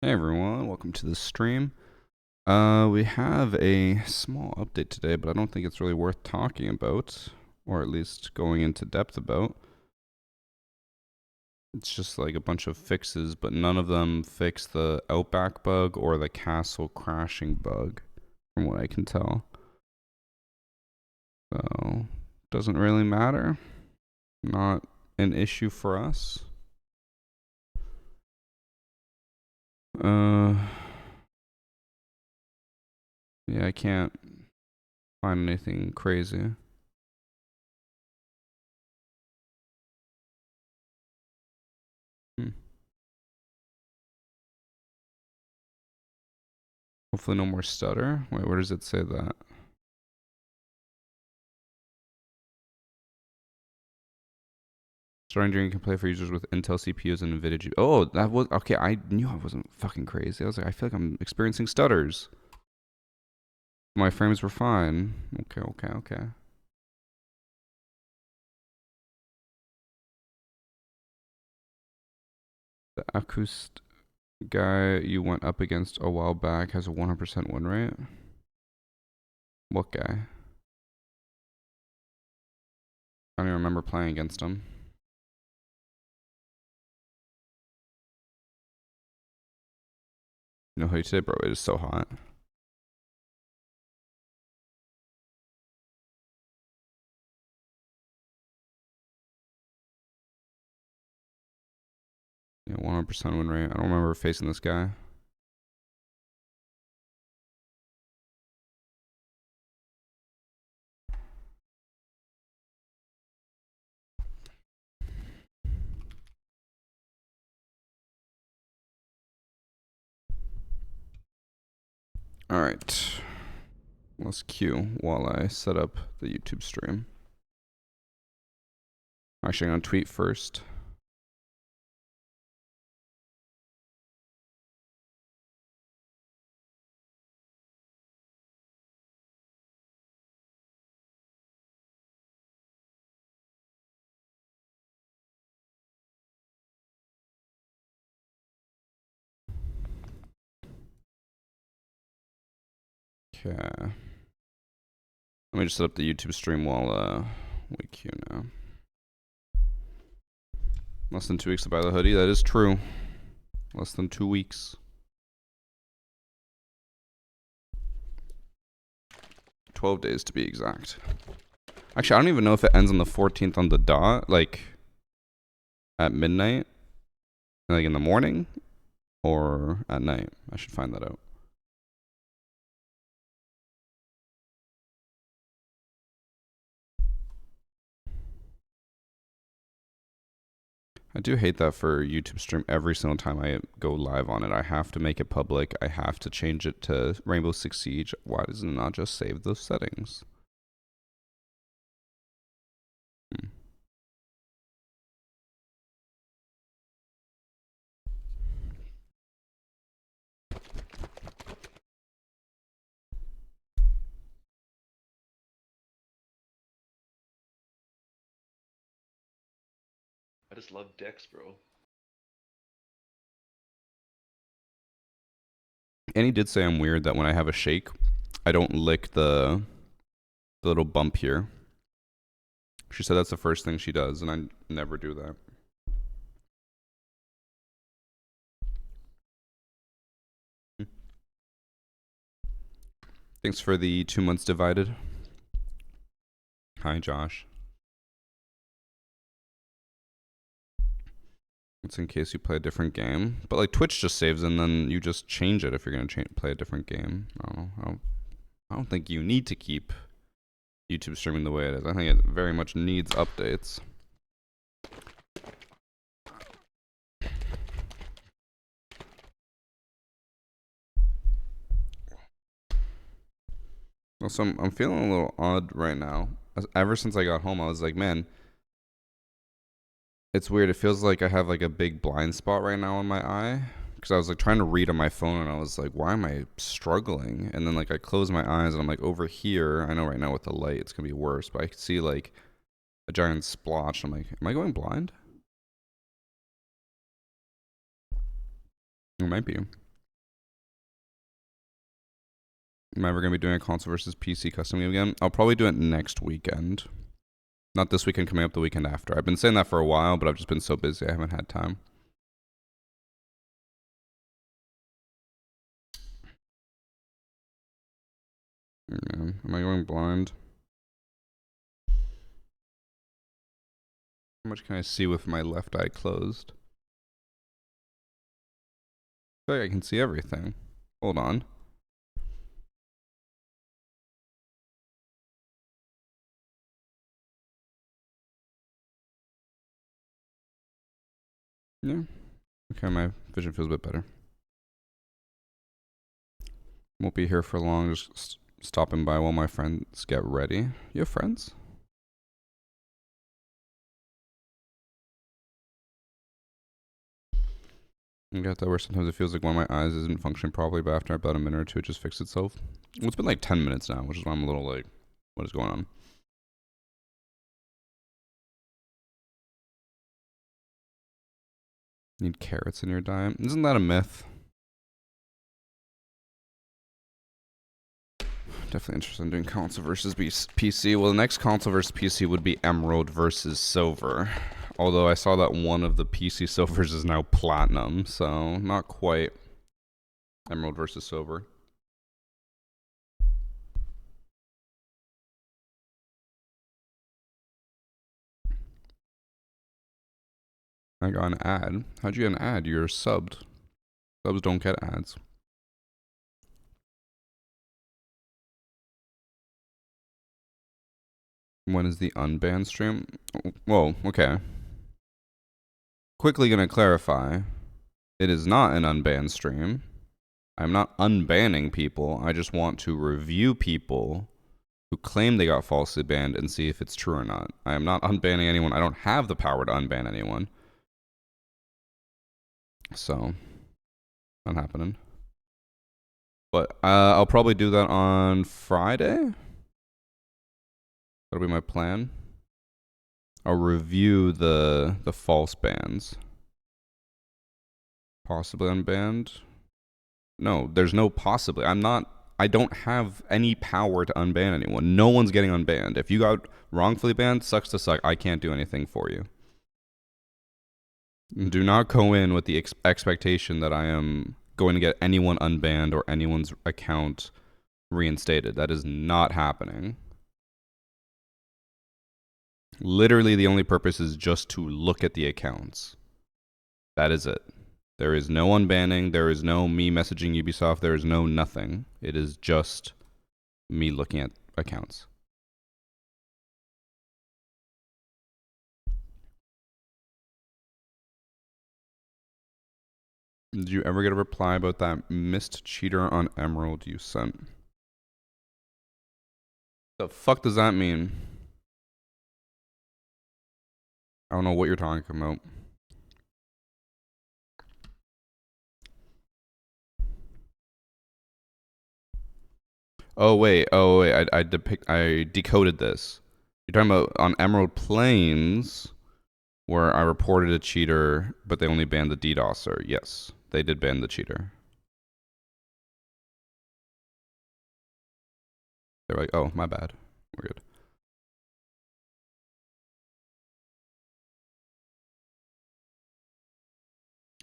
Hey everyone, welcome to the stream. We have a small update today, but I don't think it's really worth talking about, or at least going into depth about. It's just like a bunch of fixes, but none of them fix the Outback bug or the castle crashing bug, from what I can tell. So, doesn't really matter. Not an issue for us. Yeah, I can't find anything crazy. Hmm. Hopefully no more stutter. Wait, where does it say that? Starting during can play for users with Intel CPUs and NVIDIA GPUs. Oh, that was okay. I knew I wasn't fucking crazy. I was like, I feel like I'm experiencing stutters. My frames were fine. Okay. The acoust guy you went up against a while back has a 100% win rate. What guy? I don't even remember playing against him. You know who you did, bro? It is so hot. Yeah, 100% win rate. I don't remember facing this guy. All right. Let's queue while I set up the YouTube stream. Actually, I'm gonna tweet first. Okay. Let me just set up the YouTube stream while we queue now. Less than 2 weeks to buy the hoodie. That is true. Less than 2 weeks. 12 days to be exact. Actually, I don't even know if it ends on the 14th on the dot, like at midnight, like in the morning, or at night. I should find that out. I do hate that for YouTube stream. Every single time I go live on it, I have to make it public. I have to change it to Rainbow Six Siege. Why does it not just save those settings? I just love decks, bro. And he did say I'm weird that when I have a shake, I don't lick the little bump here. She said that's the first thing she does, and I never do that. Thanks for the 2 months divided. Hi, Josh. It's in case you play a different game. But like Twitch just saves and then you just change it if you're going to play a different game. I don't know. I don't think you need to keep YouTube streaming the way it is. I think it very much needs updates. Also, I'm feeling a little odd right now. Ever since I got home, I was like, man, it's weird. It feels like I have like a big blind spot right now in my eye. Because I was like trying to read on my phone and I was like, why am I struggling? And then like I close my eyes and I'm like, over here, I know right now with the light it's going to be worse, but I could see like a giant splotch. I'm like, am I going blind? It might be. Am I ever going to be doing a console versus PC custom game again? I'll probably do it next weekend. Not this weekend, coming up the weekend after. I've been saying that for a while, but I've just been so busy I haven't had time. Yeah. Am I going blind? How much can I see with my left eye closed? I feel like I can see everything. Hold on. Yeah. Okay, my vision feels a bit better. Won't be here for long, just stopping by while my friends get ready. You have friends? I got that where sometimes it feels like one of my eyes isn't functioning properly, but after about a minute or two, it just fixed itself. Well, it's been like 10 minutes now, which is why I'm a little like, what is going on? Need carrots in your diet? Isn't that a myth? Definitely interested in doing console versus PC. Well, the next console versus PC would be Emerald versus Silver. Although I saw that one of the PC Silvers is now Platinum, so not quite Emerald versus Silver. I got an ad. How'd you get an ad? You're subbed. Subs don't get ads. When is the unbanned stream? Whoa, okay. Quickly gonna clarify. It is not an unbanned stream. I'm not unbanning people. I just want to review people who claim they got falsely banned and see if it's true or not. I am not unbanning anyone. I don't have the power to unban anyone. So, not happening. But I'll probably do that on Friday. That'll be my plan. I'll review the false bans. Possibly unbanned. No, there's no possibly. I don't have any power to unban anyone. No one's getting unbanned. If you got wrongfully banned, sucks to suck. I can't do anything for you. Do not go in with the expectation that I am going to get anyone unbanned or anyone's account reinstated. That is not happening. Literally, the only purpose is just to look at the accounts. That is it. There is no unbanning. There is no me messaging Ubisoft. There is no nothing. It is just me looking at accounts. Did you ever get a reply about that missed cheater on Emerald you sent? The fuck does that mean? I don't know what you're talking about. Oh wait, I decoded this. You're talking about on Emerald Plains, where I reported a cheater, but they only banned the DDoSer. Yes, they did ban the cheater. They're like, oh, my bad. We're good.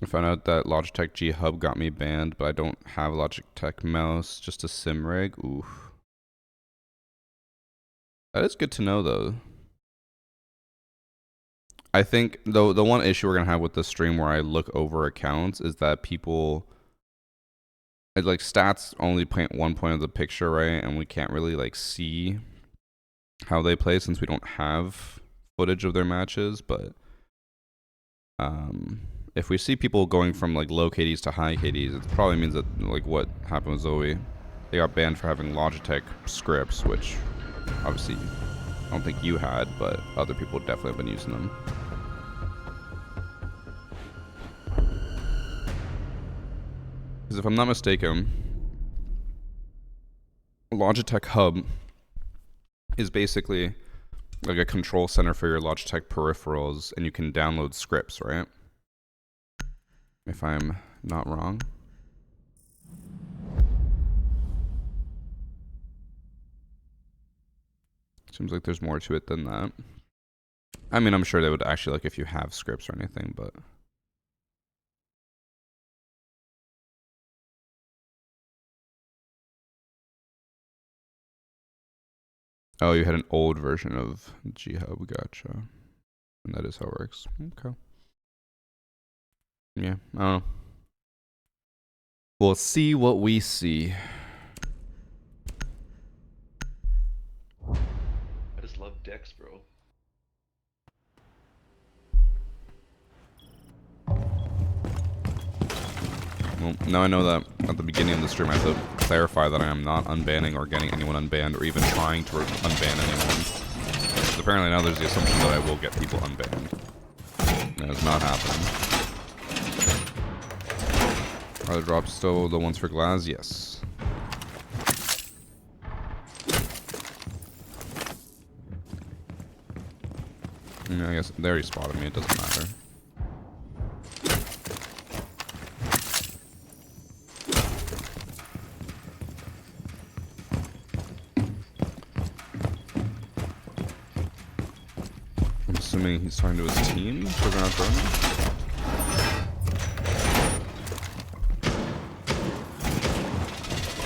I found out that Logitech G Hub got me banned, but I don't have a Logitech mouse, just a sim rig. Oof. That is good to know, though. I think the one issue we're gonna have with the stream where I look over accounts is that people, like, stats only paint one point of the picture, right? And we can't really like see how they play since we don't have footage of their matches. But if we see people going from like low KDs to high KDs, it probably means that like what happened with Zoe, they got banned for having Logitech scripts, which obviously I don't think you had, but other people definitely have been using them. Because if I'm not mistaken, Logitech Hub is basically like a control center for your Logitech peripherals, and you can download scripts, right? If I'm not wrong. Seems like there's more to it than that. I mean, I'm sure they would actually like if you have scripts or anything, but... Oh, you had an old version of G-Hub, gotcha. And that is how it works. Okay. Yeah, I don't know. We'll see what we see. I just love Dex, bro. Well, now I know that at the beginning of the stream I have to clarify that I am not unbanning or getting anyone unbanned or even trying to unban anyone. Because apparently now there's the assumption that I will get people unbanned. That has not happened. Are the drops still the ones for Glaz? Yes. Yeah, I guess they already spotted me, it doesn't matter. I'm assuming he's talking to his team because they're not throwing me.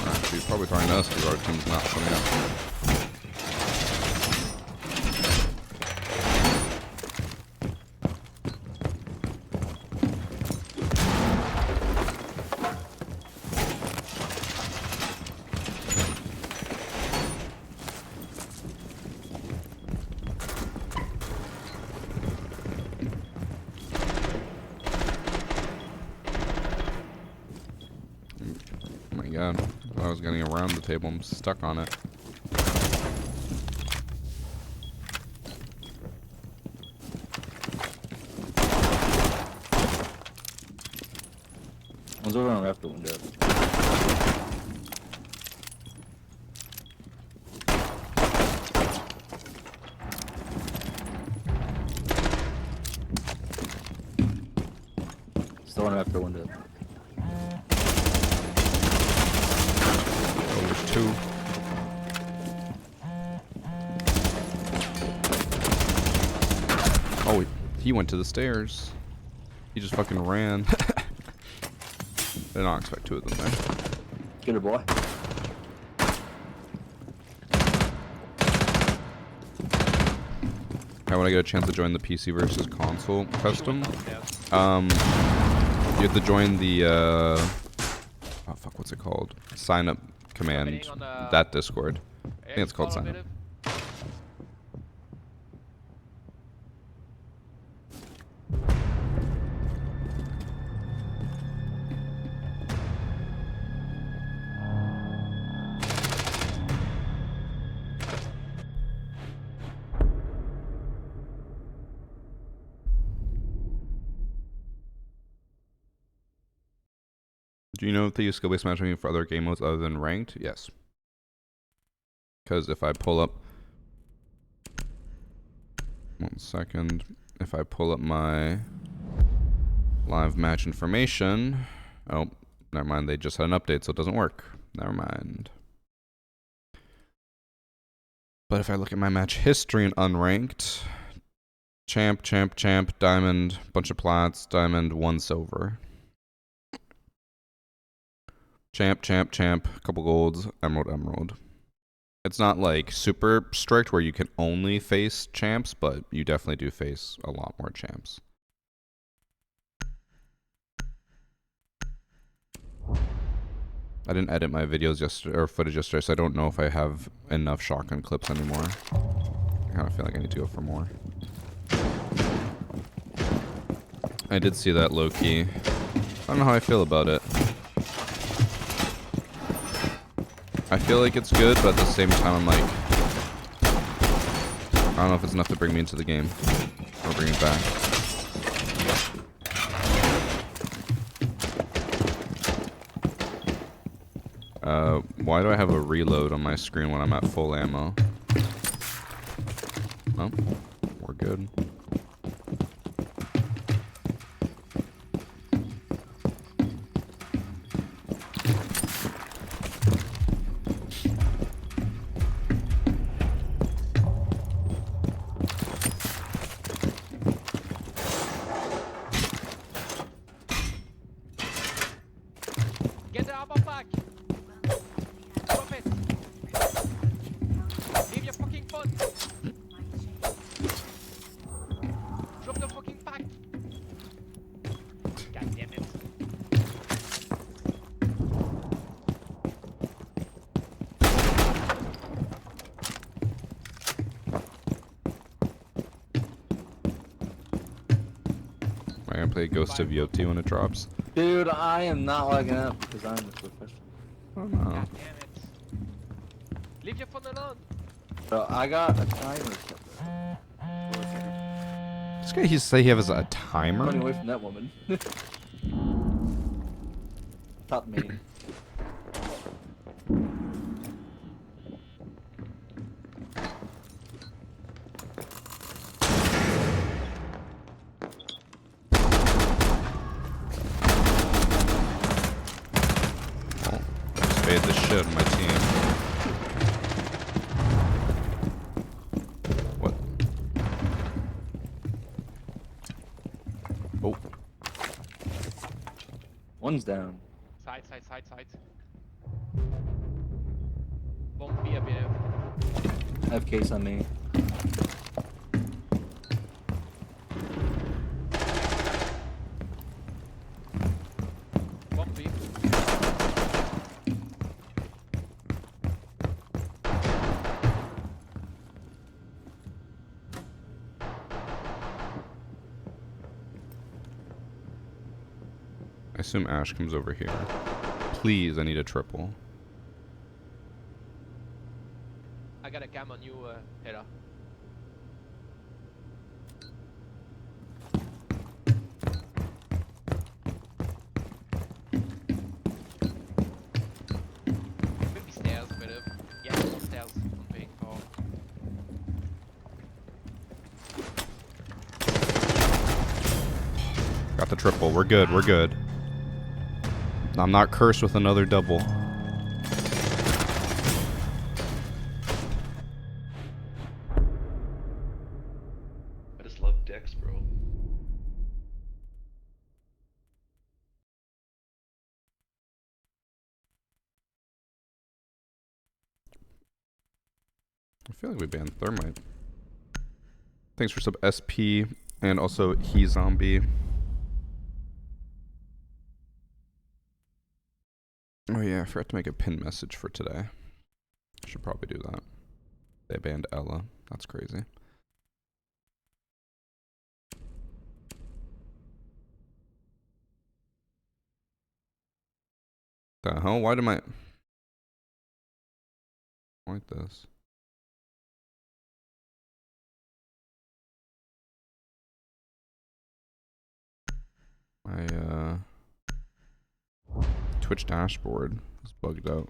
Actually, he's probably talking to us because our team's not coming up. I was getting around the table. I'm stuck on it. One's over on left window. Still on after window. Two. Oh, he went to the stairs. He just fucking ran. Did not expect two of them there. Get her, boy. How would I get a chance to join the PC versus console custom? You have to join the oh fuck, what's it called? Sign up command, that Discord. I think it's called sign up. Do you know if they use skill-based matchmaking for other game modes other than ranked? Yes. Because if I pull up... 1 second. If I pull up my live match information... Oh, never mind. They just had an update, so it doesn't work. Never mind. But if I look at my match history in unranked... Champ, champ, champ, diamond, bunch of plats, diamond, 1 silver. Champ, champ, champ, couple golds, emerald, emerald. It's not like super strict where you can only face champs, but you definitely do face a lot more champs. I didn't edit my videos yesterday, or footage yesterday, so I don't know if I have enough shotgun clips anymore. I kind of feel like I need to go for more. I did see that low-key. I don't know how I feel about it. I feel like it's good, but at the same time I'm like, I don't know if it's enough to bring me into the game or bring it back. Why do I have a reload on my screen when I'm at full ammo? Oh, we're good. the armor pack! Drop it! Leave your fucking phone! Drop the fucking pack! God damn it. Am I gonna play Ghost of Yoti when it drops? Dude, I am not logging out because I'm a professional. Oh no. God damn it. Leave your phone alone! So I got a timer set. This guy, he say he has a I'm timer? running away from that woman. Top me. Spade the shit on my team. What? Oh. One's down. Side. Won't be a bit of... I have case on me. Won't be. I assume Ash comes over here. Please, I need a triple. I got a cam on you, Hera. Maybe stairs, but yeah, stairs. I'm paying for. Got the triple. We're good. We're good. I'm not cursed with another double. I just love Dex, bro. I feel like we banned Thermite. Thanks for sub SP and also He Zombie. Oh yeah, I forgot to make a pin message for today. I should probably do that. They banned Ella. That's crazy. The hell? Why did I like this? My Twitch dashboard is bugged out.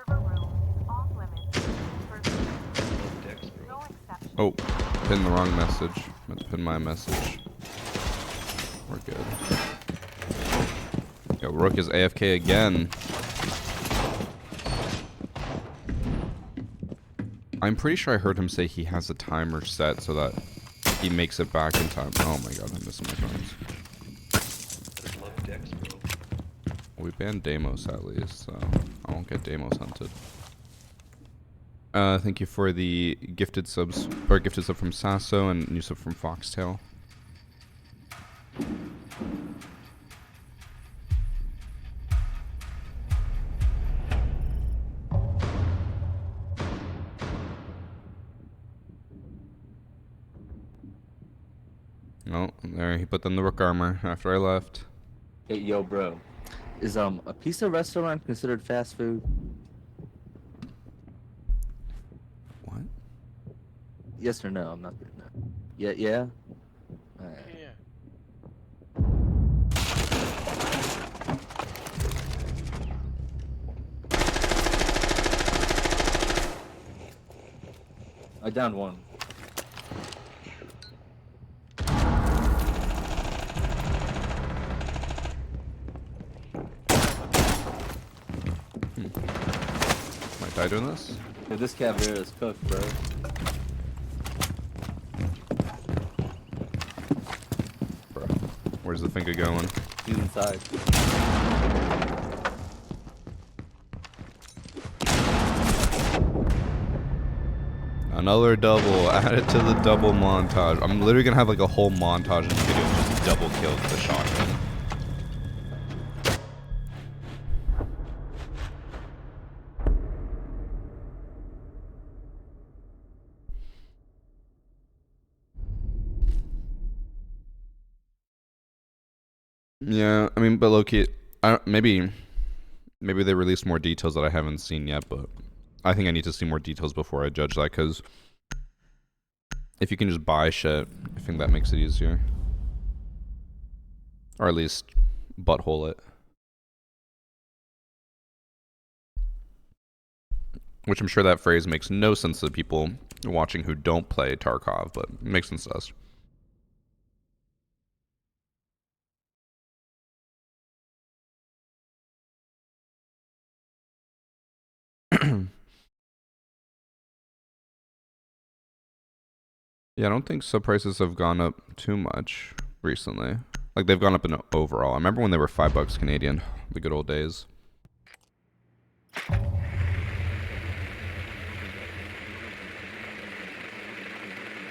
Love Dex, bro. Oh, pin the wrong message. Meant to pin my message. We're good. Yo, Rook is AFK again. I'm pretty sure I heard him say he has a timer set so that he makes it back in time. Oh my god, I'm missing my friends. I just love Dex, bro. We banned Deimos at least, so I won't get Deimos hunted. Thank you for the gifted subs, or gifted sub from Sasso and new sub from Foxtail. Oh, there he put them the Rook armor after I left. Hey, yo, bro. Is a pizza restaurant considered fast food? What? Yes or no? I'm not doing that. Yeah, yeah. Alright. Yeah. I downed one. Might die doing this? Dude, this caviar is cooked, bro. Bro, where's the finger going? He's inside. Another double. Add it to the double montage. I'm literally gonna have like a whole montage in the video of just double kills with the shotgun. Yeah, I mean, but low-key, maybe they released more details that I haven't seen yet, but I think I need to see more details before I judge that, because if you can just buy shit, I think that makes it easier. Or at least butthole it. Which I'm sure that phrase makes no sense to people watching who don't play Tarkov, but it makes sense to us. Yeah, I don't think sub prices have gone up too much recently. Like, they've gone up in overall. I remember when they were $5 Canadian, the good old days.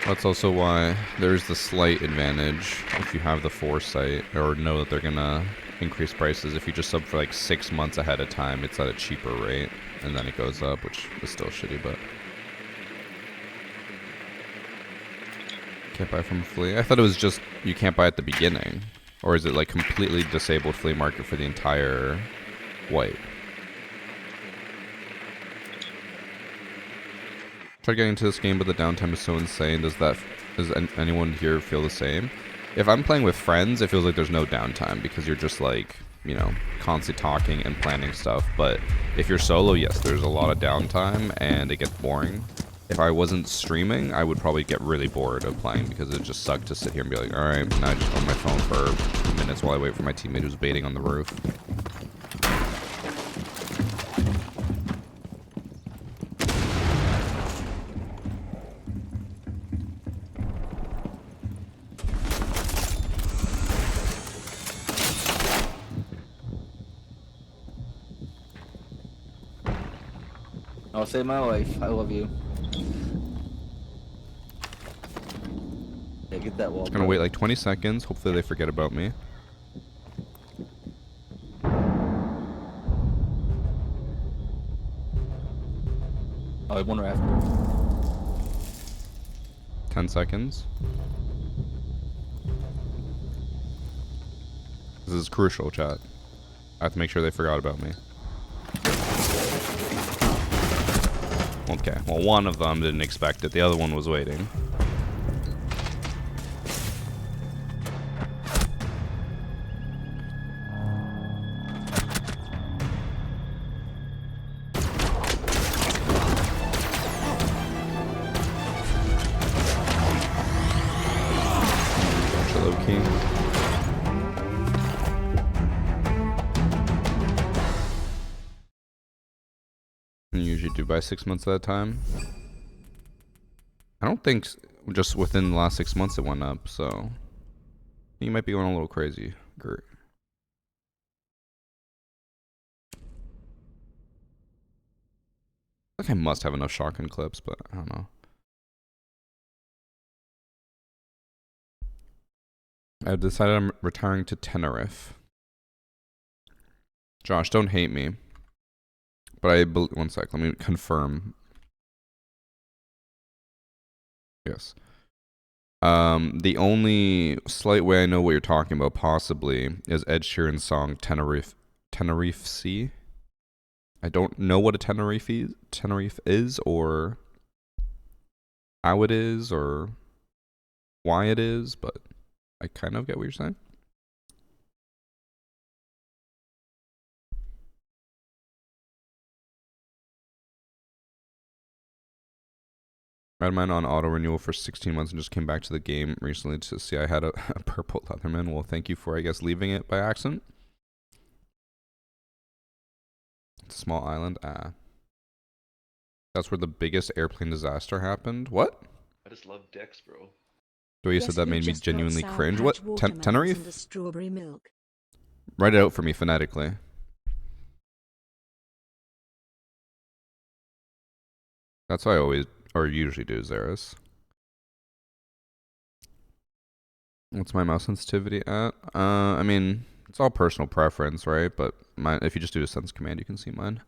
That's also why there's the slight advantage if you have the foresight or know that they're gonna increase prices. If you just sub for like 6 months ahead of time, it's at a cheaper rate, and then it goes up, which is still shitty, but... Can't buy from flea? I thought it was just you can't buy at the beginning. Or is it like completely disabled flea market for the entire wipe? Tried getting into this game, but the downtime is so insane. Does anyone here feel the same? If I'm playing with friends, it feels like there's no downtime because you're just like, you know, constantly talking and planning stuff. But if you're solo, yes, there's a lot of downtime and it gets boring. If I wasn't streaming, I would probably get really bored of playing because it just sucked to sit here and be like, alright, now I just on my phone for 2 minutes while I wait for my teammate who's baiting on the roof. I'll save my life. I love you. Yeah, get that wall. Just gonna wait like 20 seconds. Hopefully they forget about me. Oh, one after. 10 seconds. This is crucial, chat. I have to make sure they forgot about me. Okay, well, one of them didn't expect it. The other one was waiting. Low-key. You usually do buy 6 months at a time. I don't think just within the last 6 months it went up, so you might be going a little crazy, Gert. I think I must have enough shotgun clips, but I don't know. I've decided I'm retiring to Tenerife. Josh, don't hate me. But I believe, one sec, let me confirm. Yes. The only slight way I know what you're talking about, possibly, is Ed Sheeran's song Tenerife Sea. I don't know what a Tenerife is, or how it is, or why it is, but I kind of get what you're saying. I had mine on auto renewal for 16 months and just came back to the game recently to see I had a purple Leatherman. Well, thank you for, I guess, leaving it by accident. It's a small island. Ah. That's where the biggest airplane disaster happened. What? I just love dicks, bro. The way you said that made me genuinely cringe. What? Tenerife? Strawberry milk. Write it out for me phonetically. That's what I always, or usually do, Zeros. What's my mouse sensitivity at? I mean, it's all personal preference, right? But mine, if you just do a sense command, you can see mine.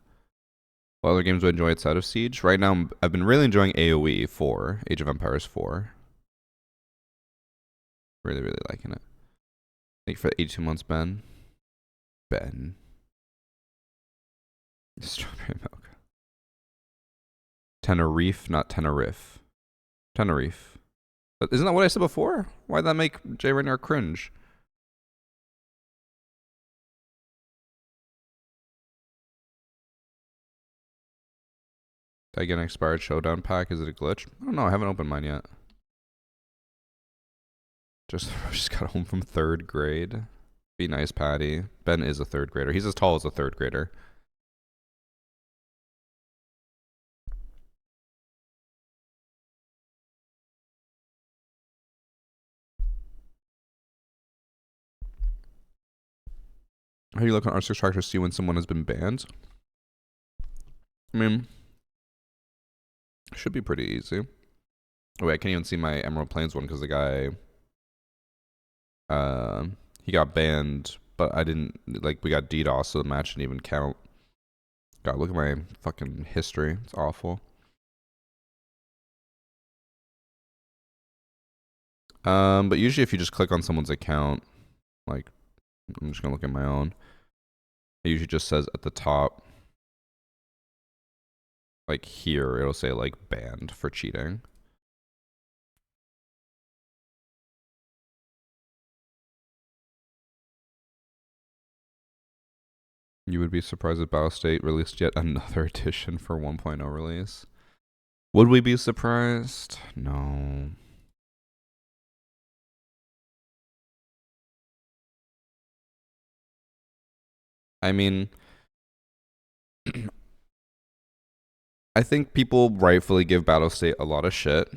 What other games do I enjoy outside of Siege? Right now, I've been really enjoying AoE 4, Age of Empires 4. Really, really liking it. Thank you for the 82 months, Ben. Ben. Strawberry milk. Tenerife, not Tenerife. Tenerife. But isn't that what I said before? Why'd that make Jay Rainier cringe? Did I get an expired showdown pack? Is it a glitch? I don't know. I haven't opened mine yet. Just got home from 3rd grade. Be nice, Patty. Ben is a 3rd grader. He's as tall as a 3rd grader. How do you look on R6 Tracker to see when someone has been banned? I mean, it should be pretty easy. Oh wait, I can't even see my Emerald Plains one because the guy, he got banned, but I didn't, like, we got DDoS, so the match didn't even count. God, look at my fucking history. It's awful. But usually if you just click on someone's account, like, I'm just gonna look at my own. It usually just says at the top, like here, it'll say like banned for cheating. You would be surprised if Battle State released yet another edition for 1.0 release. Would we be surprised? No. I mean, I think people rightfully give Battlestate a lot of shit,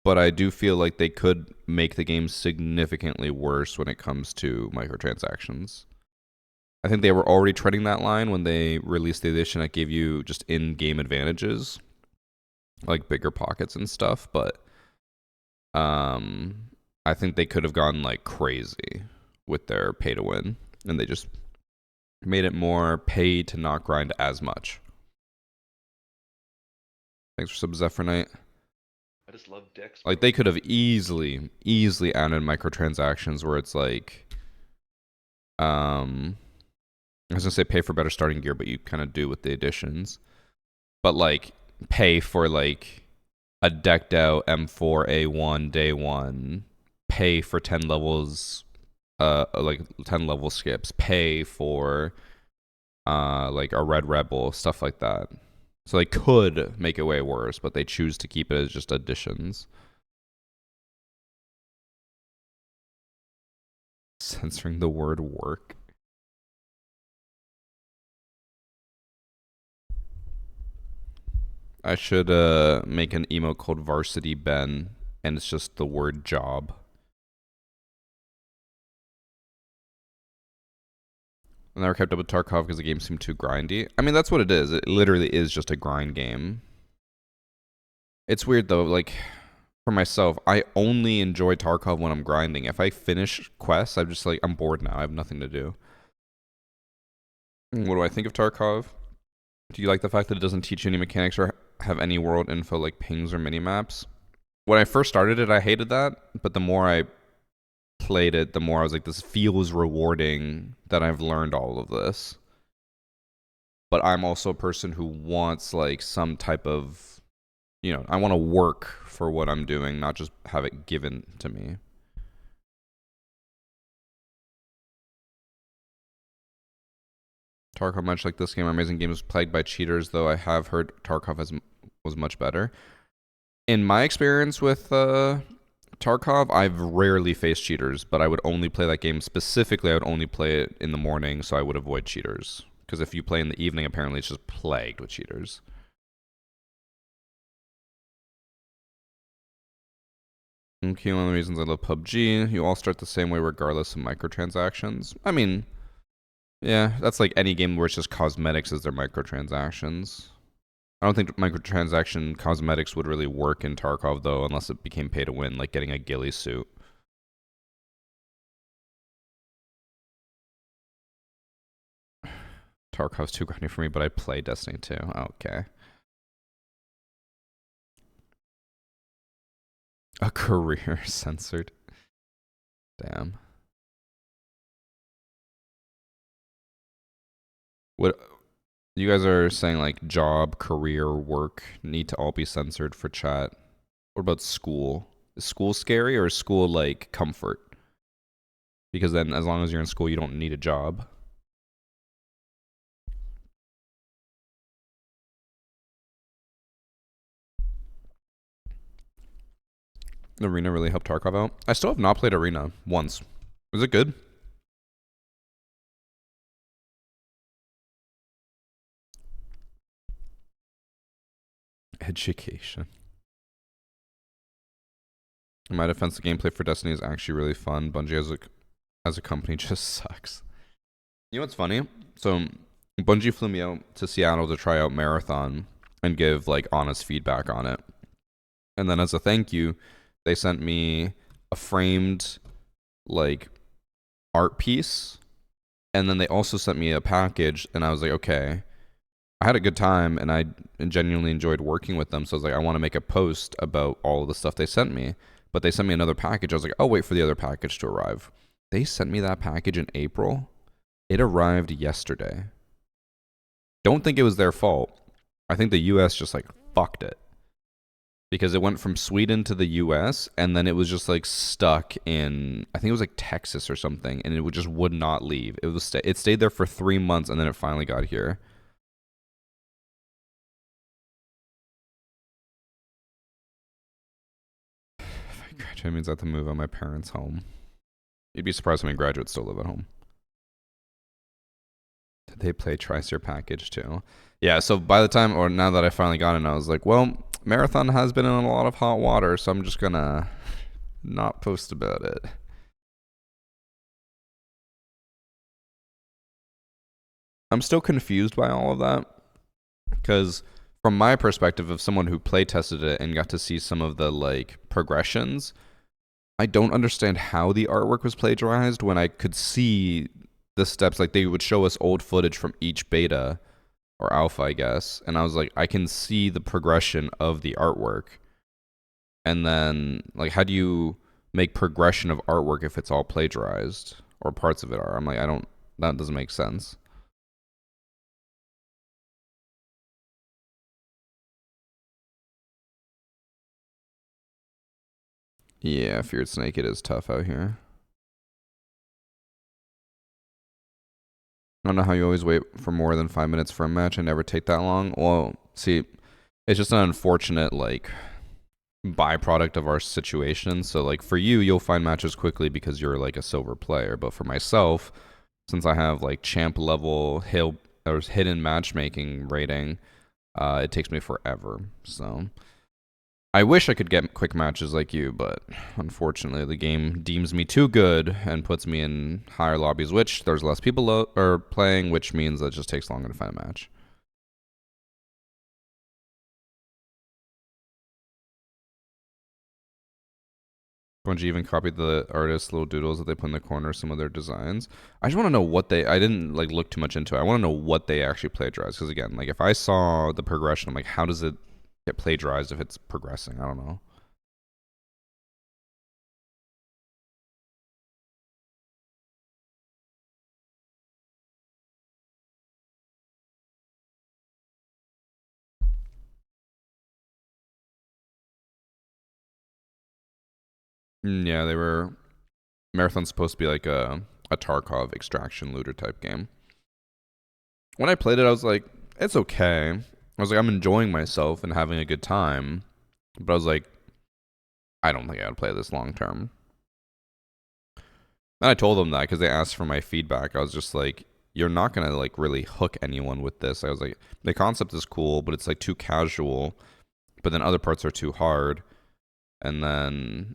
but I do feel like they could make the game significantly worse when it comes to microtransactions. I think they were already treading that line when they released the edition that gave you just in-game advantages, like bigger pockets and stuff, but I think they could have gone like crazy with their pay to win, and they just made it more pay to not grind as much. Thanks for sub Zephyrnite. I just love dicks. Like they could have easily added microtransactions where it's like, I was gonna say pay for better starting gear, but you kind of do with the additions. But like pay for like a decked out M4A1 day one, pay for 10 levels, like 10 level skips, pay for like a Red Rebel, stuff like that. So they could make it way worse, but they choose to keep it as just additions. Censoring the word work. I should make an emote called Varsity Ben, and it's just the word job. I never kept up with Tarkov because the game seemed too grindy. I mean, that's what it is. It literally is just a grind game. It's weird though, like, for myself, I only enjoy Tarkov when I'm grinding. If I finish quests, I'm just like, I'm bored now. I have nothing to do. What do I think of Tarkov? Do you like the fact that it doesn't teach you any mechanics or have any world info like pings or mini-maps? When I first started it, I hated that, but the more I played it, the more I was like, this feels rewarding that I've learned all of this. But I'm also a person who wants like some type of, you know, I want to work for what I'm doing, not just have it given to me. Tarkov, much like this game, amazing game is plagued by cheaters, though I have heard Tarkov was much better. In my experience with Tarkov, I've rarely faced cheaters, but I would only play that game specifically. I would only play it in the morning, so I would avoid cheaters. Because if you play in the evening, apparently it's just plagued with cheaters. Okay, one of the reasons I love PUBG, you all start the same way regardless of microtransactions. I mean, yeah, that's like any game where it's just cosmetics as their microtransactions. I don't think microtransaction cosmetics would really work in Tarkov though, unless it became pay to win, like getting a ghillie suit. Tarkov's too grindy for me, but I play Destiny 2. Okay. A career censored. Damn. What you guys are saying like job, career, work need to all be censored for chat. What about school? Is school scary or is school like comfort? Because then as long as you're in school you don't need a job. Arena really helped Tarkov out. I still have not played Arena once. Was it good? Education. In my defense, the gameplay for Destiny is actually really fun. Bungie as a company just sucks. You know what's funny? So Bungie flew me out to Seattle to try out Marathon and give like honest feedback on it. And then as a thank you, they sent me a framed like art piece. And then they also sent me a package and I was like, okay. I had a good time and I genuinely enjoyed working with them. So I was like, I want to make a post about all of the stuff they sent me. But they sent me another package. I was like, I'll wait for the other package to arrive. They sent me that package in April. It arrived yesterday. Don't think it was their fault. I think the US just like fucked it. Because it went from Sweden to the US and then it was just like stuck in, I think it was like Texas or something, and it just would not leave. It stayed there for 3 months and then it finally got here. Graduate means I have to move out my parents' home. You'd be surprised how many graduates still live at home. Did they play Tricer package too? Yeah, so by the time, or now that I finally got in, I was like, well, Marathon has been in a lot of hot water, so I'm just gonna not post about it. I'm still confused by all of that, because from my perspective of someone who play tested it and got to see some of the like progressions, I don't understand how the artwork was plagiarized when I could see the steps. Like they would show us old footage from each beta or alpha, I guess, and I was like, I can see the progression of the artwork. And then like, how do you make progression of artwork if it's all plagiarized or parts of it are? I'm like, that doesn't make sense. Yeah, Feared Snake, it is tough out here. I don't know how you always wait for more than 5 minutes for a match and never take that long. Well, see, it's just an unfortunate, like, byproduct of our situation. So, like, for you, you'll find matches quickly because you're, like, a silver player. But for myself, since I have, like, champ level hidden matchmaking rating, it takes me forever. So I wish I could get quick matches like you, but unfortunately the game deems me too good and puts me in higher lobbies, which there's less people are playing, which means that it just takes longer to find a match. Bungie even copied the artists' little doodles that they put in the corner, some of their designs. I just want to know what I didn't like look too much into it. I want to know what they actually plagiarized, because again, like if I saw the progression, I'm like, how does it get plagiarized if it's progressing? I don't know. Yeah, they were. Marathon's supposed to be like a Tarkov extraction looter type game. When I played it, I was like, it's okay. I was like, I'm enjoying myself and having a good time. But I was like, I don't think I would play this long term. And I told them that because they asked for my feedback. I was just like, you're not going to like really hook anyone with this. I was like, the concept is cool, but it's like too casual. But then other parts are too hard. And then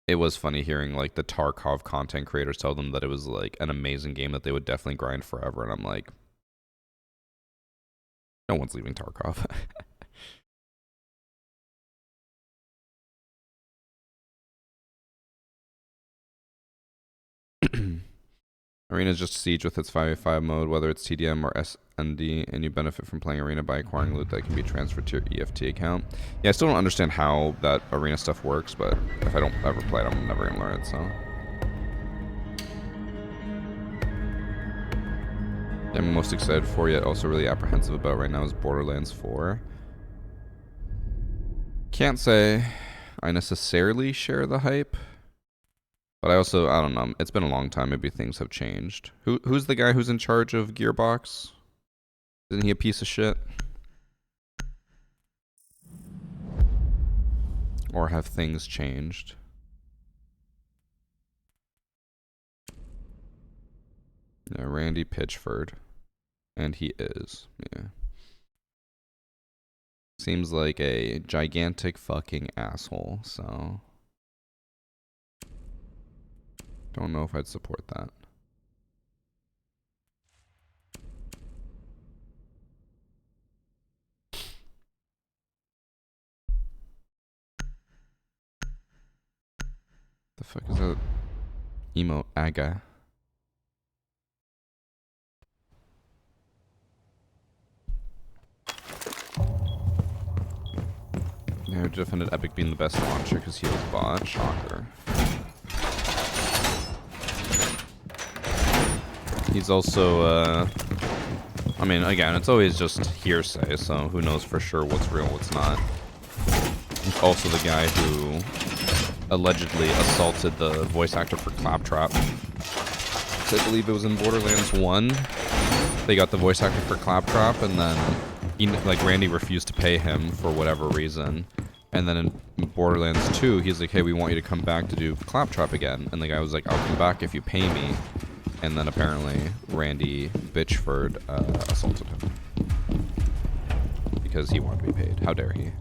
it was funny hearing like the Tarkov content creators tell them that it was like an amazing game that they would definitely grind forever. And I'm like, no one's leaving Tarkov. Arena is just Siege with its 5v5 mode, whether it's TDM or SND, and you benefit from playing Arena by acquiring loot that can be transferred to your EFT account. Yeah, I still don't understand how that Arena stuff works, but if I don't ever play it, I'm never going to learn it, so. I'm most excited for, yet also really apprehensive about right now is Borderlands 4. Can't say I necessarily share the hype. But I don't know. It's been a long time. Maybe things have changed. Who's the guy who's in charge of Gearbox? Isn't he a piece of shit? Or have things changed? Yeah, Randy Pitchford. And he is. Yeah. Seems like a gigantic fucking asshole, so... Don't know if I'd support that. The fuck is that? Emo Aga. Yeah, who defended Epic being the best launcher because he was bot. Shocker. He's also, I mean, again, it's always just hearsay, so who knows for sure what's real, what's not. He's also the guy who allegedly assaulted the voice actor for Claptrap. So I believe it was in Borderlands 1. They got the voice actor for Claptrap, and then Randy refused to pay him for whatever reason. And then in Borderlands 2, he's like, hey, we want you to come back to do Claptrap again. And the guy was like, I'll come back if you pay me. And then apparently Randy Bitchford assaulted him. Because he wanted to be paid. How dare he?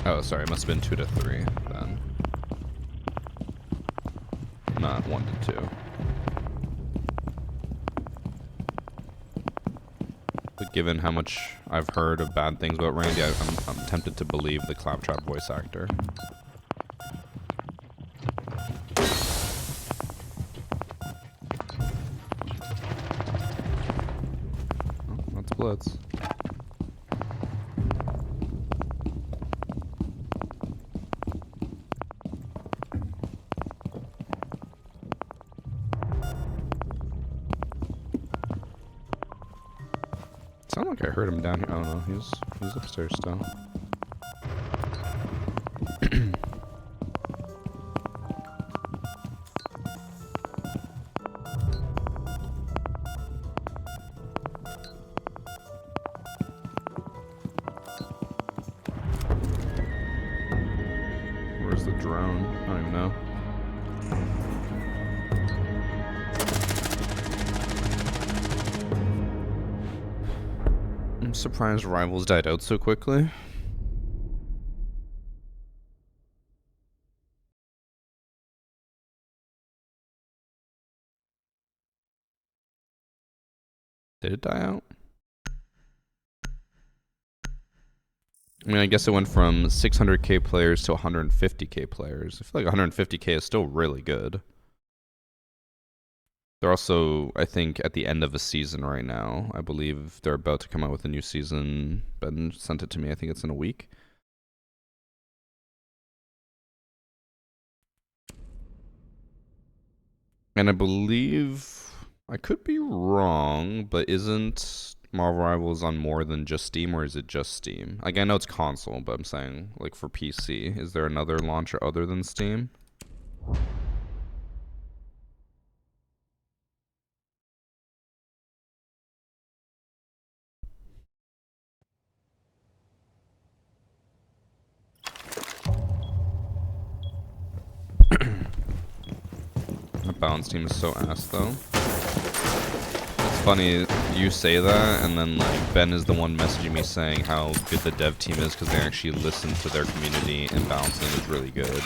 Oh, sorry, it must have been 2 to 3 then. Not 1 to 2. But given how much I've heard of bad things about Randy, I'm tempted to believe the Claptrap voice actor. Oh, that's Blitz. Sounded like I heard him down here. Oh no, he's upstairs still. Where's the drone? I don't even know. I'm surprised Rivals died out so quickly. Did it die out? I mean, I guess it went from 600k players to 150k players. I feel like 150k is still really good. They're also, I think, at the end of a season right now. I believe they're about to come out with a new season. Ben sent it to me. I think it's in a week. And I believe, I could be wrong, but isn't Marvel Rivals on more than just Steam, or is it just Steam? Like, I know it's console, but I'm saying, like, for PC, is there another launcher other than Steam? That balance team is so ass, though. It's funny, you say that, and then, like, Ben is the one messaging me saying how good the dev team is because they actually listen to their community, and balancing is really good.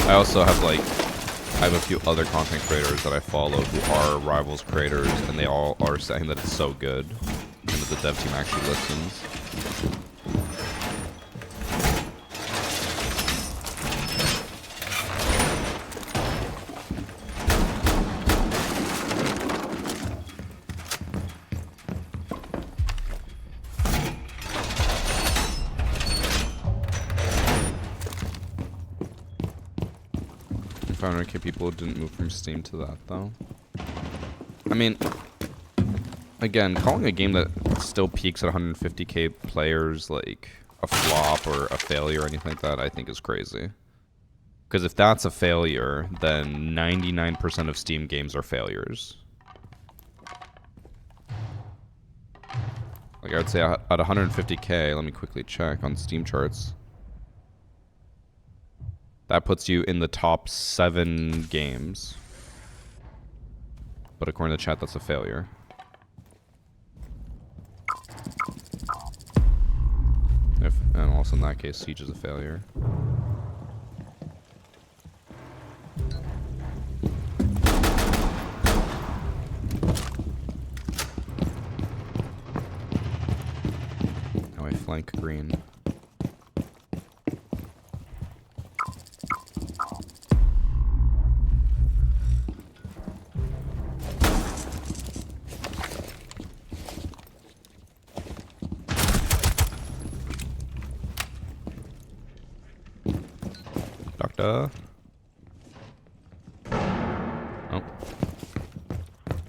I also have, like, I have a few other content creators that I follow who are Rivals creators, and they all are saying that it's so good, and that the dev team actually listens. Okay, people didn't move from Steam to that, though. I mean, again, calling a game that still peaks at 150k players like a flop or a failure or anything like that, I think is crazy. Because if that's a failure, then 99% of Steam games are failures. Like, I would say at 150k, let me quickly check on Steam charts. That puts you in the top 7 games. But according to chat, that's a failure. And also in that case, Siege is a failure. Oh, I flank green. Doctor. Oh.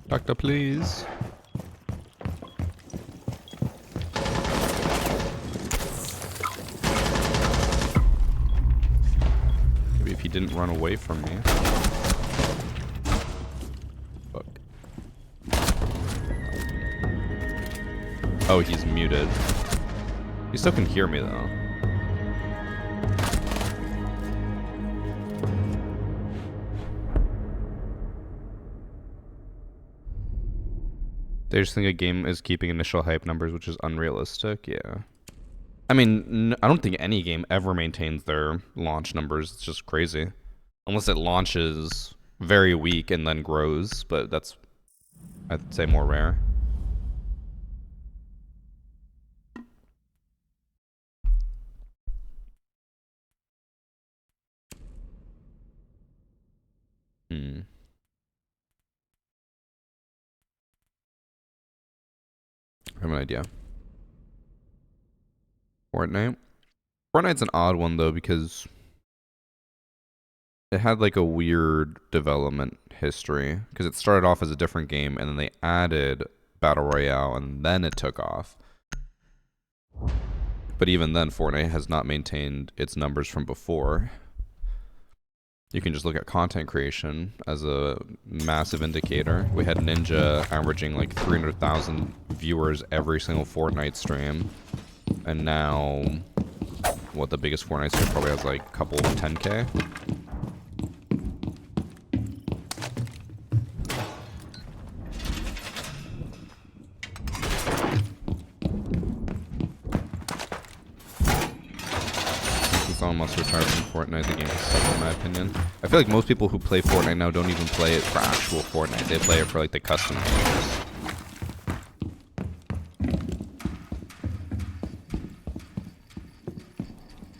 Doctor, please. Maybe if he didn't run away from me. Fuck. Oh, he's muted. He still can hear me, though. They just think a game is keeping initial hype numbers, which is unrealistic. Yeah. I mean, I don't think any game ever maintains their launch numbers. It's just crazy. Unless it launches very weak and then grows, but that's, I'd say, more rare. I have an idea. Fortnite. Fortnite's an odd one, though, because it had, like, a weird development history. Because it started off as a different game, and then they added Battle Royale, and then it took off. But even then, Fortnite has not maintained its numbers from before. You can just look at content creation as a massive indicator. We had Ninja averaging like 300,000 viewers every single Fortnite stream. And now, what, the biggest Fortnite stream probably has like a couple 10k? Someone must retire from Fortnite. The game is sucked, in my opinion. I feel like most people who play Fortnite now don't even play it for actual Fortnite. They play it for like the custom games.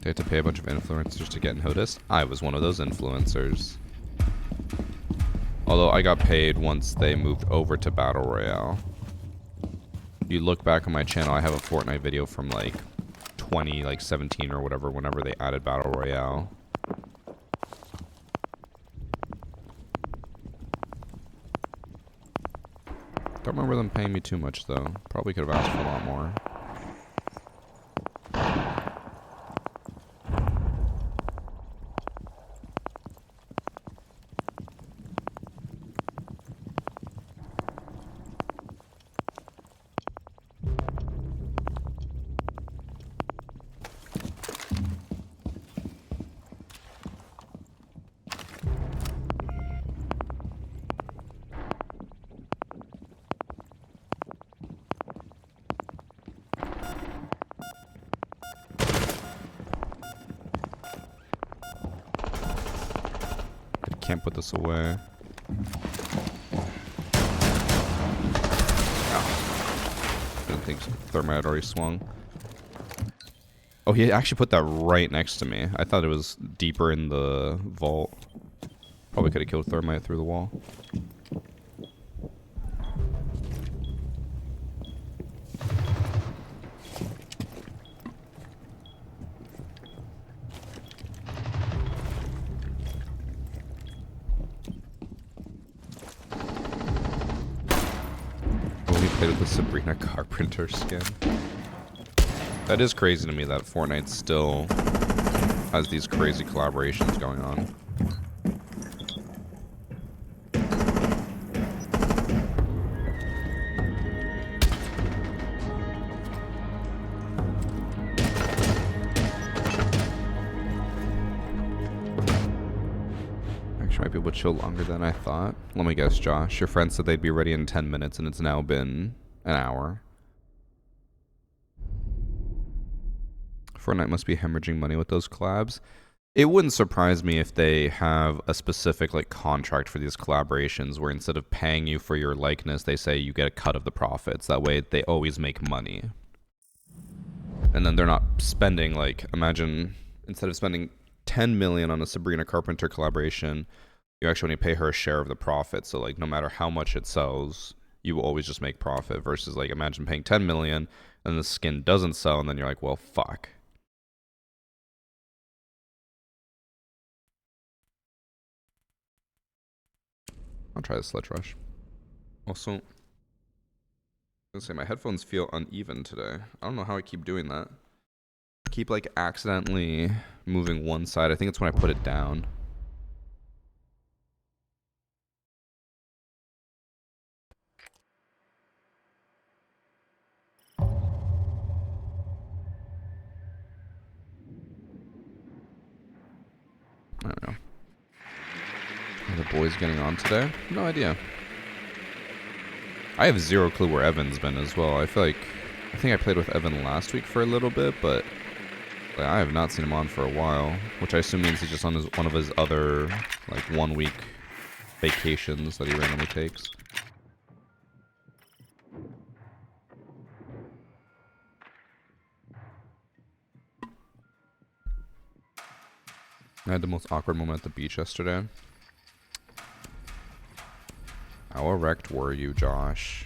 They had to pay a bunch of influencers to get noticed. I was one of those influencers. Although I got paid once they moved over to Battle Royale. You look back on my channel, I have a Fortnite video from like 2017 or whatever, whenever they added Battle Royale. don't remember them paying me too much though. Probably could have asked for a lot more. Can't put this away. Oh. Didn't think thermite had already swung. Oh, he actually put that right next to me. I thought it was deeper in the vault. Probably could have killed thermite through the wall. Played with the Sabrina Carpenter skin. That is crazy to me that Fortnite still has these crazy collaborations going on. Might be able to chill longer than I thought. Let me guess, Josh. Your friend said they'd be ready in 10 minutes and it's now been an hour. Fortnite must be hemorrhaging money with those collabs. It wouldn't surprise me if they have a specific like contract for these collaborations where instead of paying you for your likeness, they say you get a cut of the profits. That way they always make money. And then they're not spending like, imagine instead of spending 10 million on a Sabrina Carpenter collaboration, you actually only pay her a share of the profit. So like no matter how much it sells, you will always just make profit versus like imagine paying 10 million and the skin doesn't sell and then you're like, well, fuck. I'll try the sledge rush. Also, I was gonna say my headphones feel uneven today. I don't know how I keep doing that. I keep like accidentally moving one side. I think it's when I put it down. I don't know. Are the boys getting on today? No idea. I have zero clue where Evan's been as well. I think I played with Evan last week for a little bit, but like, I have not seen him on for a while, which I assume means he's just on one of his other like 1 week vacations that he randomly takes. I had the most awkward moment at the beach yesterday. How erect were you, Josh?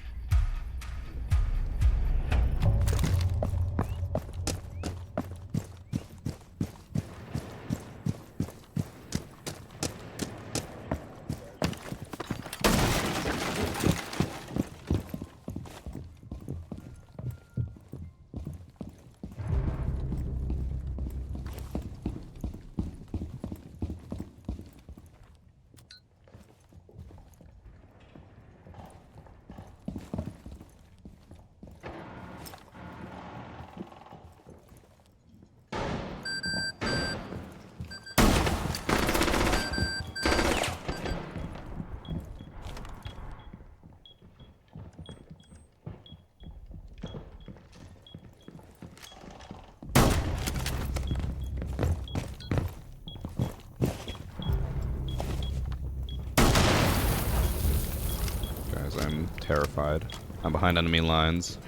I'm terrified. I'm behind enemy lines.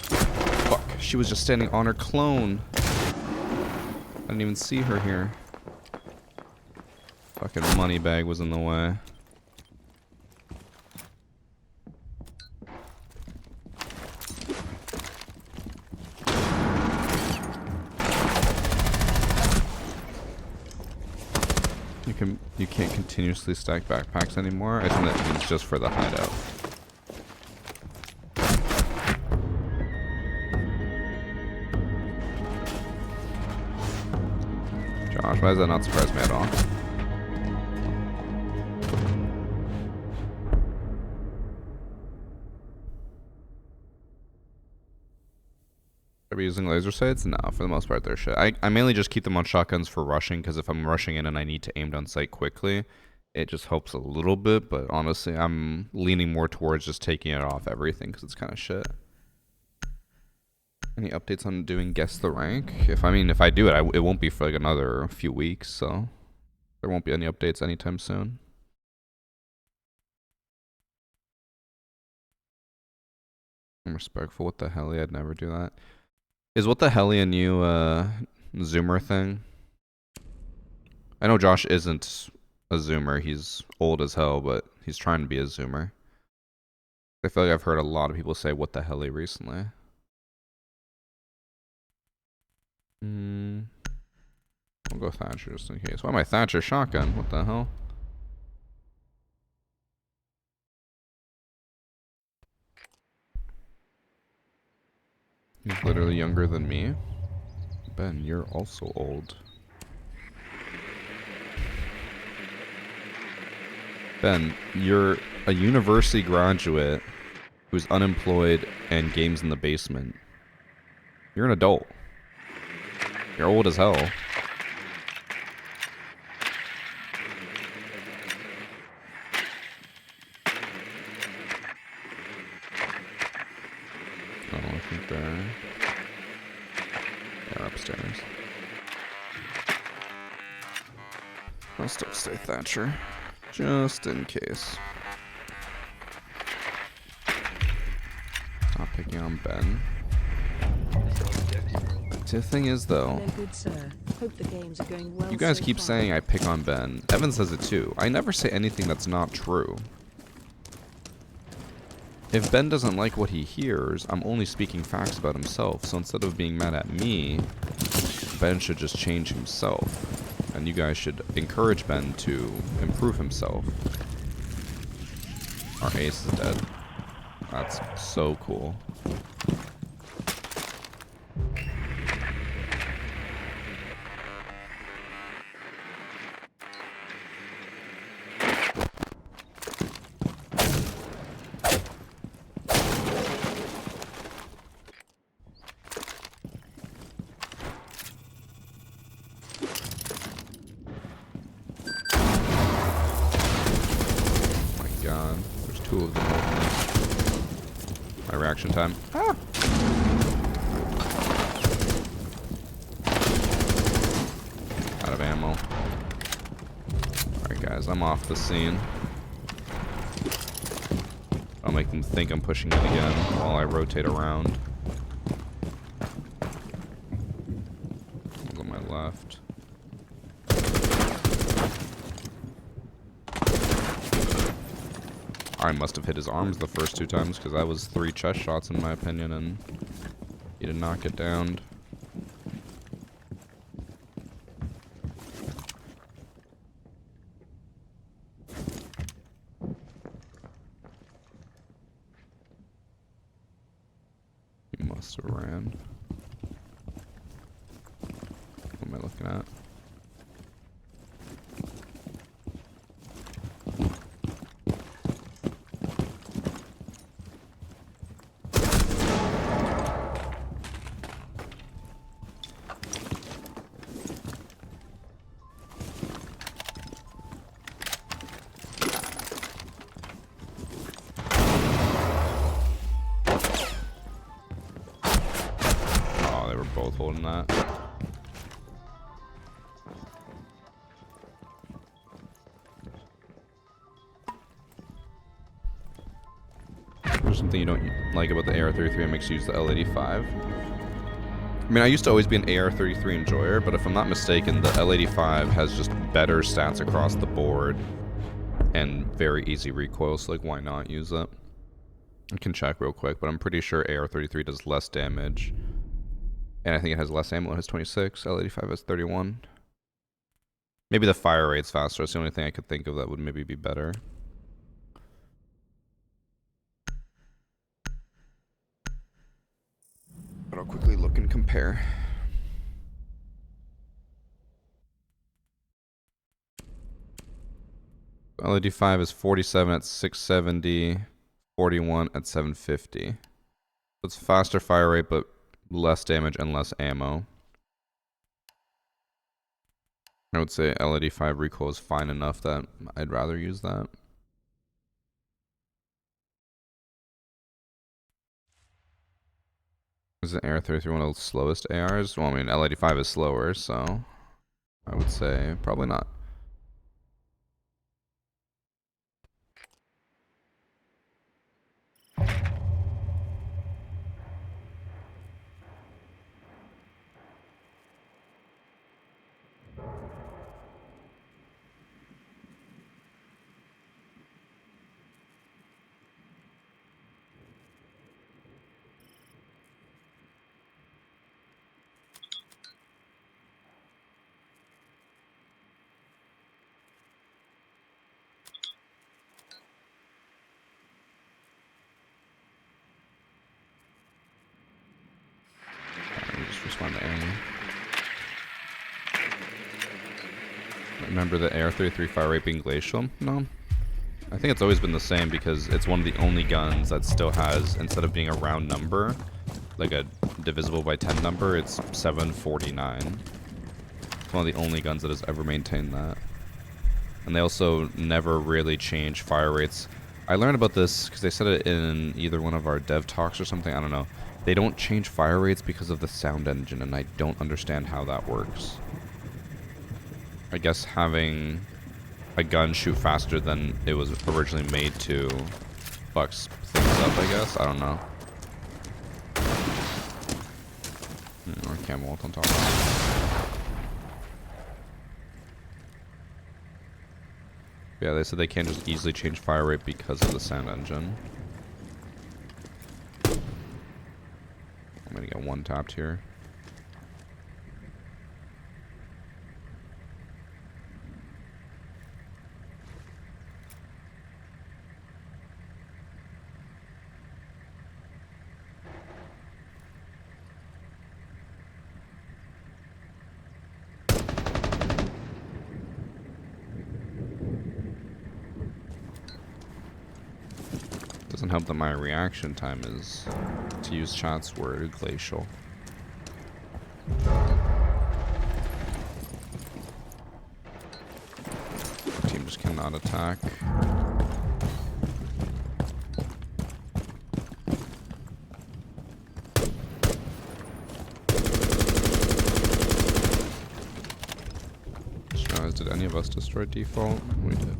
Fuck, she was just standing on her clone. I didn't even see her here. Fucking money bag was in the way. You can't continuously stack backpacks anymore. I think that means just for the hideout. Josh. Why does that not surprise me at all? Are we using laser sights? No, for the most part they're shit. I mainly just keep them on shotguns for rushing, because if I'm rushing in and I need to aim down sight quickly, it just helps a little bit, but honestly, I'm leaning more towards just taking it off everything, because it's kind of shit. Any updates on doing guess the rank? If I do it, it won't be for like another few weeks, so there won't be any updates anytime soon. I'm respectful. What the hell? I'd never do that. Is what the hell a new Zoomer thing? I know Josh isn't a Zoomer. He's old as hell, but he's trying to be a Zoomer. I feel like I've heard a lot of people say what the hell recently. I'll go Thatcher just in case. Why am I Thatcher shotgun? What the hell? He's literally younger than me. Ben, you're also old. Ben, you're a university graduate who's unemployed and games in the basement. You're an adult. You're old as hell. Oh, I think they're upstairs. I'll still stay Thatcher, just in case. Not picking on Ben. The thing is, though, good, sir. Hope the games are going well you guys so keep far. saying I pick on Ben. Evan says it too. I never say anything that's not true. If Ben doesn't like what he hears, I'm only speaking facts about himself. So instead of being mad at me, Ben should just change himself. And you guys should encourage Ben to improve himself. Our ace is dead. That's so cool. There's two of them over there. My reaction time. Ah! Out of ammo. Alright guys, I'm off the scene. I'll make them think I'm pushing it again while I rotate around. One's on my left. I must have hit his arms the first two times, because that was 3 chest shots in my opinion, and he did not get downed. He must have ran. What am I looking at? Both holding that. There's something you don't like about the AR-33 that makes you use the L85. I mean, I used to always be an AR-33 enjoyer, but if I'm not mistaken, the L85 has just better stats across the board and very easy recoil, so like, why not use it? I can check real quick, but I'm pretty sure AR-33 does less damage. And I think it has less ammo. It has 26. L85 has 31. Maybe the fire rate's faster. That's the only thing I could think of that would maybe be better. But I'll quickly look and compare. LED 5 is 47 at 670, 41 at 750. It's faster fire rate, but less damage and less ammo. I would say LED 5 recoil is fine enough that I'd rather use that. Is the AR-33 one of the slowest ARs? Well, I mean, LED 5 is slower, so I would say probably not. Just respond to Annie. Remember the AR-33 fire rate being glacial? No. I think it's always been the same because it's one of the only guns that still has, instead of being a round number, like a divisible by 10 number, it's 749. It's one of the only guns that has ever maintained that. And they also never really change fire rates. I learned about this because they said it in either one of our dev talks or something, I don't know. They don't change fire rates because of the sound engine, and I don't understand how that works. I guess having a gun shoot faster than it was originally made to fucks things up, I guess. I don't know. Or camel on top. Yeah, they said they can't just easily change fire rate because of the sound engine. I'm gonna get one tapped here. Doesn't help that my reaction time is, to use chat's word, glacial. Team just cannot attack. Did any of us destroy default? We did.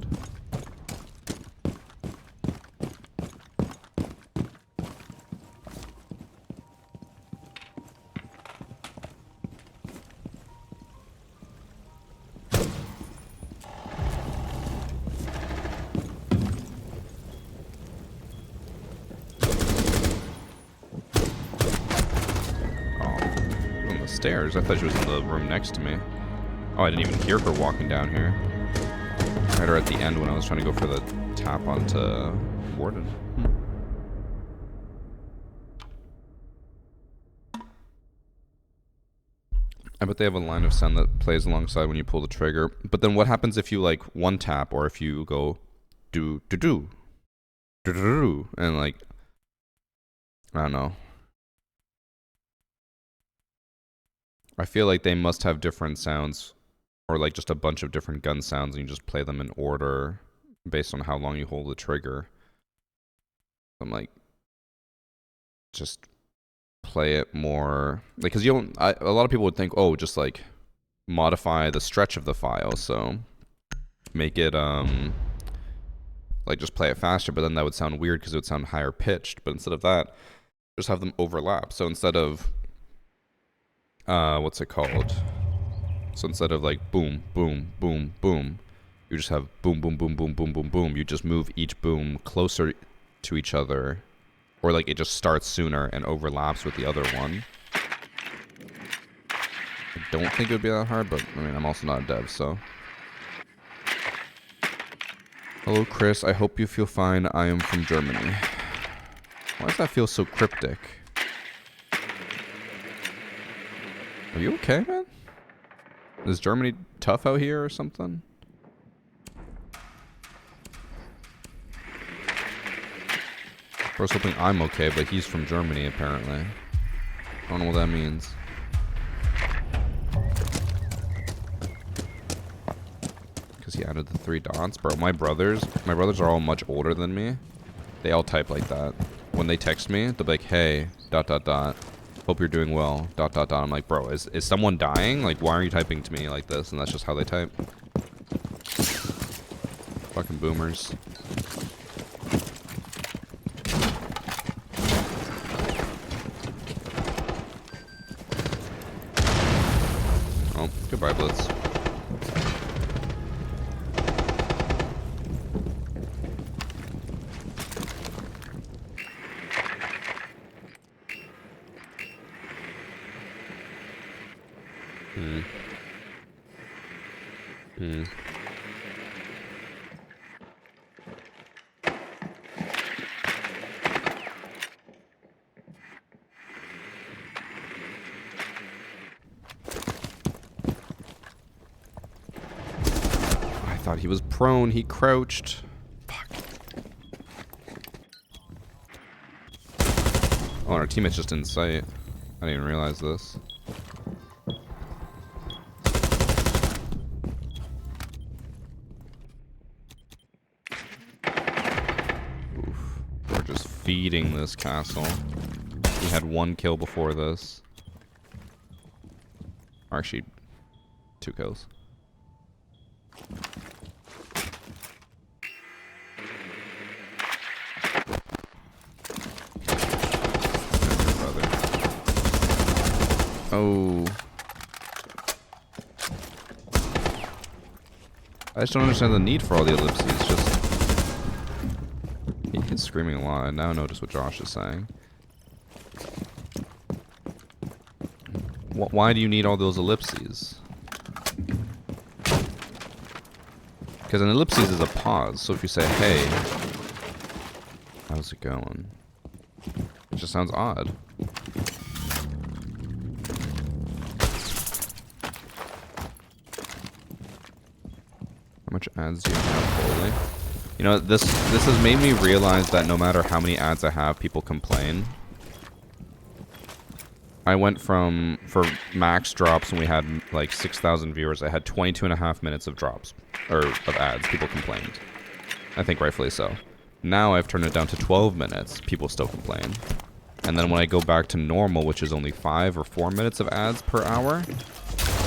Stairs. I thought she was in the room next to me. Oh, I didn't even hear her walking down here. I heard her at the end when I was trying to go for the tap onto Warden. I bet they have a line of sound that plays alongside when you pull the trigger. But then what happens if you like one tap or if you go do do do do do do and like I don't know. I feel like they must have different sounds or like just a bunch of different gun sounds and you just play them in order based on how long you hold the trigger. I'm like, just play it more, like, because you don't, a lot of people would think, oh, just like modify the stretch of the file, so make it, like just play it faster, but then that would sound weird because it would sound higher pitched, but instead of that, just have them overlap. So instead of, what's it called? So instead of like boom, boom, boom, boom, you just have boom, boom, boom, boom, boom, boom, boom. You just move each boom closer to each other, or like it just starts sooner and overlaps with the other one. I don't think it would be that hard, but I mean, I'm also not a dev, so. Hello, Chris. I hope you feel fine. I am from Germany. Why does that feel so cryptic? Are you okay, man? Is Germany tough out here or something? I was hoping I'm okay, but he's from Germany apparently. I don't know what that means. Because he added the 3 dots. Bro, my brothers are all much older than me. They all type like that. When they text me, they'll be like, hey, ... Hope you're doing well, ... I'm like, bro, is someone dying? Like, why are you typing to me like this? And that's just how they type. Fucking boomers. Oh, goodbye, Blitz. I thought he was prone. He crouched. Fuck. Oh, and our teammate's just in sight. I didn't even realize this. Oof. We're just feeding this castle. We had 1 kill before this. Or actually, 2 kills. Oh. I just don't understand the need for all the ellipses. Just he's screaming a lot. I now notice what Josh is saying. Why do you need all those ellipses? Because an ellipses is a pause. So if you say, "Hey, how's it going?" It just sounds odd. How much ads do you have, Foley? You know, this has made me realize that no matter how many ads I have, people complain. I went from, for max drops when we had like 6,000 viewers, I had 22.5 minutes of drops, or of ads. People complained. I think rightfully so. Now I've turned it down to 12 minutes. People still complain. And then when I go back to normal, which is only 5 or 4 minutes of ads per hour,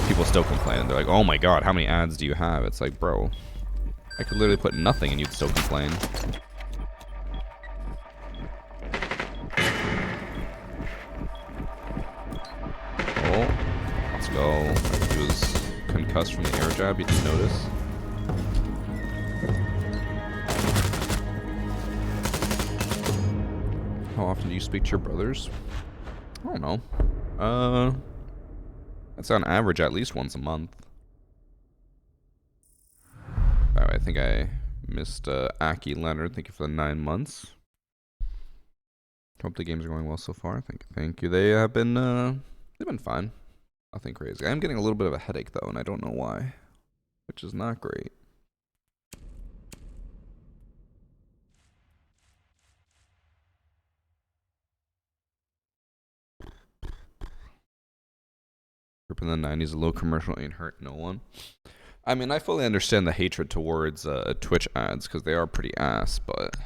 people still complain. They're like, oh my god, how many ads do you have? It's like, bro, I could literally put nothing and you'd still complain. Oh, let's go. He was concussed from the air jab, you didn't notice. How often do you speak to your brothers? I don't know. That's on average at least once a month. Oh, I think I missed Aki Leonard. Thank you for the 9 months. Hope the games are going well so far. Thank you. They have been they've been fine. Nothing crazy. I'm getting a little bit of a headache though, and I don't know why, which is not great. Group in the 90s, a low commercial ain't hurt no one. I mean, I fully understand the hatred towards Twitch ads because they are pretty ass, but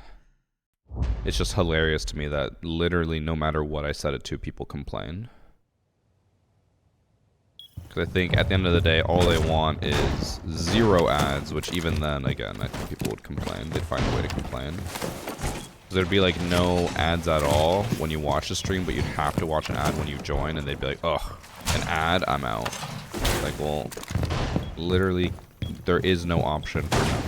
it's just hilarious to me that literally no matter what I set it to, people complain. Because I think at the end of the day, all they want is 0 ads, which even then, again, I think people would complain. They'd find a way to complain. There'd be like no ads at all when you watch the stream, but you'd have to watch an ad when you join, and they'd be like, ugh, an ad, I'm out. Like, well, literally, there is no option for nothing.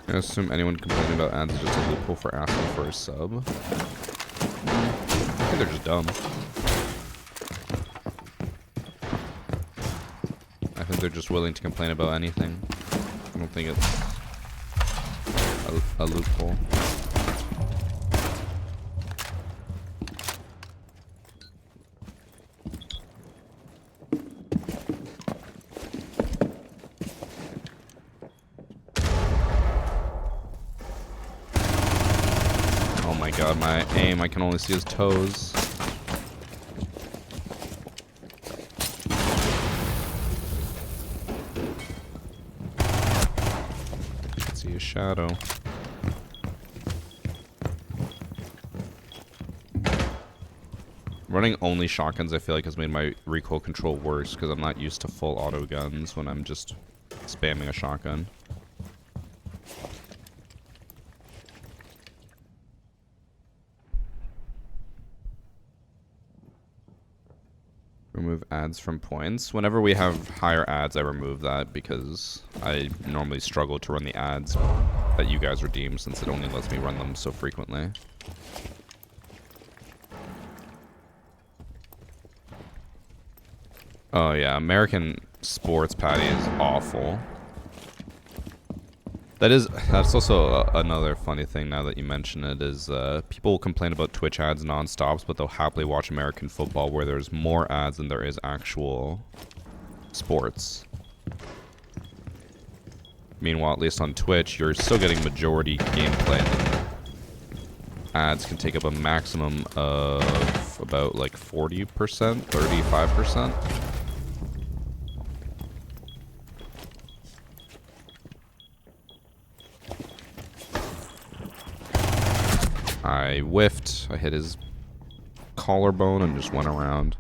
I assume anyone complaining about ads is just a loophole for asking for a sub. I think they're just dumb. I think they're just willing to complain about anything. I don't think it's a loophole. god, my aim, I can only see his toes. I can see his shadow. Running only shotguns, I feel like, has made my recoil control worse because I'm not used to full auto guns when I'm just spamming a shotgun. Remove ads from points. Whenever we have higher ads, I remove that because I normally struggle to run the ads that you guys redeem since it only lets me run them so frequently. Oh yeah, American sports patty is awful. That's also another funny thing now that you mention it is people will complain about Twitch ads non-stops, but they'll happily watch American football where there's more ads than there is actual sports. Meanwhile, at least on Twitch, you're still getting majority gameplay. And ads can take up a maximum of about like 40%, 35%. I whiffed. I hit his collarbone and just went around.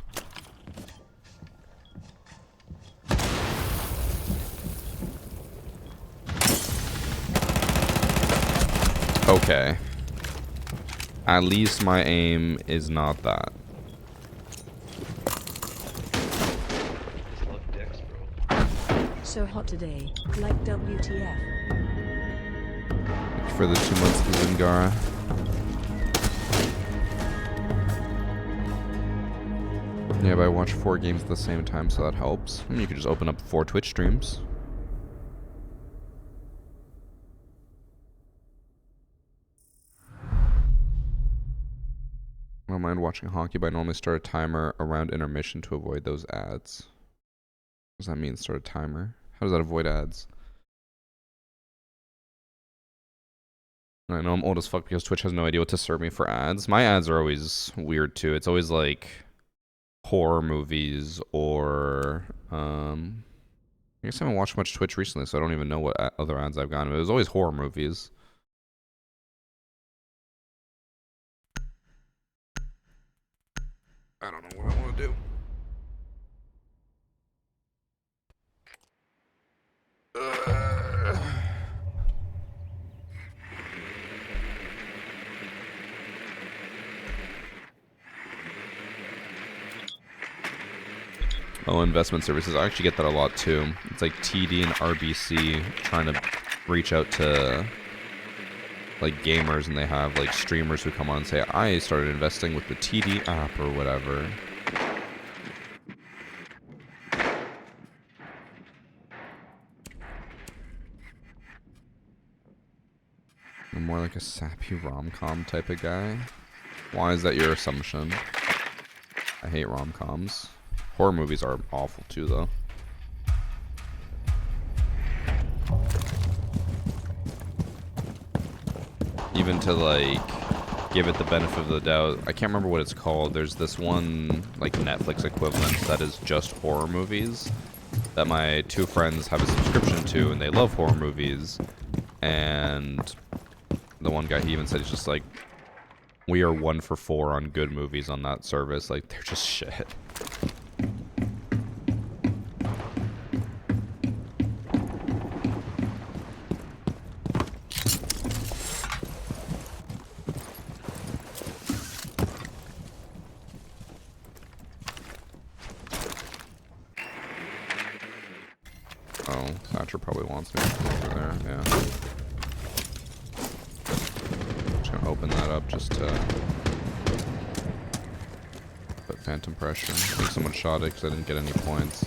Okay. At least my aim is not that. Just love dicks, bro. So hot today, like WTF. Thank you for the 2 months of Zingara. Yeah, but I watch 4 games at the same time, so that helps. You could just open up 4 Twitch streams. I don't mind watching hockey, but I normally start a timer around intermission to avoid those ads. What does that mean, start a timer? How does that avoid ads? I know I'm old as fuck because Twitch has no idea what to serve me for ads. My ads are always weird too. It's always like horror movies or I guess I haven't watched much Twitch recently, so I don't even know what other ads I've gotten. But it was always horror movies. I don't know what I want to do. Oh, investment services. I actually get that a lot too. It's like TD and RBC trying to reach out to like gamers, and they have like streamers who come on and say, I started investing with the TD app or whatever. I'm more like a sappy rom-com type of guy. Why is that your assumption? I hate rom-coms. Horror movies are awful too, though. Even to like give it the benefit of the doubt, I can't remember what it's called. There's this one like Netflix equivalent that is just horror movies that my 2 friends have a subscription to, and they love horror movies. And the one guy, he even said, he's just like, we are 1 for 4 on good movies on that service. Like, they're just shit. Oh, Thatcher probably wants me over there, yeah. Just gonna open that up just to put phantom pressure. I think someone shot it because I didn't get any points.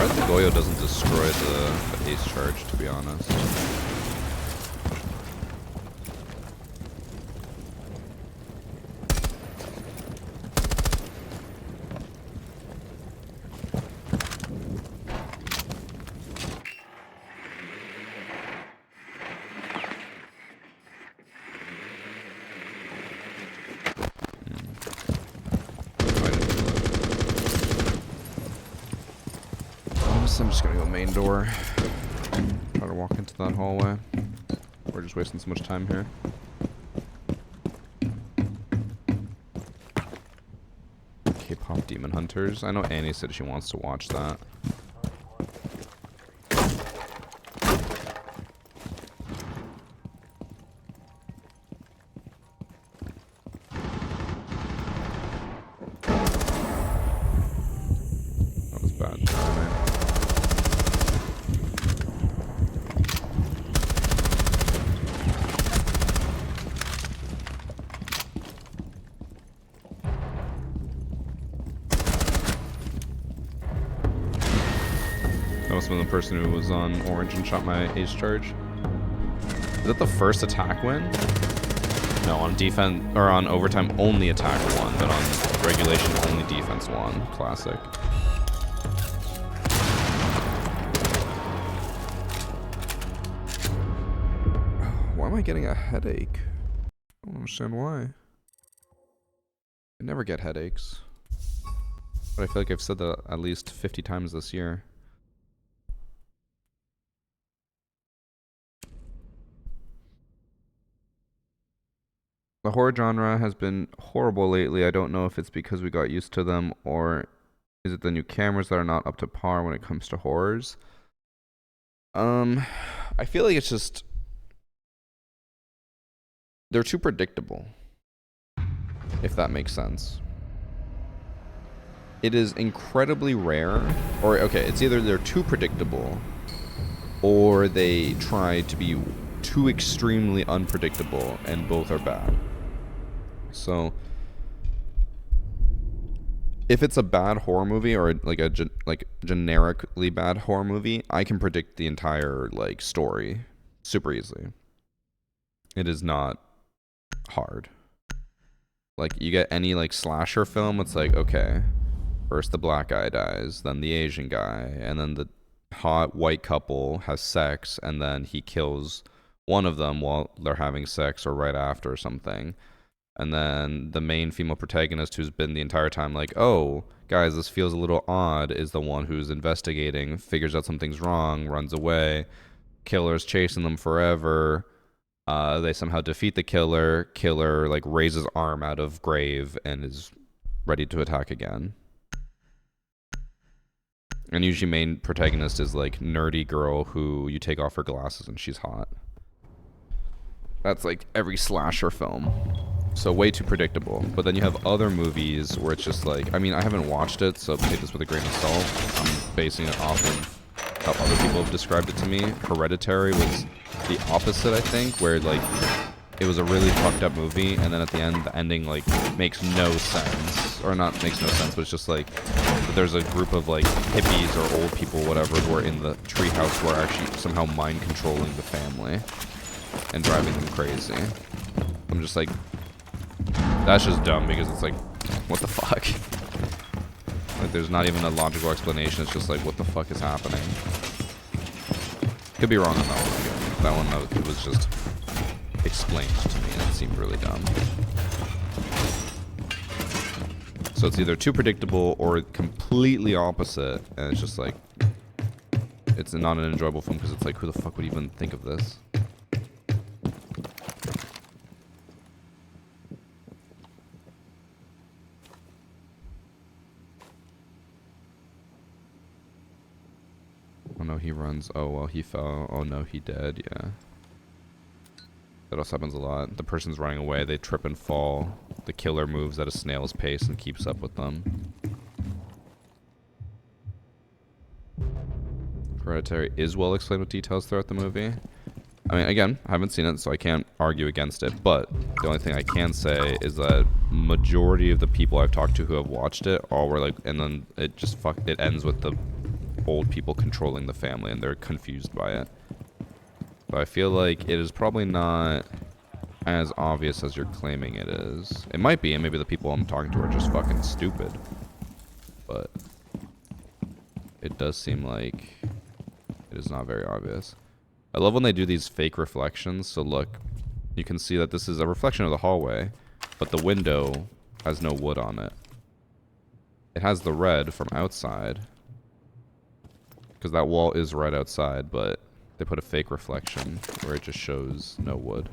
The Goyo doesn't destroy the ace charge, to be honest. I'm just gonna go main door. Try to walk into that hallway. We're just wasting so much time here. K-pop Demon Hunters. I know Annie said she wants to watch that. That was bad timing. That must have been the person who was on orange and shot my ace charge. Is that the first attack win? No, on defense or on overtime only attack won, but on regulation only defense won. Classic. Why am I getting a headache? I don't understand why. I never get headaches. But I feel like I've said that at least 50 times this year. The horror genre has been horrible lately. I don't know if it's because we got used to them or is it the new cameras that are not up to par when it comes to horrors? I feel like it's just they're too predictable. If that makes sense. It is incredibly rare, or okay, it's either they're too predictable or they try to be too extremely unpredictable, and both are bad. So if it's a bad horror movie or like a generically bad horror movie, I can predict the entire like story super easily. It is not hard. Like you get any like slasher film, it's like okay, first the black guy dies, then the Asian guy, and then the hot white couple has sex, and then he kills one of them while they're having sex or right after or something. And then the main female protagonist who's been the entire time like, oh, guys, this feels a little odd, is the one who's investigating, figures out something's wrong, runs away, killer's chasing them forever. They somehow defeat the killer. Killer like raises arm out of grave and is ready to attack again. And usually main protagonist is like nerdy girl who you take off her glasses and she's hot. That's like every slasher film. So way too predictable. But then you have other movies where it's just like, I mean, I haven't watched it, so take this with a grain of salt. I'm basing it off of how other people have described it to me. Hereditary was the opposite, I think, where like it was a really fucked up movie, and then at the end, the ending like makes no sense. Or not makes no sense, but it's just like there's a group of like hippies or old people, whatever, who are in the treehouse who are actually somehow mind controlling the family and driving them crazy. I'm just like, that's just dumb because it's like, what the fuck? Like, there's not even a logical explanation. It's just like, what the fuck is happening? Could be wrong on that one again. That one, though, it was just explained to me and it seemed really dumb. So it's either too predictable or completely opposite, and it's just like, it's not an enjoyable film because it's like, who the fuck would even think of this? Oh no, he runs. Oh well, he fell. Oh no, he dead. Yeah. That also happens a lot. The person's running away, they trip and fall. The killer moves at a snail's pace and keeps up with them. Hereditary is well explained with details throughout the movie. I mean, again, I haven't seen it, so I can't argue against it, but the only thing I can say is that majority of the people I've talked to who have watched it all were like, and then it just it ends with the old people controlling the family and they're confused by it. But I feel like it is probably not as obvious as you're claiming it is. It might be, and maybe the people I'm talking to are just fucking stupid. But it does seem like it is not very obvious. I love when they do these fake reflections. So look, you can see that this is a reflection of the hallway, but the window has no wood on it. It has the red from outside, Because that wall is right outside, but they put a fake reflection where it just shows no wood.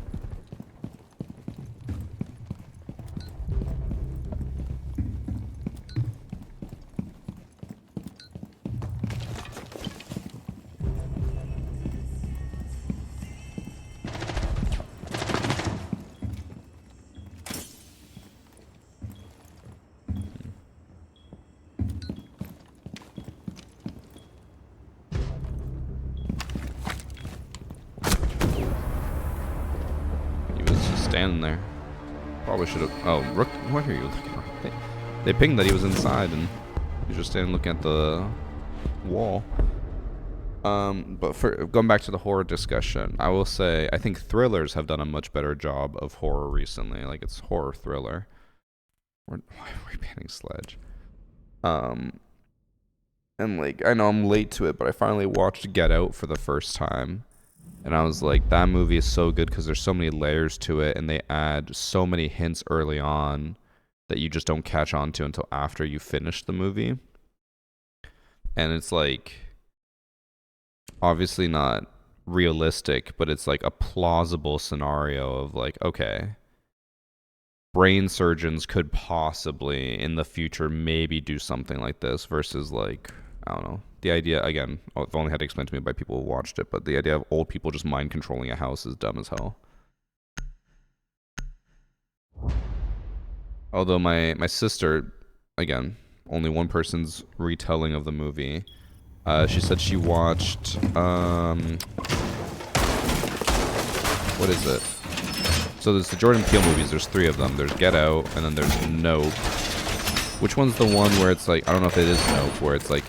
Standing there. Probably should have. Oh, Rook, what are you looking at? They pinged that he was inside and he was just standing looking at the wall. But for going back to the horror discussion, I will say I think thrillers have done a much better job of horror recently. Like, it's horror thriller. Why are we banning Sledge? And like, I know I'm late to it, but I finally watched Get Out for the first time. And I was like, that movie is so good because there's so many layers to it, and they add so many hints early on that you just don't catch on to until after you finish the movie. And it's like, obviously not realistic, but it's like a plausible scenario of like, okay, brain surgeons could possibly in the future maybe do something like this versus like, I don't know. The idea, again, I've only had to explain to me by people who watched it, but the idea of old people just mind controlling a house is dumb as hell. Although my sister, again, only one person's retelling of the movie, she said she watched, what is it? So there's the Jordan Peele movies, there's 3 of them. There's Get Out, and then there's Nope. Which one's the one where it's like, I don't know if it is Nope, where it's like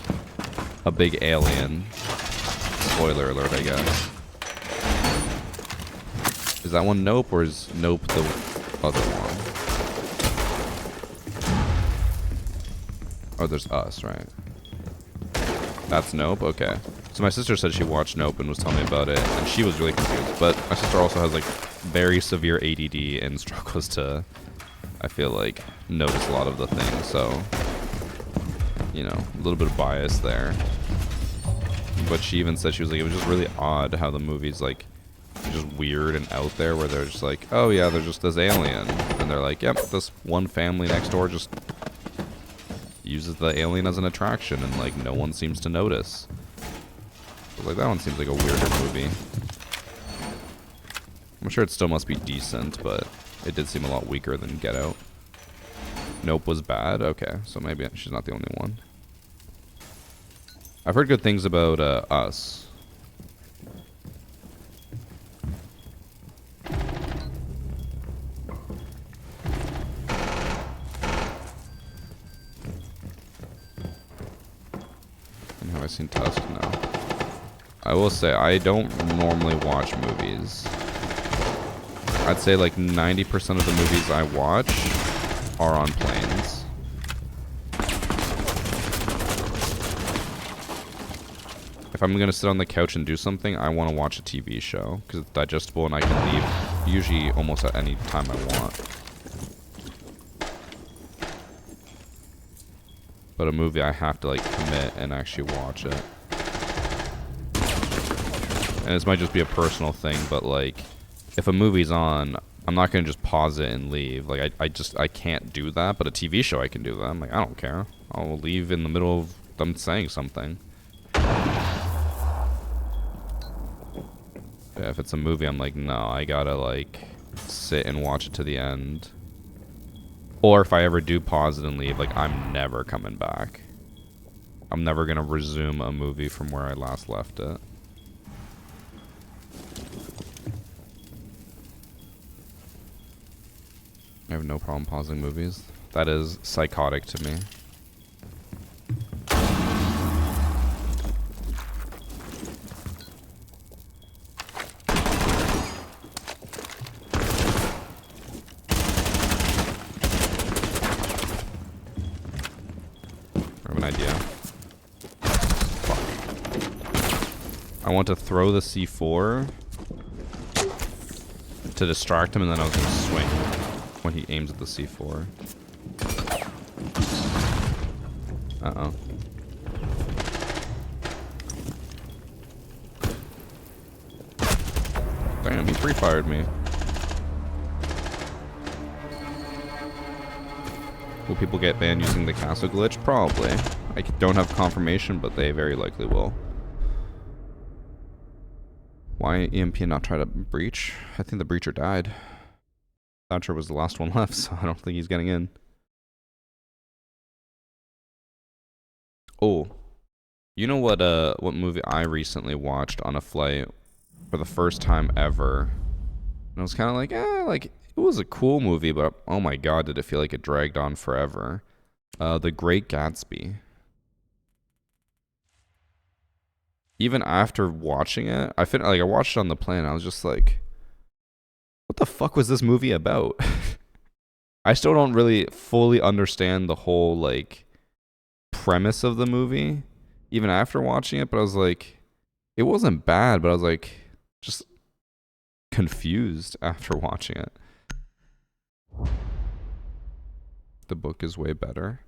a big alien. Spoiler alert, I guess. Is that one Nope, or is Nope the other one? Oh, there's Us, right? That's Nope? Okay. So my sister said she watched Nope and was telling me about it, and she was really confused. But my sister also has, like, very severe ADD and struggles to, I feel like, notice a lot of the things, so, you know, a little bit of bias there. But she even said, she was like, it was just really odd how the movie's like just weird and out there, where they're just like, oh yeah, there's just this alien, and they're like, yep, this one family next door just uses the alien as an attraction, and like no one seems to notice. So, like, that one seems like a weirder movie. I'm sure it still must be decent, but it did seem a lot weaker than Get Out. Nope was bad? Okay, so maybe she's not the only one. I've heard good things about Us. And have I seen Tusk? No. I will say, I don't normally watch movies. I'd say like 90% of the movies I watch are on planes. If I'm gonna sit on the couch and do something, I want to watch a TV show because it's digestible and I can leave usually almost at any time I want. But a movie, I have to like commit and actually watch it. And this might just be a personal thing, but like, if a movie's on, I'm not gonna just pause it and leave. Like, I can't do that. But a TV show, I can do that. I'm like, I don't care. I'll leave in the middle of them saying something. Yeah, if it's a movie, I'm like, no, I gotta like sit and watch it to the end. Or if I ever do pause it and leave, like, I'm never coming back. I'm never gonna resume a movie from where I last left it. I have no problem pausing movies. That is psychotic to me. I want to throw the C4 to distract him, and then I was going to swing when he aims at the C4. Uh-oh. him. He pre-fired me. Will people get banned using the castle glitch? Probably. I don't have confirmation, but they very likely will. Why EMP not try to breach? I think the breacher died. Thatcher was the last one left, so I don't think he's getting in. Oh, you know what movie I recently watched on a flight for the first time ever? And I was kind of like, like it was a cool movie, but oh my god, did it feel like it dragged on forever. The Great Gatsby. Even after watching it, I watched it on the plane. I was just like, what the fuck was this movie about? I still don't really fully understand the whole like premise of the movie, even after watching it. But I was like, it wasn't bad, but I was like, just confused after watching it. The book is way better.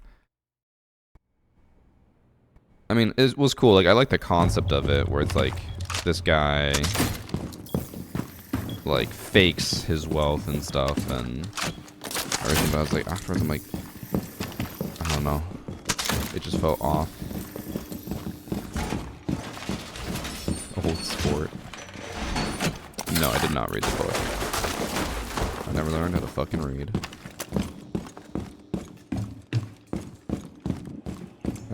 I mean, it was cool. Like, I like the concept of it, where it's like this guy like fakes his wealth and stuff and everything. But I was like, afterwards, I'm like, I don't know. It just felt off. Old sport. No, I did not read the book. I never learned how to fucking read.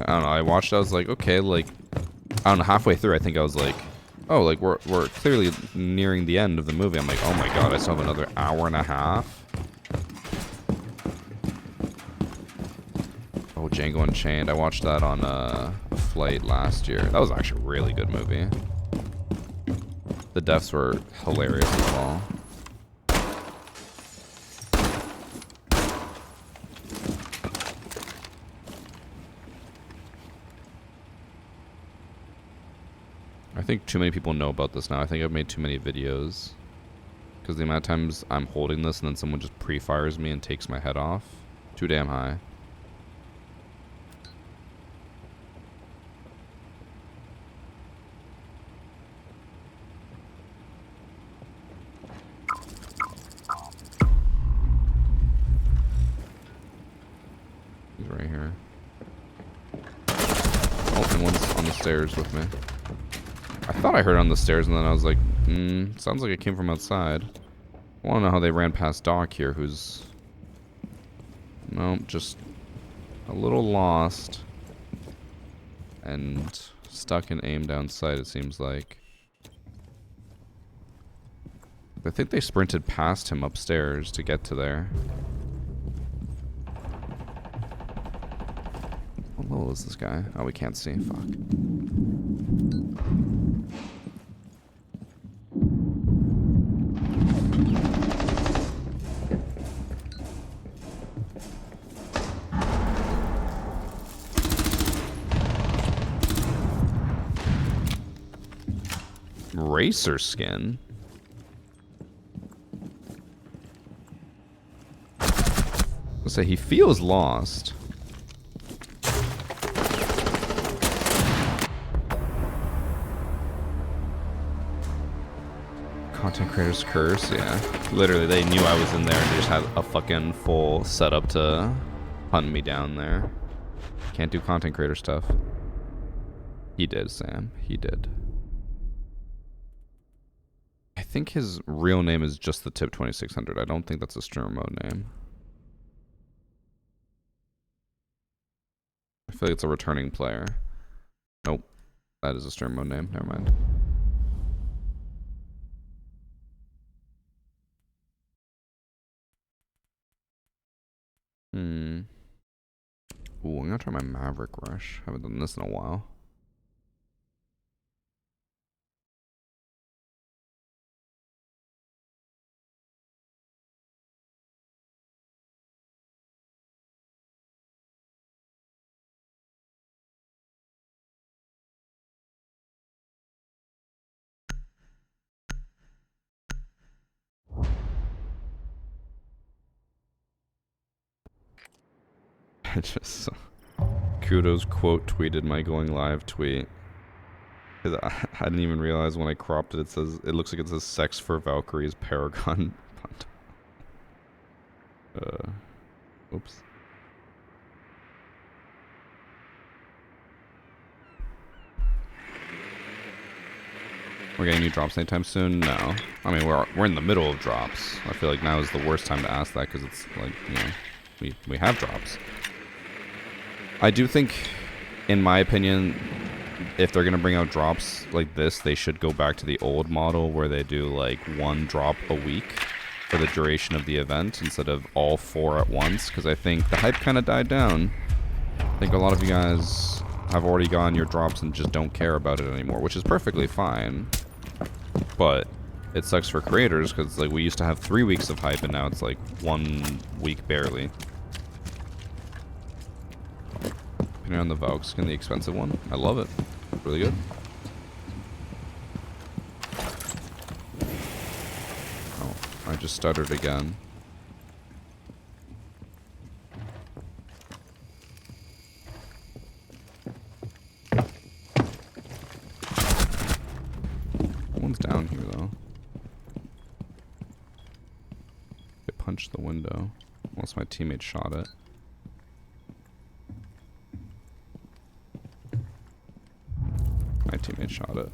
I don't know, I watched it, I was like, okay, like, I don't know, halfway through, I think I was like, oh, like, we're clearly nearing the end of the movie. I'm like, oh my god, I still have another hour and a half. Oh, Django Unchained, I watched that on a flight last year. That was actually a really good movie. The deaths were hilarious as well. I think too many people know about this now. I think I've made too many videos. Because the amount of times I'm holding this and then someone just pre-fires me and takes my head off. Too damn high. He's right here. Oh, and one's on the stairs with me. I thought I heard it on the stairs, and then I was like, sounds like it came from outside. I want to know how they ran past Doc here, who's... Nope, just a little lost. And stuck in aim down sight, it seems like. I think they sprinted past him upstairs to get to there. What level is this guy? Oh, we can't see. Fuck. Racer skin? I'll say he feels lost. Content creators curse, yeah. Literally, they knew I was in there and they just had a fucking full setup to hunt me down there. Can't do content creator stuff. He did, Sam. He did. I think his real name is just the Tip 2600. I don't think that's a streamer mode name. I feel like it's a returning player. Nope. That is a streamer mode name. Never mind. Ooh, I'm gonna try my Maverick Rush. Haven't done this in a while. I just saw Kudos quote tweeted my going live tweet. 'Cause I didn't even realize when I cropped it. It looks like it says "Sex for Valkyrie's Paragon." Oops. We're getting new drops anytime soon? No. I mean, we're in the middle of drops. I feel like now is the worst time to ask that because it's like, you know, we have drops. I do think, in my opinion, if they're gonna bring out drops like this, they should go back to the old model where they do like 1 drop a week for the duration of the event instead of all 4 at once. Because I think the hype kind of died down. I think a lot of you guys have already gotten your drops and just don't care about it anymore, which is perfectly fine. But it sucks for creators because like we used to have 3 weeks of hype and now it's like 1 week barely. Putting on the Valk skin, the expensive one. I love it. Really good. Oh, I just stuttered again. One's down here though. I punched the window. Unless my teammate shot it. My teammate shot it.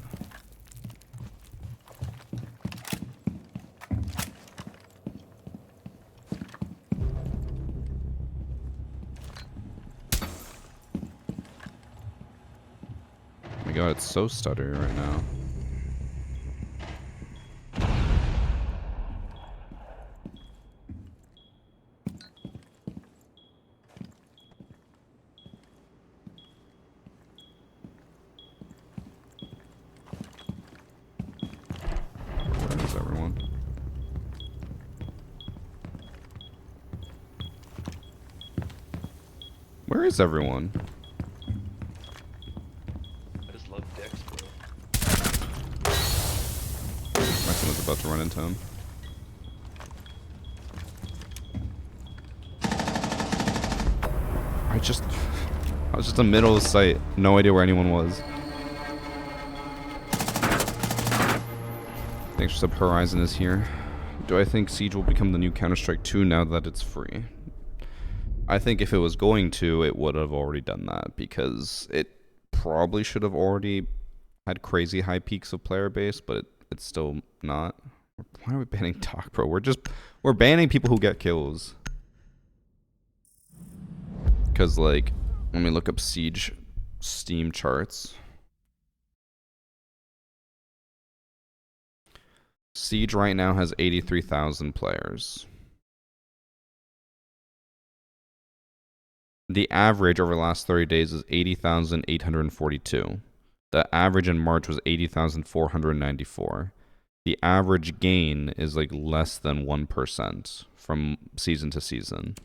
Oh my god, it's so stuttery right now. Where is everyone? Where is everyone? I just love dicks, bro. My son was about to run into him. I was just in the middle of the site. No idea where anyone was. Thanks for sub. Horizon is here. Do I think Siege will become the new Counter-Strike 2 now that it's free? I think if it was going to, it would have already done that because it probably should have already had crazy high peaks of player base, but it's still not. Why are we banning Talk, bro? We're banning people who get kills. Because, like, let me look up Siege Steam charts. Siege right now has 83,000 players. The average over the last 30 days is 80,842. The average in March was 80,494. The average gain is like less than 1% from season to season.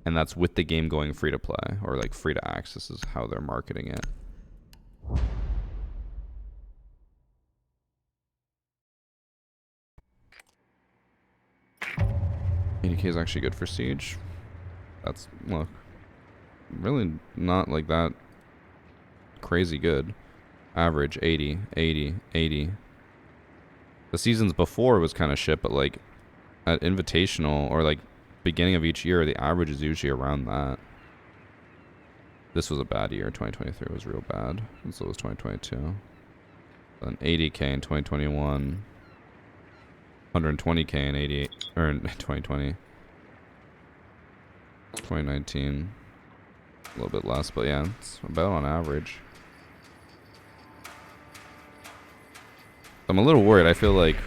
And that's with the game going free to play, or like free to access is how they're marketing it. 80k is actually good for Siege. That's, look, really not like that crazy good. Average 80, 80, 80. The seasons before was kind of shit, but like at Invitational or like beginning of each year, the average is usually around that. This was a bad year. 2023 was real bad, and so was 2022. Then 80k in 2021. 120k in 88 or in 2020. 2019, a little bit less, but yeah, it's about on average. I'm a little worried. I feel like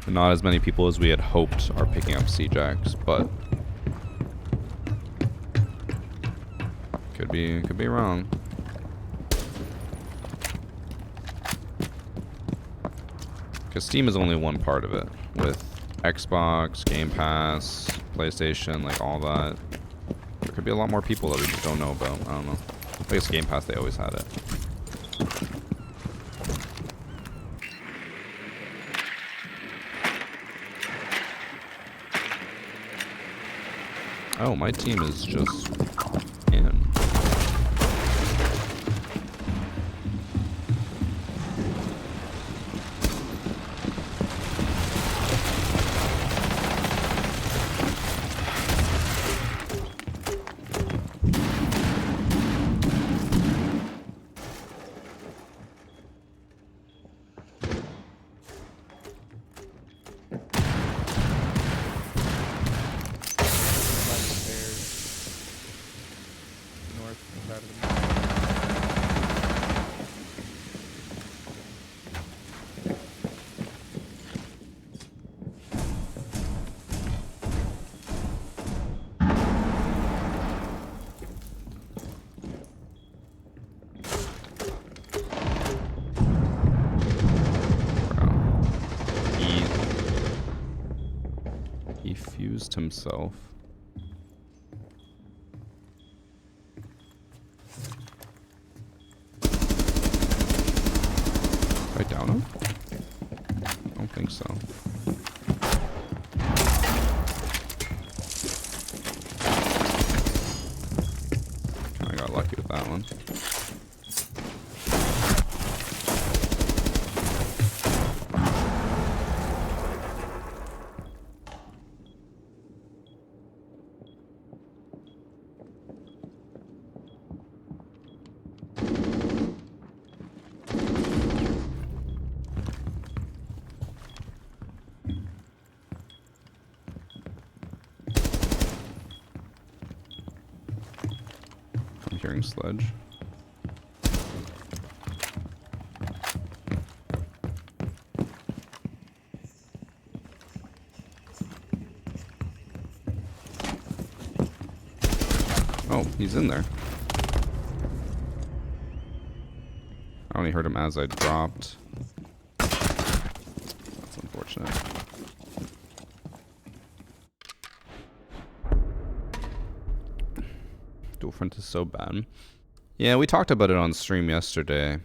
not as many people as we had hoped are picking up Seajax, but could be wrong. Because Steam is only one part of it, with Xbox, Game Pass, PlayStation, like all that. There could be a lot more people that we just don't know about. I don't know. I guess Game Pass, they always had it. Oh, my team is just in. He fused himself. Did I down him? I don't think so. I got lucky with that one. I'm hearing Sledge. Oh, he's in there. I only heard him as I dropped. That's unfortunate. Dual front is so bad. Yeah, we talked about it on stream yesterday.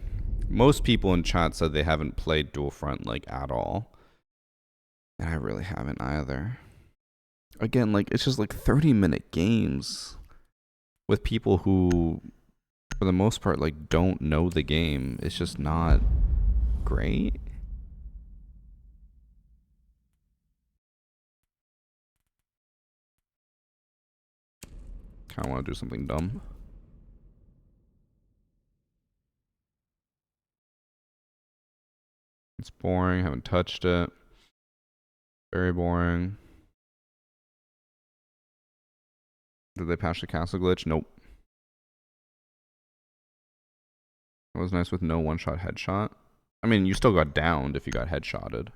Most people in chat said they haven't played dual front like at all. And I really haven't either. Again, like it's just like 30-minute games with people who for the most part like don't know the game. It's just not great. Kinda wanna do something dumb. It's boring, haven't touched it. Very boring. Did they patch the castle glitch? Nope. It was nice with no one-shot headshot. I mean, you still got downed if you got headshotted.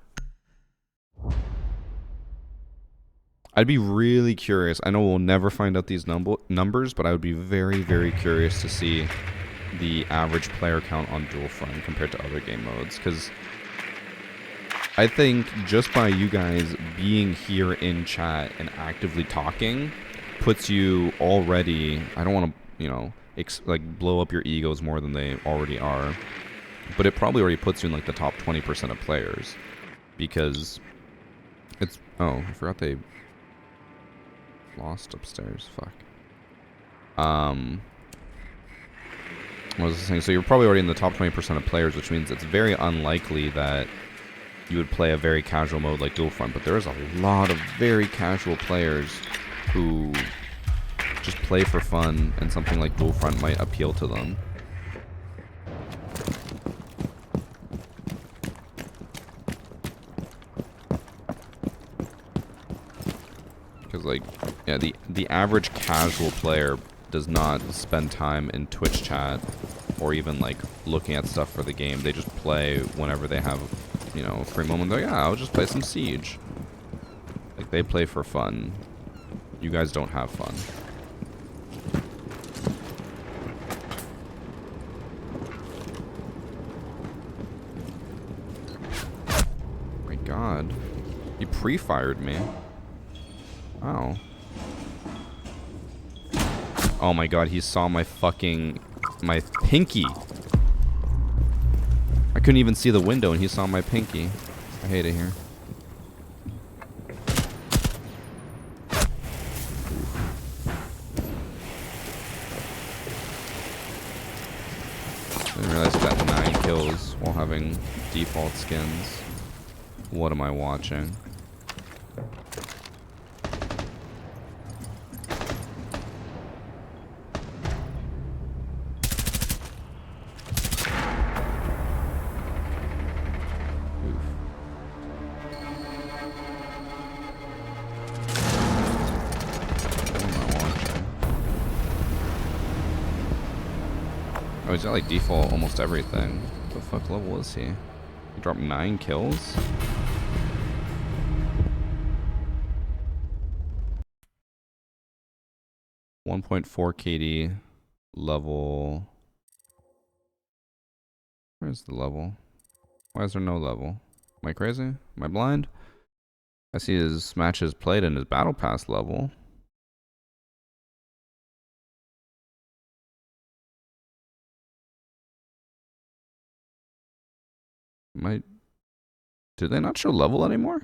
I'd be really curious. I know we'll never find out these numbers, but I would be very, very curious to see the average player count on dual front compared to other game modes, because I think just by you guys being here in chat and actively talking puts you already, I don't want to, you know, like blow up your egos more than they already are, but it probably already puts you in like the top 20% of players, because it's, oh, I forgot they lost upstairs. Fuck. What was I saying? So you're probably already in the top 20% of players, which means it's very unlikely that you would play a very casual mode like dual front, but there is a lot of very casual players who just play for fun, and something like dual front might appeal to them. Because like, yeah, the average casual player does not spend time in Twitch chat or even like looking at stuff for the game. They just play whenever they have, you know, a free moment. They're like, yeah, I'll just play some Siege. Like, they play for fun. You guys don't have fun. My God. He pre-fired me. Wow. Oh my God, he saw my fucking... my pinky. I couldn't even see the window and he saw my pinky. I hate it here. I didn't realize I got 9 kills while having default skins. What am I watching? Oh, he's got like default almost everything. What the fuck level is he? He dropped 9 kills? .4 KD level. Where's the level? Why is there no level? Am I crazy? Am I blind? I see his matches played in his battle pass level. Do they not show level anymore?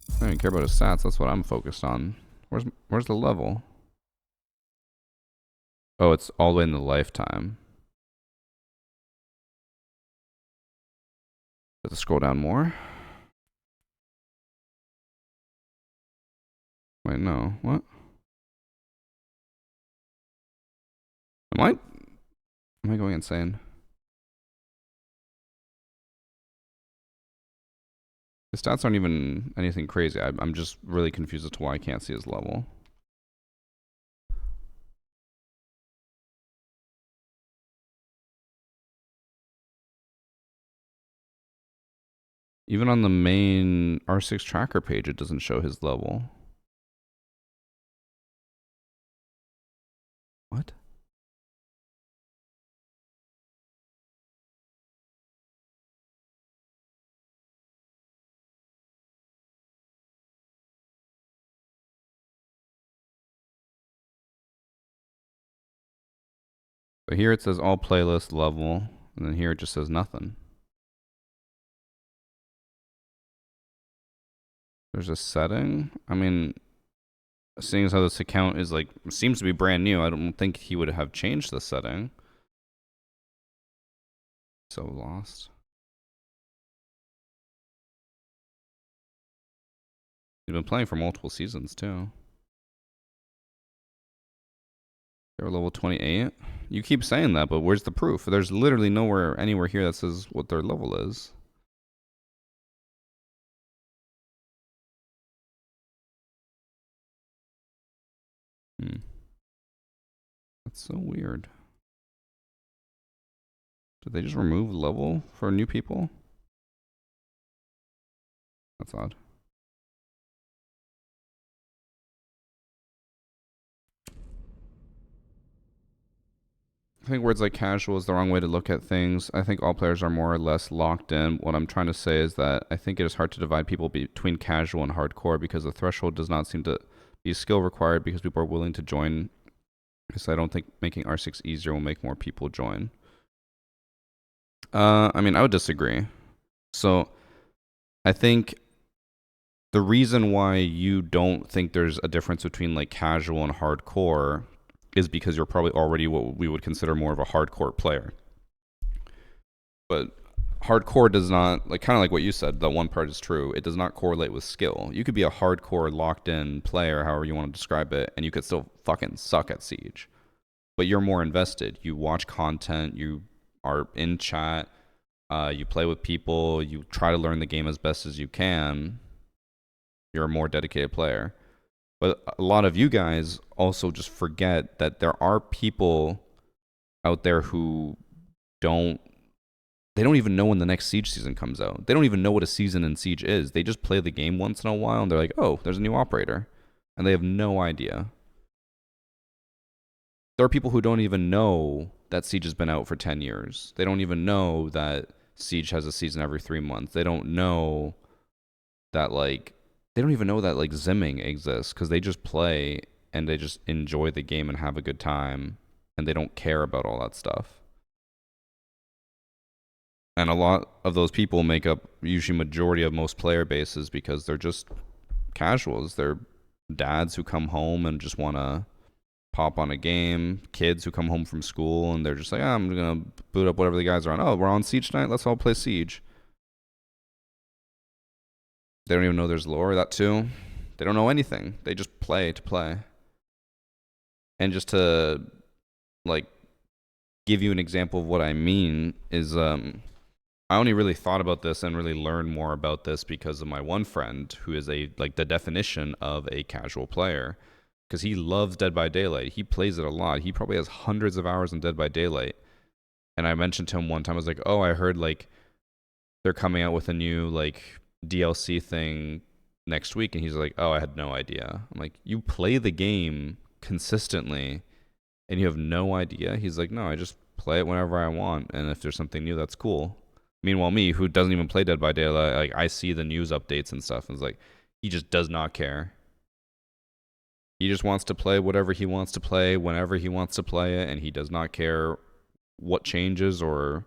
I don't even care about his stats. That's what I'm focused on. Where's the level? Oh, it's all the way in the lifetime. Have to scroll down more. Wait, no. What? Am I going insane? His stats aren't even anything crazy. I'm just really confused as to why I can't see his level. Even on the main R6 tracker page, it doesn't show his level. What? So here it says all playlist level, and then here it just says nothing. There's a setting. I mean, seeing as how this account is like, seems to be brand new, I don't think he would have changed the setting. So lost. He's been playing for multiple seasons too. They're level 28. You keep saying that, but where's the proof? There's literally anywhere here that says what their level is. That's so weird. Did they just remove level for new people? That's odd. I think words like casual is the wrong way to look at things. I think all players are more or less locked in. What I'm trying to say is that I think it is hard to divide people between casual and hardcore because the threshold does not seem to be skill required because people are willing to join. So I don't think making R6 easier will make more people join. I mean, I would disagree. So I think the reason why you don't think there's a difference between like casual and hardcore is because you're probably already what we would consider more of a hardcore player. But hardcore does not, like, kind of like what you said, that one part is true, it does not correlate with skill. You could be a hardcore locked in player, however you want to describe it, and you could still fucking suck at Siege. But you're more invested. You watch content, you are in chat, you play with people, you try to learn the game as best as you can. You're a more dedicated player. But a lot of you guys also just forget that there are people out there who they don't even know when the next Siege season comes out. They don't even know what a season in Siege is. They just play the game once in a while and they're like, oh, there's a new operator. And they have no idea. There are people who don't even know that Siege has been out for 10 years. They don't even know that Siege has a season every 3 months. They don't know that they don't even know that Zimming exists because they just play and they just enjoy the game and have a good time and they don't care about all that stuff. And a lot of those people make up usually majority of most player bases because they're just casuals. They're dads who come home and just want to pop on a game, kids who come home from school and they're just like, I'm going to boot up whatever the guys are on. Oh, we're on Siege tonight? Let's all play Siege. They don't even know there's lore, that too. They don't know anything. They just play to play. And just to, give you an example of what I mean is, I only really thought about this and really learned more about this because of my one friend who is the definition of a casual player. Because he loves Dead by Daylight. He plays it a lot. He probably has hundreds of hours in Dead by Daylight. And I mentioned to him one time, I was like, oh, I heard they're coming out with a new DLC thing next week. And he's like, oh, I had no idea. I'm like, you play the game consistently and you have no idea? He's like, no, I just play it whenever I want, and if there's something new, that's cool. Meanwhile, me, who doesn't even play Dead by Daylight, like I see the news updates and stuff, and it's like he just does not care. He just wants to play whatever he wants to play whenever he wants to play it, and he does not care what changes or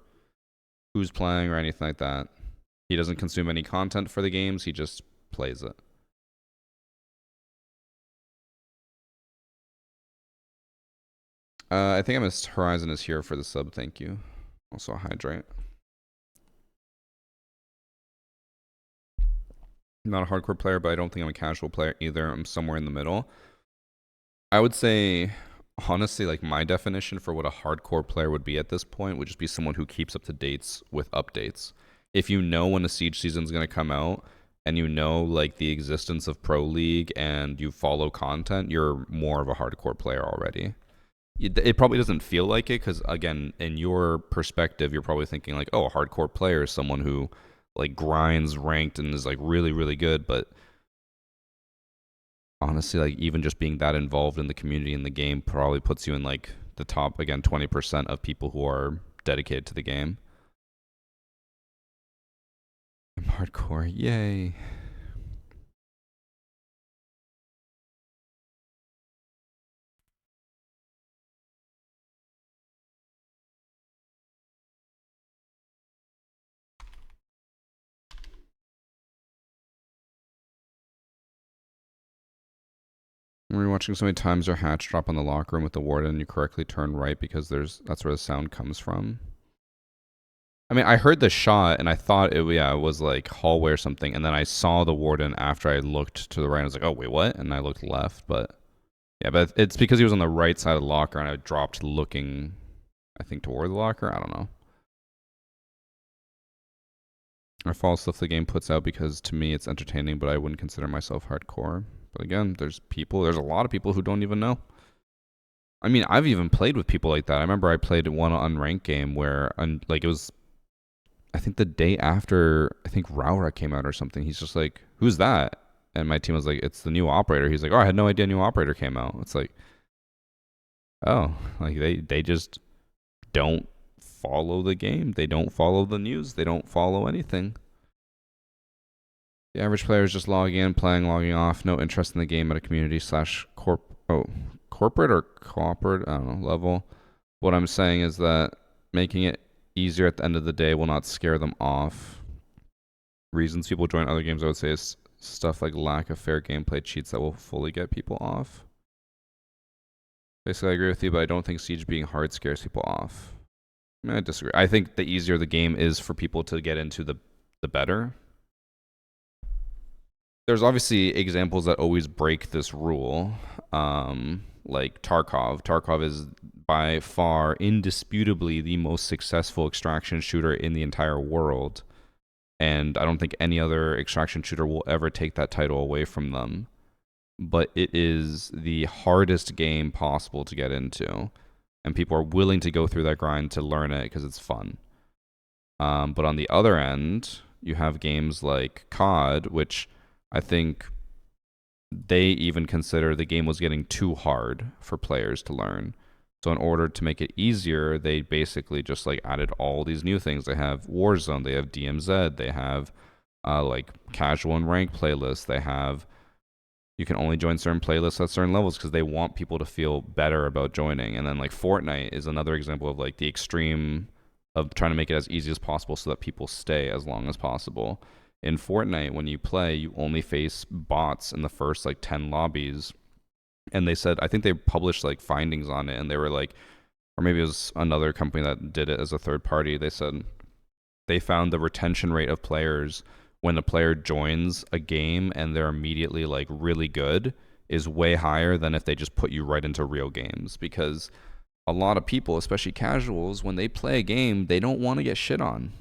who's playing or anything like that. He doesn't consume any content for the games, he just plays it. I think I missed Horizon is here for the sub, thank you. Also hydrate. I'm not a hardcore player, but I don't think I'm a casual player either. I'm somewhere in the middle. I would say, honestly, like my definition for what a hardcore player would be at this point would just be someone who keeps up to dates with updates. If you know when a Siege season is going to come out and you know like the existence of Pro League and you follow content, you're more of a hardcore player already. It probably doesn't feel like it because, again, in your perspective, you're probably thinking like, oh, a hardcore player is someone who like grinds ranked and is like really, really good. But honestly, like even just being that involved in the community in the game probably puts you in like the top, again, 20% of people who are dedicated to the game. I'm hardcore, yay. When you're watching so many times your hatch drop on the locker room with the warden, you correctly turn right because that's where the sound comes from. I mean, I heard the shot and I thought it was like hallway or something, and then I saw the warden after I looked to the right. And I was like, oh wait, what? And I looked left, but yeah, but it's because he was on the right side of the locker and I dropped looking, I think, toward the locker. I don't know. I follow stuff the game puts out because to me it's entertaining, but I wouldn't consider myself hardcore. But again, there's a lot of people who don't even know. I mean, I've even played with people like that. I remember I played one unranked game where, like, it was, I think the day after, I think Raura came out or something. He's just like, who's that? And my team was like, it's the new operator. He's like, oh, I had no idea new operator came out. It's like, oh, like they just don't follow the game. They don't follow the news. They don't follow anything. The average player is just logging in, playing, logging off. No interest in the game at a community / corporate or corporate, I don't know, level. What I'm saying is that making it easier at the end of the day will not scare them off. Reasons people join other games, I would say, is stuff like lack of fair gameplay cheats that will fully get people off. Basically, I agree with you, but I don't think Siege being hard scares people off. I mean, I disagree. I think the easier the game is for people to get into, the better. There's obviously examples that always break this rule, like Tarkov. Tarkov is by far, indisputably, the most successful extraction shooter in the entire world. And I don't think any other extraction shooter will ever take that title away from them. But it is the hardest game possible to get into. And people are willing to go through that grind to learn it because it's fun. But on the other end, you have games like COD, which I think they even consider the game was getting too hard for players to learn. So in order to make it easier, they basically just like added all these new things. They have Warzone, they have DMZ, they have like casual and ranked playlists. They have, you can only join certain playlists at certain levels because they want people to feel better about joining. And then like Fortnite is another example of like the extreme of trying to make it as easy as possible so that people stay as long as possible. In Fortnite, when you play, you only face bots in the first like 10 lobbies. And they said, I think they published like findings on it, and they were like, or maybe it was another company that did it as a third party. They said they found the retention rate of players when a player joins a game and they're immediately like really good is way higher than if they just put you right into real games. Because a lot of people, especially casuals, when they play a game, they don't want to get shit on.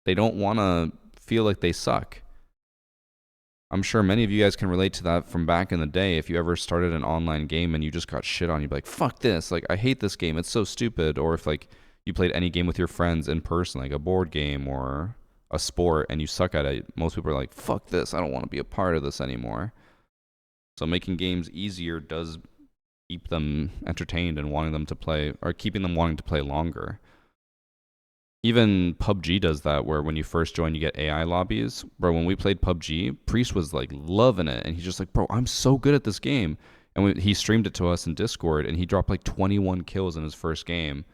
They don't want to feel like they suck. I'm sure many of you guys can relate to that from back in the day. If you ever started an online game and you just got shit on, you'd be like, fuck this, like I hate this game, it's so stupid. Or if like you played any game with your friends in person, like a board game or a sport, and you suck at it, most people are like, fuck this, I don't want to be a part of this anymore. So making games easier does keep them entertained and wanting them to play, or keeping them wanting to play longer. Even PUBG does that, where when you first join, you get AI lobbies. Bro, when we played PUBG, Priest was like loving it, and he's just like, bro, I'm so good at this game. And he streamed it to us in Discord, and he dropped like 21 kills in his first game.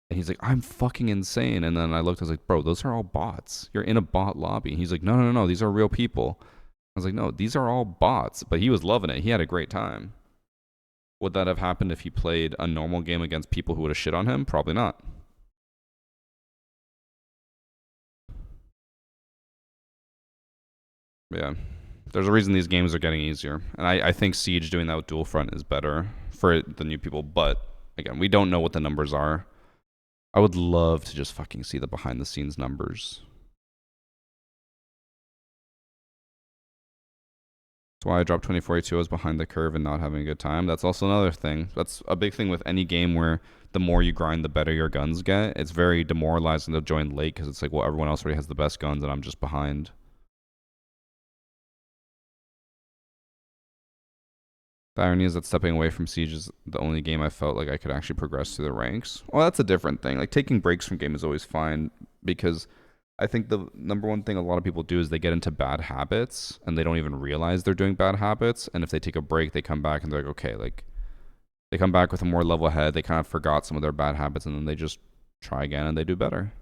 And he's like, I'm fucking insane. And then I looked, I was like, bro, those are all bots. You're in a bot lobby. And he's like, no, these are real people. I was like, no, these are all bots. But he was loving it. He had a great time. Would that have happened if he played a normal game against people who would have shit on him? Probably not. Yeah. There's a reason these games are getting easier. And I think Siege doing that with Dual Front is better for the new people. But, again, we don't know what the numbers are. I would love to just fucking see the behind-the-scenes numbers. That's why I dropped 2042. I was behind the curve and not having a good time. That's also another thing. That's a big thing with any game where the more you grind, the better your guns get. It's very demoralizing to join late because it's like, well, everyone else already has the best guns and I'm just behind. The irony is that stepping away from Siege is the only game I felt like I could actually progress through the ranks. Well, that's a different thing. Like, taking breaks from game is always fine because I think the number one thing a lot of people do is they get into bad habits and they don't even realize they're doing bad habits. And if they take a break, they come back and they're like, okay, like, they come back with a more level head. They kind of forgot some of their bad habits and then they just try again and they do better.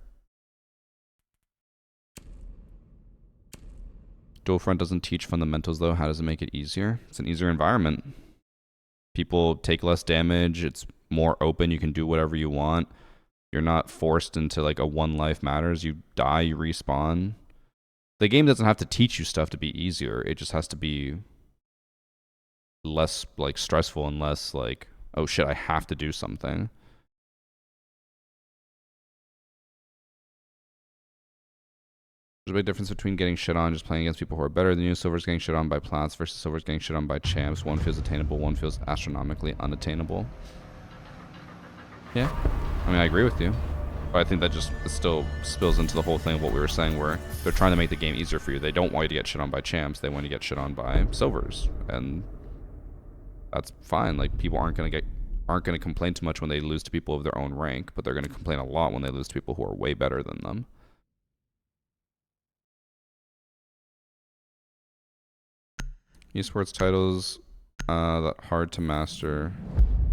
Dual Front doesn't teach fundamentals though. How does it make it easier? It's an easier environment. People take less damage. It's more open. You can do whatever you want. You're not forced into like a one life matters. You die, you respawn. The game doesn't have to teach you stuff to be easier. It just has to be less like stressful and less like, oh shit, I have to do something. There's a big difference between getting shit on just playing against people who are better than you. Silver's getting shit on by plats versus Silver's getting shit on by champs. One feels attainable, one feels astronomically unattainable. Yeah, I mean, I agree with you. But I think that just still spills into the whole thing of what we were saying where they're trying to make the game easier for you. They don't want you to get shit on by champs. They want you to get shit on by Silvers. And that's fine. Like, people aren't going to complain too much when they lose to people of their own rank, but they're going to complain a lot when they lose to people who are way better than them. Esports titles that hard to master.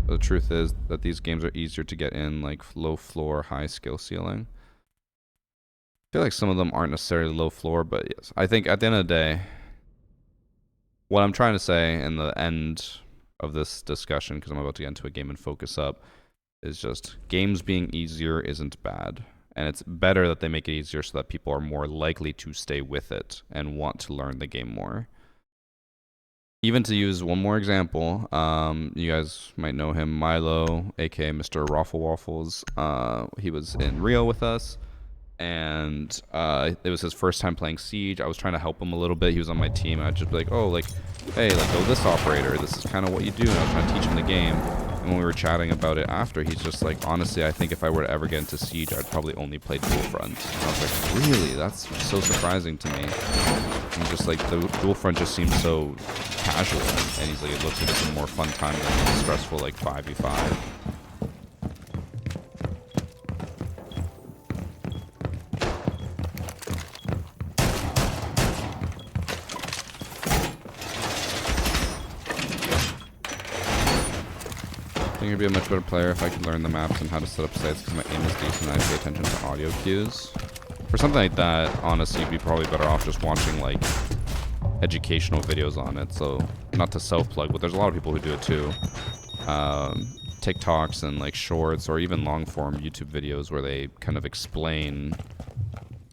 But the truth is that these games are easier to get in, like low floor, high skill ceiling. I feel like some of them aren't necessarily low floor, but yes. I think at the end of the day, what I'm trying to say in the end of this discussion, because I'm about to get into a game and focus up, is just games being easier isn't bad. And it's better that they make it easier so that people are more likely to stay with it and want to learn the game more. Even to use one more example, you guys might know him, Milo, aka Mr. Raffle Waffles. He was in Rio with us, and it was his first time playing Siege. I was trying to help him a little bit. He was on my team, and I'd just be like, oh, like, hey, like, go this operator. This is kind of what you do. And I was trying to teach him the game. And when we were chatting about it after, he's just like, honestly, I think if I were to ever get into Siege, I'd probably only play Dual Front. And I was like, really? That's so surprising to me. And just like, the Dual Front just seems so casual. And he's like, it looks like it's a more fun time than a stressful, like, 5v5. I think I'd be a much better player if I could learn the maps and how to set up sites because my aim is decent and I pay attention to audio cues. For something like that, honestly, you'd be probably better off just watching, like, educational videos on it. So, not to self-plug, but there's a lot of people who do it too. TikToks and, like, shorts or even long-form YouTube videos where they kind of explain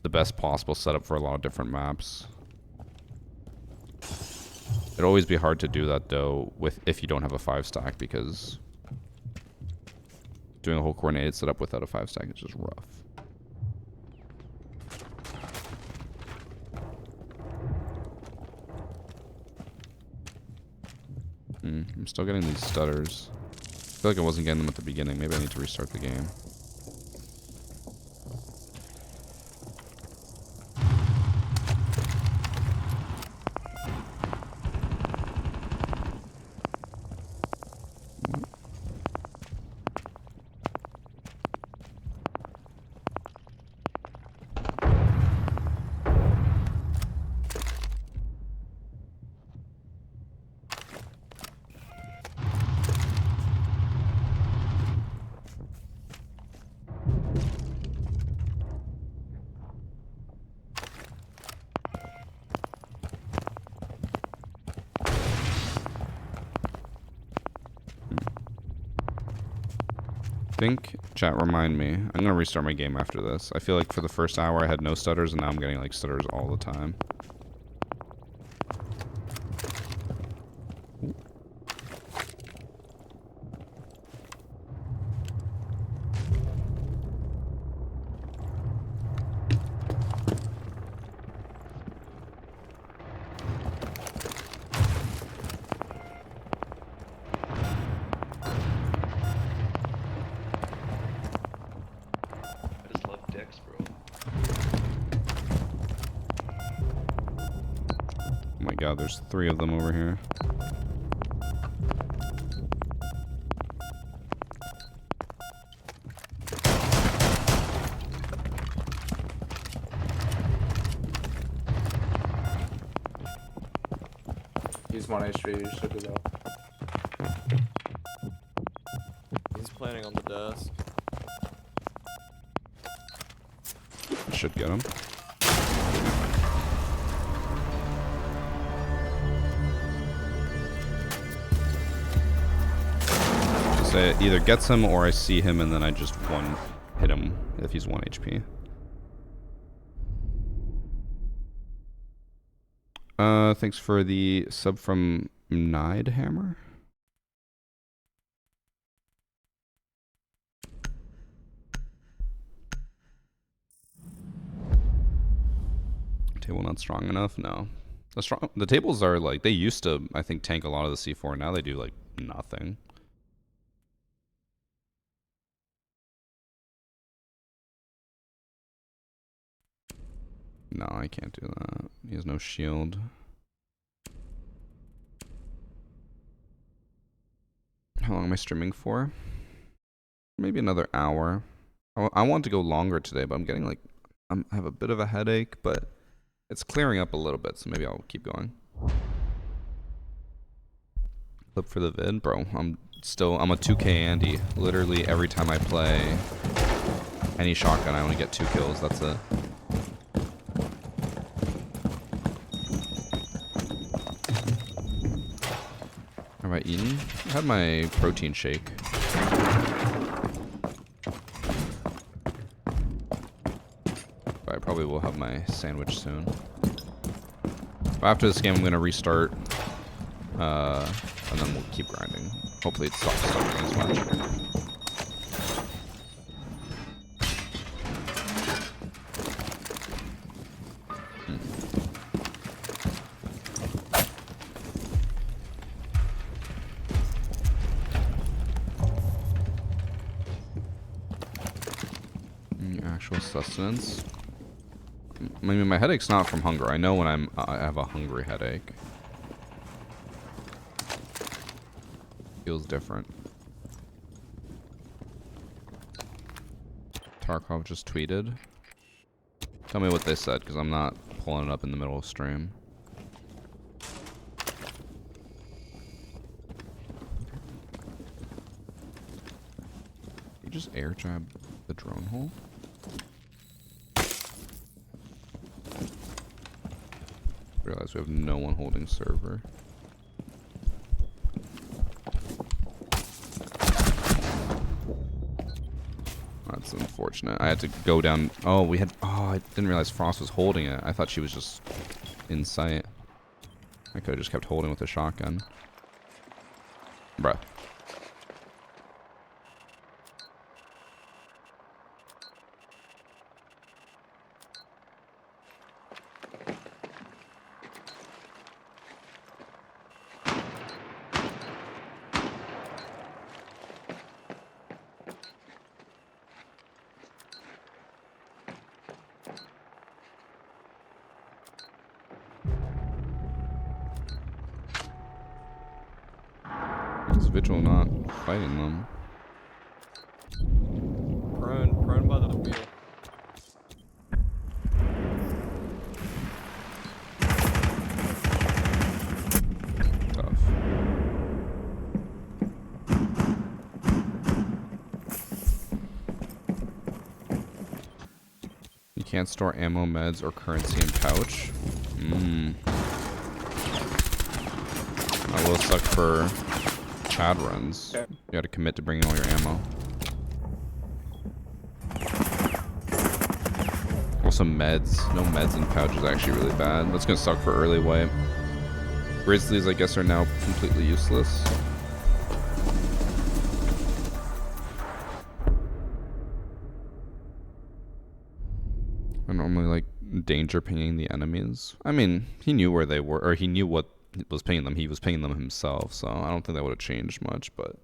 the best possible setup for a lot of different maps. It'd always be hard to do that, though, if you don't have a 5-stack because doing a whole coordinated setup without a 5-stack is just rough. I'm still getting these stutters. I feel like I wasn't getting them at the beginning. Maybe I need to restart the game. What? think, chat, remind me. I'm gonna restart my game after this. I feel like for the first hour I had no stutters, and now I'm getting like stutters all the time. I just love dicks, bro. Oh my god, there's 3 of them over here. He's 1 HP, you should be low. He's planning on the desk. Should get him. So it either gets him or I see him and then I just hit him if he's 1 HP. Thanks for the sub from Nidehammer. Table not strong enough? No. The tables are like, they used to, I think, tank a lot of the C4. Now they do like nothing. No, I can't do that. He has no shield. How long am I streaming for? Maybe another hour. I want to go longer today, but I'm getting like, I have a bit of a headache, but it's clearing up a little bit, so maybe I'll keep going. Flip for the vid, bro. I'm a 2K Andy. Literally every time I play any shotgun, I only get 2 kills. That's it. Have I eaten? I had my protein shake. But I probably will have my sandwich soon. But after this game, I'm going to restart. And then we'll keep grinding. Hopefully it stops stuttering as much. Actual sustenance. I mean, my headache's not from hunger. I know when I have a hungry headache. Feels different. Tarkov just tweeted. Tell me what they said, because I'm not pulling it up in the middle of stream. You just air jab the drone hole? Realize we have no one holding server. That's unfortunate. I had to go down. Oh, I didn't realize Frost was holding it. I thought she was just in sight. I could have just kept holding with a shotgun. Bruh. Vigil not fighting them. Prone by the wheel. Tough. You can't store ammo, meds, or currency in pouch. That will suck for Chad runs. You gotta commit to bringing all your ammo. Also meds. No meds in pouch is actually really bad. That's gonna suck for early wipe. Grizzlies, I guess, are now completely useless. I normally like danger pinging the enemies. I mean, he knew where they were, or he knew what was pinging them. He was pinging them himself, so I don't think that would have changed much, but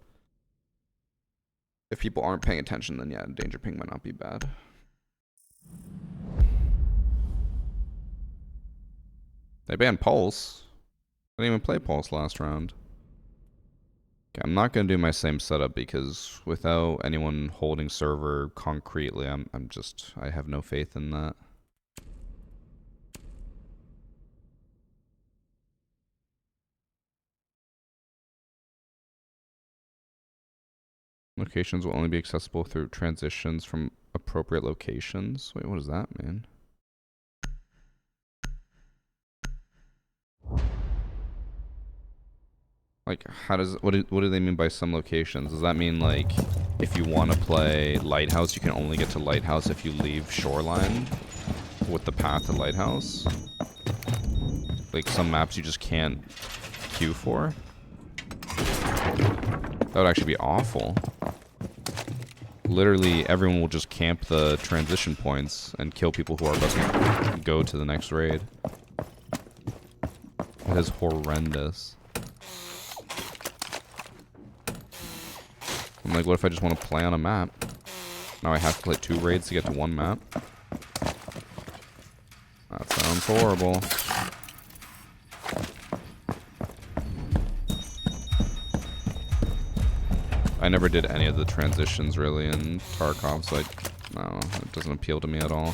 if people aren't paying attention, then yeah, danger ping might not be bad. They banned Pulse. I didn't even play Pulse last round. Okay, I'm not gonna do my same setup because without anyone holding server concretely, I have no faith in that. Locations will only be accessible through transitions from appropriate locations. Wait, what does that mean? Like, what do they mean by some locations? Does that mean, like, if you want to play Lighthouse, you can only get to Lighthouse if you leave Shoreline with the path to Lighthouse? Like, some maps you just can't queue for? That would actually be awful. Literally, everyone will just camp the transition points and kill people who are about to go to the next raid. It is horrendous. I'm like, what if I just want to play on a map? Now I have to play 2 raids to get to 1 map? That sounds horrible. I never did any of the transitions really in Tarkov, so no, it doesn't appeal to me at all.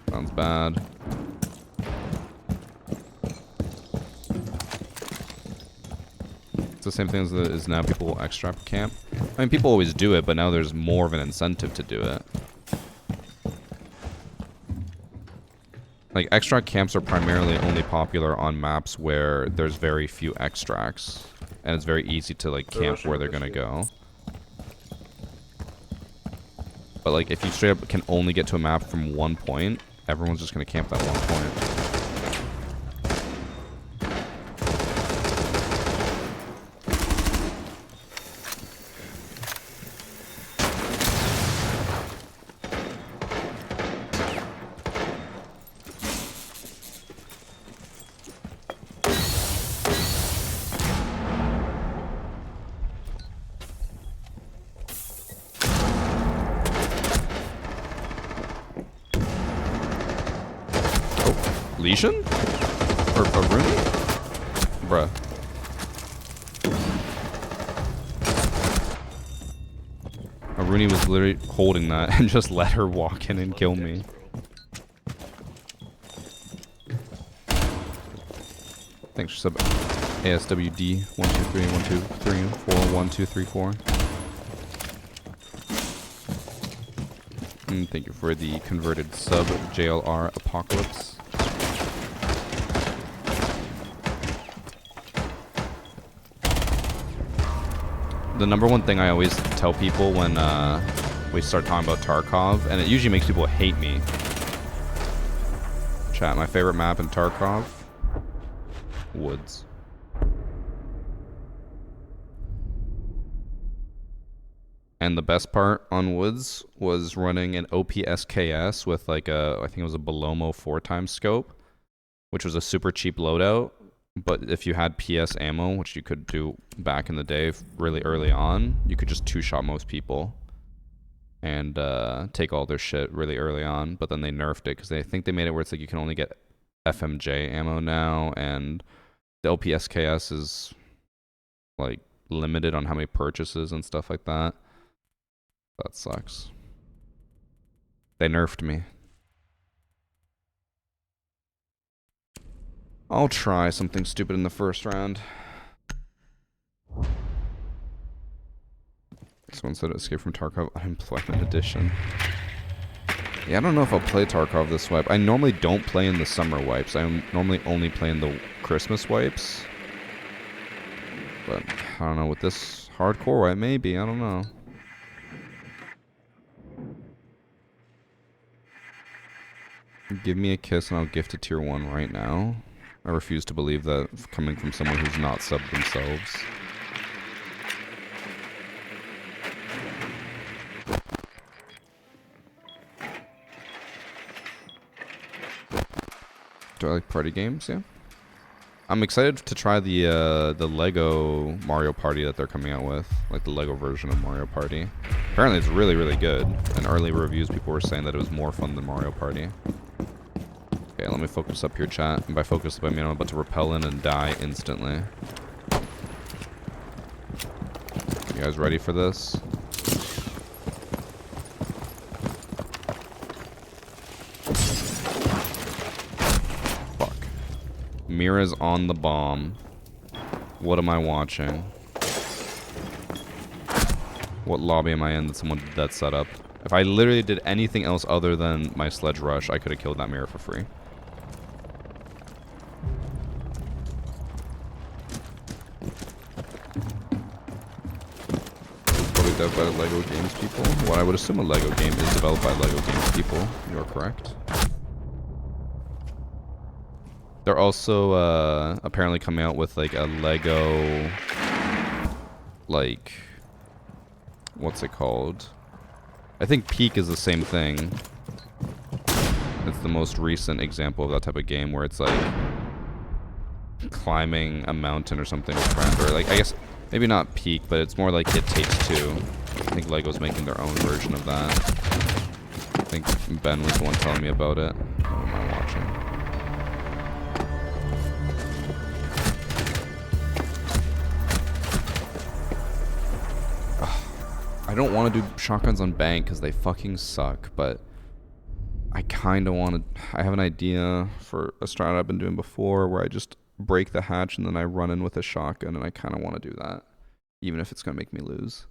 Sounds bad. It's the same thing as now people extract camp. I mean, people always do it, but now there's more of an incentive to do it. Like, extract camps are primarily only popular on maps where there's very few extracts. And it's very easy to, like, camp where they're gonna go. But, like, if you straight up can only get to a map from one point, everyone's just gonna camp that one point. Lesion? Or Rooney? Bruh. Rooney was literally holding that and just let her walk in and kill me. Thanks for sub ASWD 123 123 41234. And thank you for the converted sub JLR Apocalypse. The number one thing I always tell people when we start talking about Tarkov, and it usually makes people hate me. Chat, my favorite map in Tarkov? Woods. And the best part on Woods was running an OPSKS with like I think it was a Belomo 4x scope, which was a super cheap loadout. But if you had PS ammo, which you could do back in the day really early on, you could just 2-shot most people and take all their shit really early on. But then they nerfed it because they think they made it where it's like you can only get FMJ ammo now, and the OPSKS is like limited on how many purchases and stuff like that. That sucks. They nerfed me. I'll try something stupid in the first round. Someone said Escape from Tarkov Unemployment Edition. Yeah, I don't know if I'll play Tarkov this wipe. I normally don't play in the summer wipes. I normally only play in the Christmas wipes. But I don't know, with this hardcore wipe, maybe. I don't know. Give me a kiss and I'll gift a tier 1 right now. I refuse to believe that coming from someone who's not subbed themselves. Do I like party games? Yeah. I'm excited to try the Lego Mario Party that they're coming out with, like the Lego version of Mario Party. Apparently, it's really, really good. In early reviews, people were saying that it was more fun than Mario Party. Okay, let me focus up here, chat. And by focus up, I mean I'm about to repel in and die instantly. You guys ready for this? Mira's on the bomb. What am I watching? What lobby am I in that someone did that setup? If I literally did anything else other than my sledge rush, I could have killed that Mira for free. Probably developed by LEGO Games people. What I would assume a LEGO game is developed by LEGO Games people. You are correct. They're also apparently coming out with like a Lego, like, what's it called? I think Peak is the same thing. It's the most recent example of that type of game where it's like climbing a mountain or something with friends, or like, I guess maybe not Peak, but it's more like It Takes Two. I think Lego's making their own version of that. I think Ben was the one telling me about it. What am I watching? I don't want to do shotguns on bank because they fucking suck, but I kind of want to... I have an idea for a strat I've been doing before where I just break the hatch and then I run in with a shotgun, and I kind of want to do that, even if it's going to make me lose.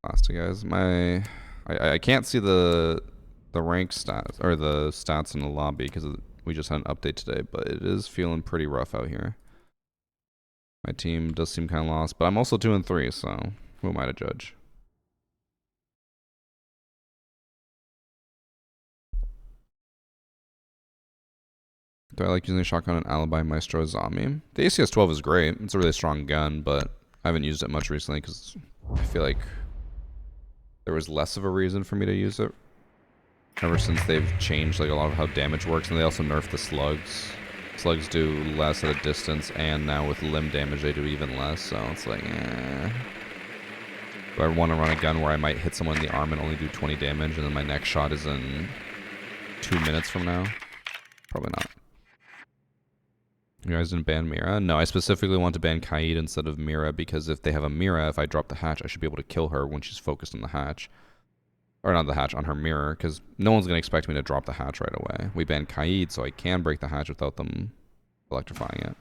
Plastic guys, I can't see the rank stats, or the stats in the lobby, because we just had an update today, but it is feeling pretty rough out here. My team does seem kind of lost, but I'm also 2-3, so who am I to judge? Do I like using a shotgun on Alibi Maestro Zombie? The ACS-12 is great. It's a really strong gun, but I haven't used it much recently because I feel like there was less of a reason for me to use it ever since they've changed like a lot of how damage works, and they also nerfed the slugs. Slugs do less at a distance, and now with limb damage they do even less, so it's like, eh. Do I want to run a gun where I might hit someone in the arm and only do 20 damage, and then my next shot is in 2 minutes from now? Probably not. You guys didn't ban Mira? No, I specifically want to ban Kaid instead of Mira, because if they have a Mira, if I drop the hatch, I should be able to kill her when she's focused on the hatch. Or not the hatch, on her mirror, because no one's going to expect me to drop the hatch right away. We banned Kaid, so I can break the hatch without them electrifying it.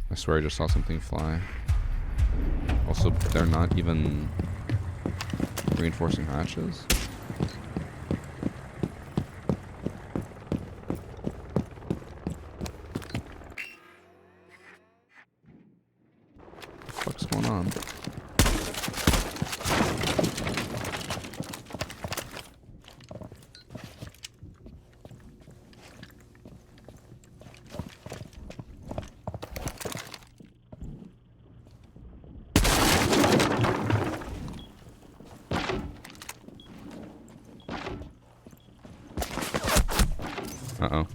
I swear I just saw something fly. Also, they're not even reinforcing hatches. What's going on? Uh-oh.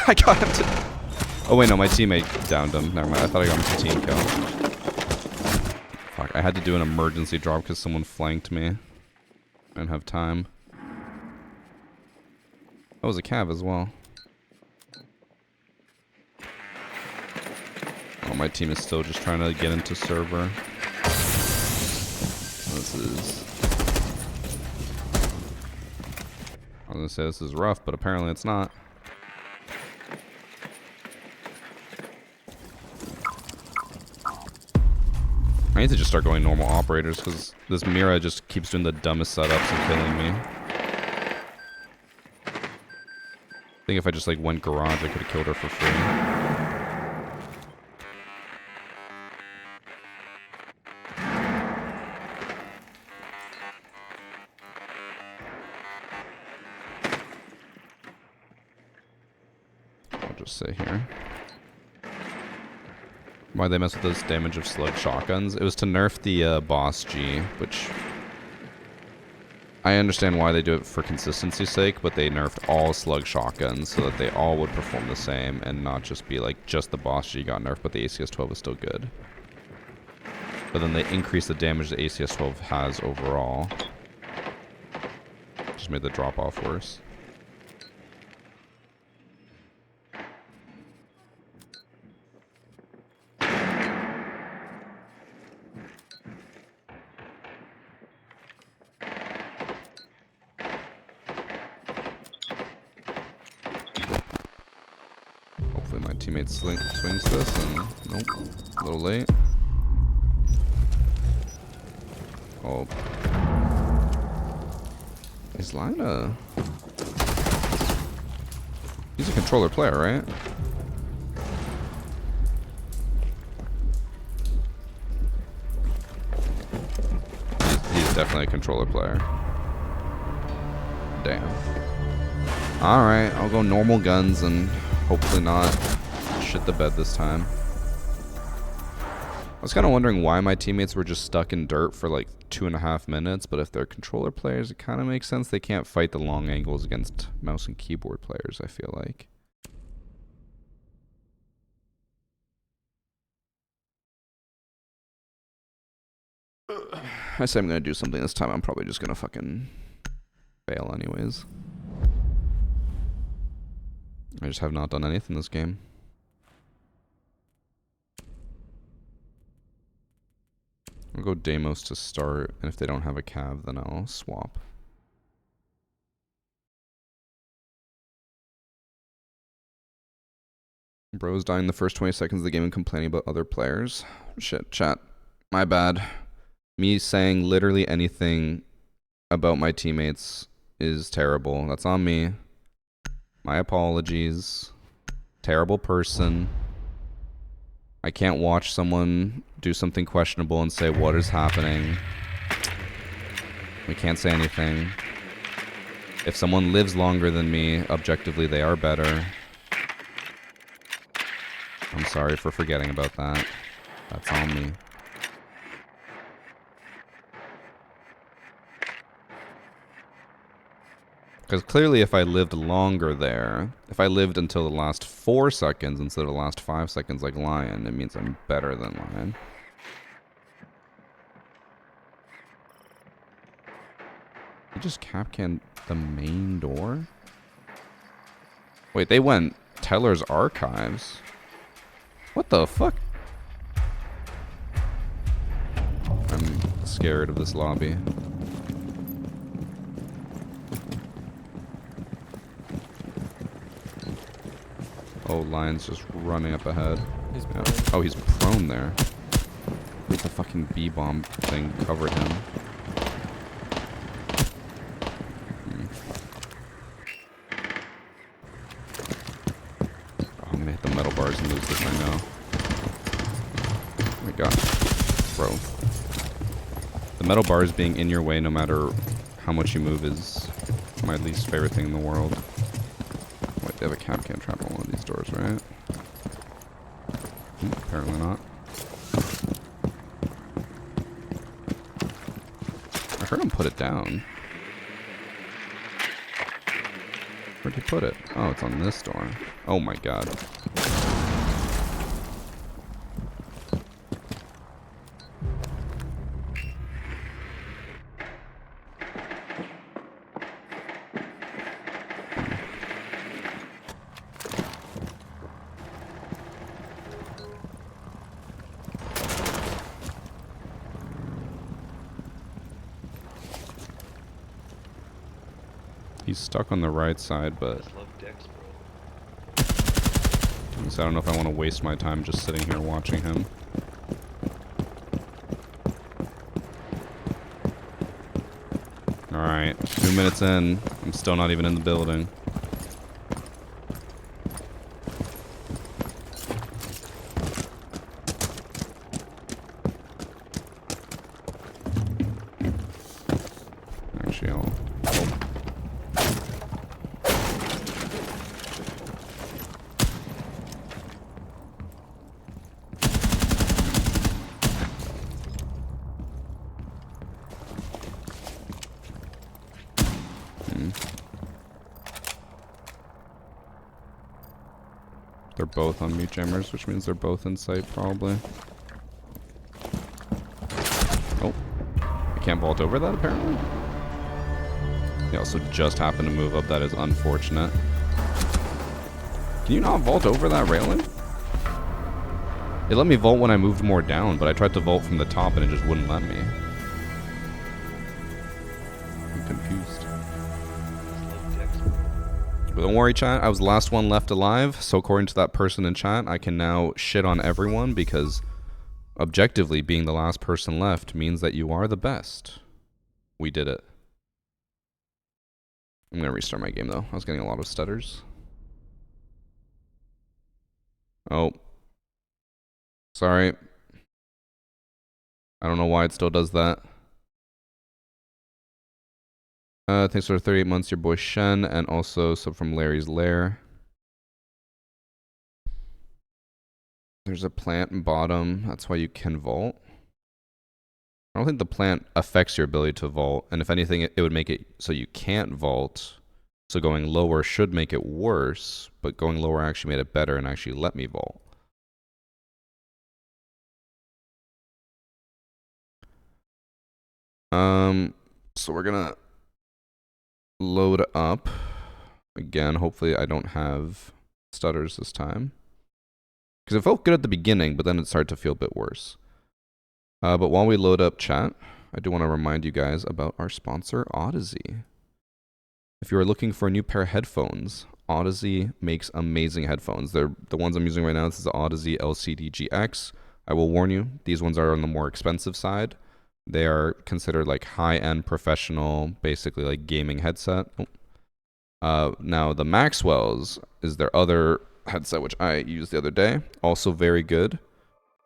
I got him to... Oh wait, no, my teammate downed him. Never mind, I thought I got him to team kill. Fuck, I had to do an emergency drop because someone flanked me. I didn't have time. That was a cav as well. Oh, my team is still just trying to get into server. This is... I was gonna say this is rough, but apparently it's not. I need to just start going normal operators because this Mira just keeps doing the dumbest setups and killing me. I think if I just like went garage, I could have killed her for free. I'll just sit here. Why'd they mess with this damage of slug shotguns? It was to nerf the boss G, which I understand why they do it for consistency's sake, but they nerfed all slug shotguns so that they all would perform the same and not just be like just the boss G got nerfed, but the ACS-12 is still good. But then they increased the damage the ACS-12 has overall. Just made the drop off worse. Teammate swings this, and nope, a little late. Oh, is Lina? He's a controller player, right? He's definitely a controller player. Damn. All right, I'll go normal guns and hopefully not shit the bed this time. I was kind of wondering why my teammates were just stuck in dirt for like 2.5 minutes, but if they're controller players, it kind of makes sense. They can't fight the long angles against mouse and keyboard players, I feel like. I say I'm going to do something this time. I'm probably just going to fucking fail anyways. I just have not done anything this game. I'll go Deimos to start, and if they don't have a cav, then I'll swap. Bro's dying the first 20 seconds of the game and complaining about other players. Shit, chat. My bad. Me saying literally anything about my teammates is terrible. That's on me. My apologies. Terrible person. I can't watch someone do something questionable and say, what is happening? We can't say anything. If someone lives longer than me, objectively they are better. I'm sorry for forgetting about that. That's on me. Because clearly if I lived longer there, if I lived until the last 4 seconds instead of the last 5 seconds like Lion, it means I'm better than Lion. He just cap-canned the main door? Wait, they went Teller's Archives? What the fuck? I'm scared of this lobby. Oh, Lion's just running up ahead. He's Yeah. prone. Oh, he's prone there. Wait, the fucking B-bomb thing covered him. Oh, I'm gonna hit the metal bars and lose this, I know. Oh my god. Bro. The metal bars being in your way no matter how much you move is my least favorite thing in the world. Wait, they have a cap-can trap on one of these doors, right? Apparently not. I heard him put it down. Where'd he put it? Oh, it's on this door. Oh my god. He's stuck on the right side, but Just love dicks, bro. so I don't know if I want to waste my time just sitting here watching him. Alright, 2 minutes in. I'm still not even in the building. Actually, I'll... They're both on mute jammers, which means they're both in sight, probably. Oh. I can't vault over that, apparently? They also just happened to move up. That is unfortunate. Can you not vault over that railing? It let me vault when I moved more down, but I tried to vault from the top and it just wouldn't let me. I'm confused. But don't worry, chat. I was the last one left alive, so according to that person in chat, I can now shit on everyone because objectively being the last person left means that you are the best. We did it. I'm gonna restart my game though. I was getting a lot of stutters. Oh. Sorry. I don't know why it still does that. Thanks for 38 months, your boy Shen, and also sub from Larry's Lair. There's a plant in bottom. That's why you can vault. I don't think the plant affects your ability to vault, and if anything, it would make it so you can't vault. So going lower should make it worse, but going lower actually made it better and actually let me vault. So we're gonna load up again. Hopefully I don't have stutters this time, because it felt good at the beginning, but then it started to feel a bit worse. But while we load up chat, I do want to remind you guys about our sponsor, Odyssey. If you are looking for a new pair of headphones, Odyssey makes amazing headphones. They're the ones I'm using right now. This is the Odyssey LCD GX. I will warn you, these ones are on the more expensive side. They are considered like high-end professional, basically like gaming headset. Now the Maxwell's is their other headset, which I used the other day. Also very good.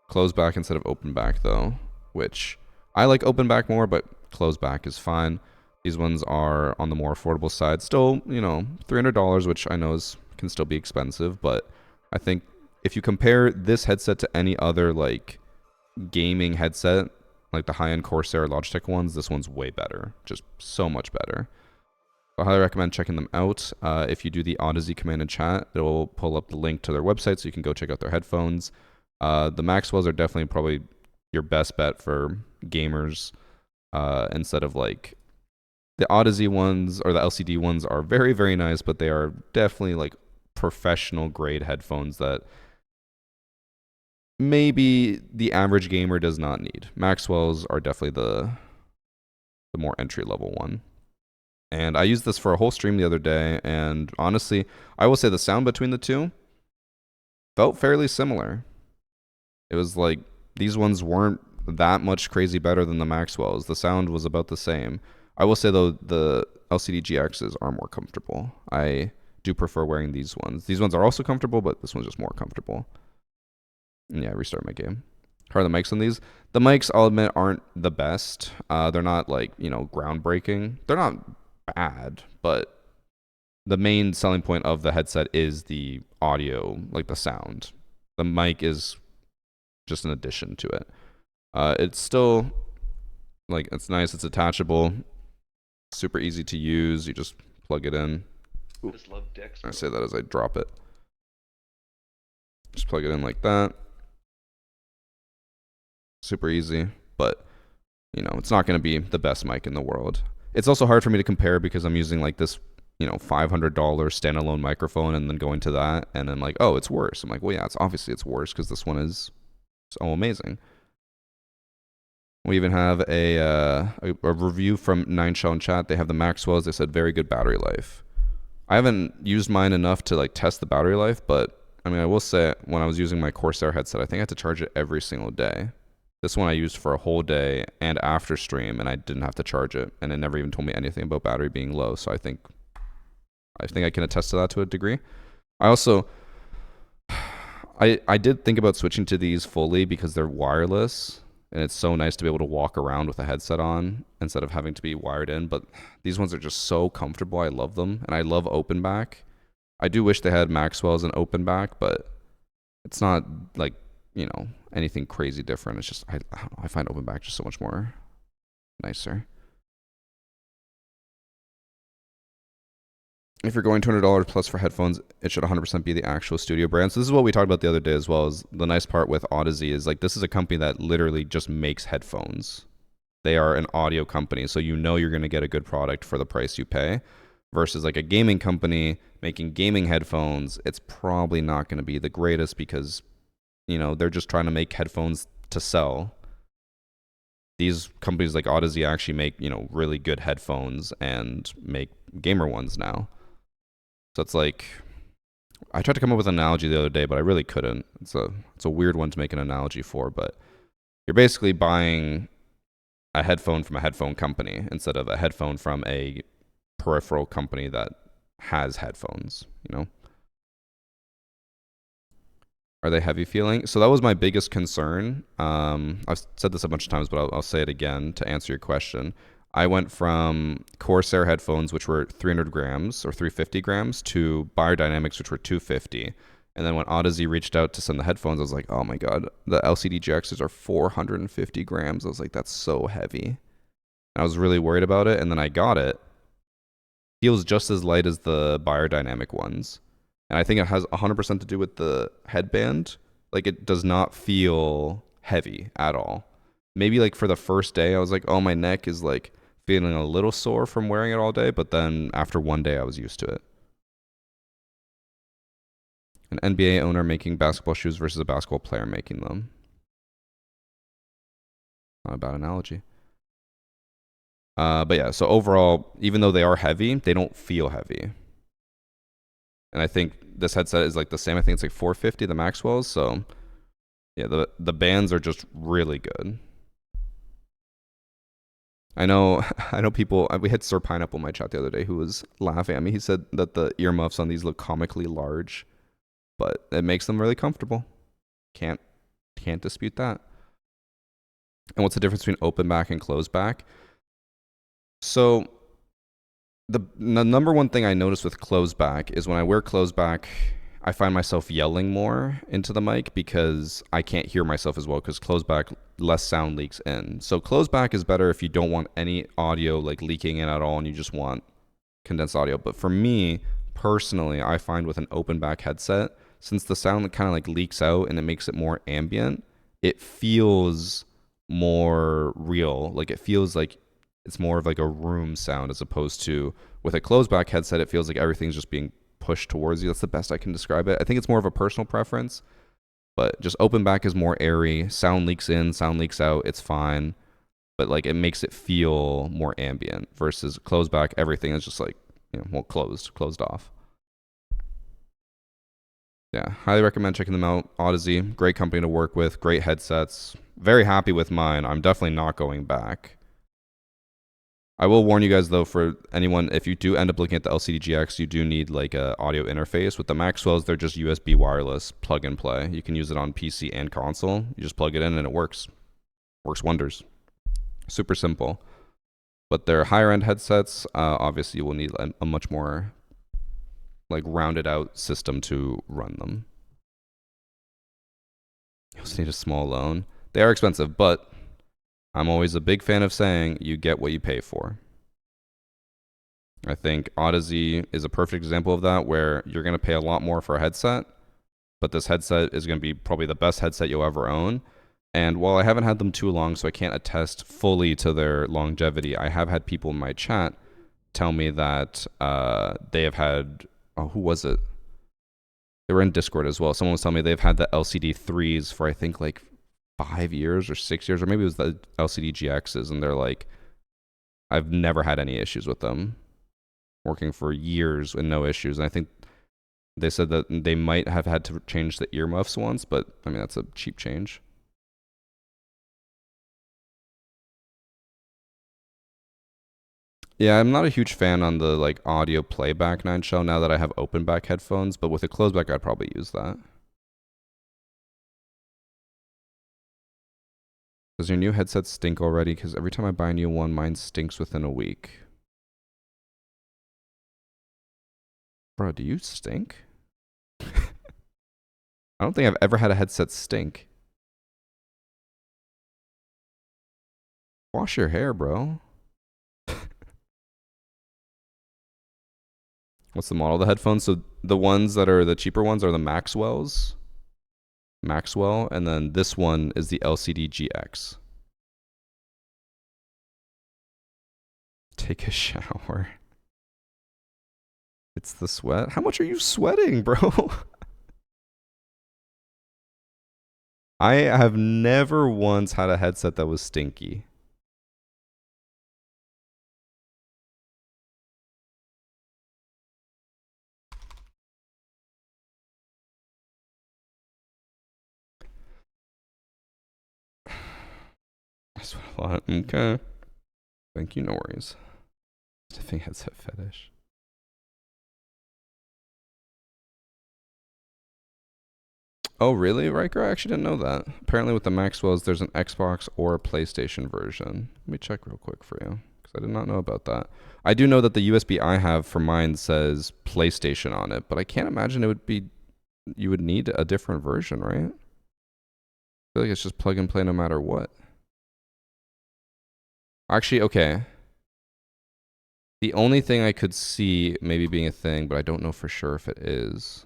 Closed back instead of open back though, which I like open back more, but closed back is fine. These ones are on the more affordable side. Still, you know, $300, which I know can still be expensive, but I think if you compare this headset to any other like gaming headset, like the high-end Corsair Logitech ones, this one's way better. Just so much better. I highly recommend checking them out. If you do the Odyssey command in chat, it will pull up the link to their website so you can go check out their headphones. The Maxwells are definitely probably your best bet for gamers, instead of like the Odyssey ones or the LCD ones are very, very nice, but they are definitely like professional grade headphones that maybe the average gamer does not need. Maxwell's are definitely the more entry level one. And I used this for a whole stream the other day, and honestly, I will say the sound between the two felt fairly similar. It was like these ones weren't that much crazy better than the Maxwell's. The sound was about the same. I will say though, the LCD GXs are more comfortable. I do prefer wearing these ones. These ones are also comfortable, but this one's just more comfortable. And yeah, restart my game. How are the mics on these? The mics, I'll admit, aren't the best. They're not like, you know, groundbreaking. They're not bad, but the main selling point of the headset is the audio, like the sound. The mic is just an addition to it. It's still, like, it's nice, it's attachable, super easy to use. You just plug it in. I just love dicks. I say that as I drop it. Just plug it in like that. Super easy, but you know, it's not going to be the best mic in the world. It's also hard for me to compare because I'm using like this, you know, $500 standalone microphone and then going to that and then like, oh, it's worse. I'm like, well, yeah, it's obviously it's worse because this one is so amazing. We even have a review from 9Shell in chat. They have the Maxwells. They said very good battery life. I haven't used mine enough to like test the battery life, but I mean, I will say when I was using my Corsair headset, I think I had to charge it every single day. This one I used for a whole day and after stream, and I didn't have to charge it, and it never even told me anything about battery being low. So I think I can attest to that to a degree. I also I did think about switching to these fully because they're wireless, and it's so nice to be able to walk around with a headset on instead of having to be wired in. But these ones are just so comfortable. I love them, and I love open back. I do wish they had Maxwell's and open back, but it's not like, you know, anything crazy different. It's just I don't know, I find open back just so much more nicer. If you're going $200 plus for headphones, it should 100% be the actual studio brand. So this is what we talked about the other day as well. Is the nice part with Odyssey is like this is a company that literally just makes headphones. They are an audio company, so you know you're going to get a good product for the price you pay. Versus like a gaming company making gaming headphones, it's probably not going to be the greatest because, you know, they're just trying to make headphones to sell. These companies like Odyssey actually make, you know, really good headphones and make gamer ones now. So it's like, I tried to come up with an analogy the other day, but I really couldn't. It's a weird one to make an analogy for, but you're basically buying a headphone from a headphone company instead of a headphone from a peripheral company that has headphones, you know? Are they heavy feeling? So that was my biggest concern. I've said this a bunch of times, but I'll say it again to answer your question. I went from Corsair headphones, which were 300 grams or 350 grams, to Biodynamics, which were 250. And then when Odyssey reached out to send the headphones, I was like, oh my God, the LCD GXs are 450 grams. I was like, that's so heavy. And I was really worried about it. And then I got it. Feels just as light as the Biodynamic ones. And I think it has 100% to do with the headband. Like, it does not feel heavy at all. Maybe like for the first day, I was like, oh, my neck is like feeling a little sore from wearing it all day. But then after one day, I was used to it. An NBA owner making basketball shoes versus a basketball player making them. Not a bad analogy. But yeah, so overall, even though they are heavy, they don't feel heavy. And I think this headset is like the same. I think it's like 450, the Maxwell's. So yeah, the bands are just really good. I know people, we had Sir Pineapple in my chat the other day who was laughing at me. He said that the earmuffs on these look comically large, but it makes them really comfortable. Can't dispute that. And what's the difference between open back and closed back? So the number one thing I notice with closed back is when I wear closed back, I find myself yelling more into the mic because I can't hear myself as well, because closed back, less sound leaks in. So closed back is better if you don't want any audio like leaking in at all and you just want condensed audio. But for me personally, I find with an open back headset, since the sound kind of like leaks out and it makes it more ambient, it feels more real. Like it feels like it's more of like a room sound, as opposed to with a closed back headset, it feels like everything's just being pushed towards you. That's the best I can describe it. I think it's more of a personal preference, but just open back is more airy. Sound leaks in, sound leaks out. It's fine, but like it makes it feel more ambient versus closed back. Everything is just like, you know, well, closed off. Yeah, highly recommend checking them out. Odyssey, great company to work with, great headsets. Very happy with mine. I'm definitely not going back. I will warn you guys though, for anyone, if you do end up looking at the LCD GX, you do need like a audio interface. With the Maxwells, they're just USB wireless, plug and play. You can use it on PC and console. You just plug it in and it works. Works wonders. Super simple. But they're higher end headsets. Obviously, you will need a much more like rounded out system to run them. You also need a small loan. They are expensive, but I'm always a big fan of saying you get what you pay for. I think Odyssey is a perfect example of that, where you're going to pay a lot more for a headset, but this headset is going to be probably the best headset you'll ever own. And while I haven't had them too long, so I can't attest fully to their longevity, I have had people in my chat tell me that they have had, who was it? They were in Discord as well. Someone was telling me they've had the LCD 3s for I think like 5 years or 6 years, or maybe it was the LCD GXs, and they're like, I've never had any issues with them, working for years and no issues. And I think they said that they might have had to change the earmuffs once, but I mean, that's a cheap change. Yeah, I'm not a huge fan on the like audio playback 9 shell now that I have open back headphones, but with a closed back I'd probably use that. Does your new headset stink already? Because every time I buy a new one, mine stinks within a week. Bro, do you stink? I don't think I've ever had a headset stink. Wash your hair, bro. What's the model of the headphones? So the ones that are the cheaper ones are the Maxwell's. Maxwell, and then this one is the LCD GX. Take a shower. It's the sweat. How much are you sweating, bro? I have never once had a headset that was stinky. I sweat a lot. Okay. Thank you, no worries. Sniffing headset fetish. Oh, really, Riker? I actually didn't know that. Apparently with the Maxwells, there's an Xbox or a PlayStation version. Let me check real quick for you, because I did not know about that. I do know that the USB I have for mine says PlayStation on it, but I can't imagine it would be... You would need a different version, right? I feel like it's just plug and play no matter what. Actually, okay. The only thing I could see maybe being a thing, but I don't know for sure if it is...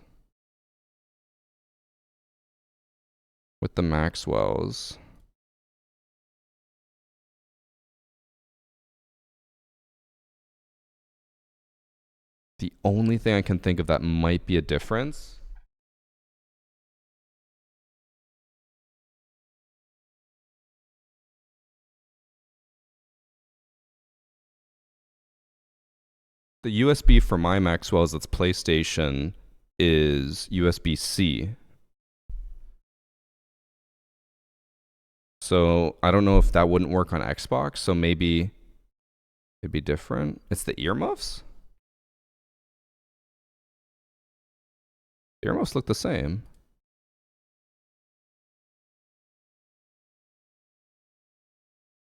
With the Maxwells. The only thing I can think of that might be a difference. The USB for my Maxwell's that's PlayStation is USB-C. So I don't know if that wouldn't work on Xbox, so maybe it'd be different. It's the earmuffs? The earmuffs look the same.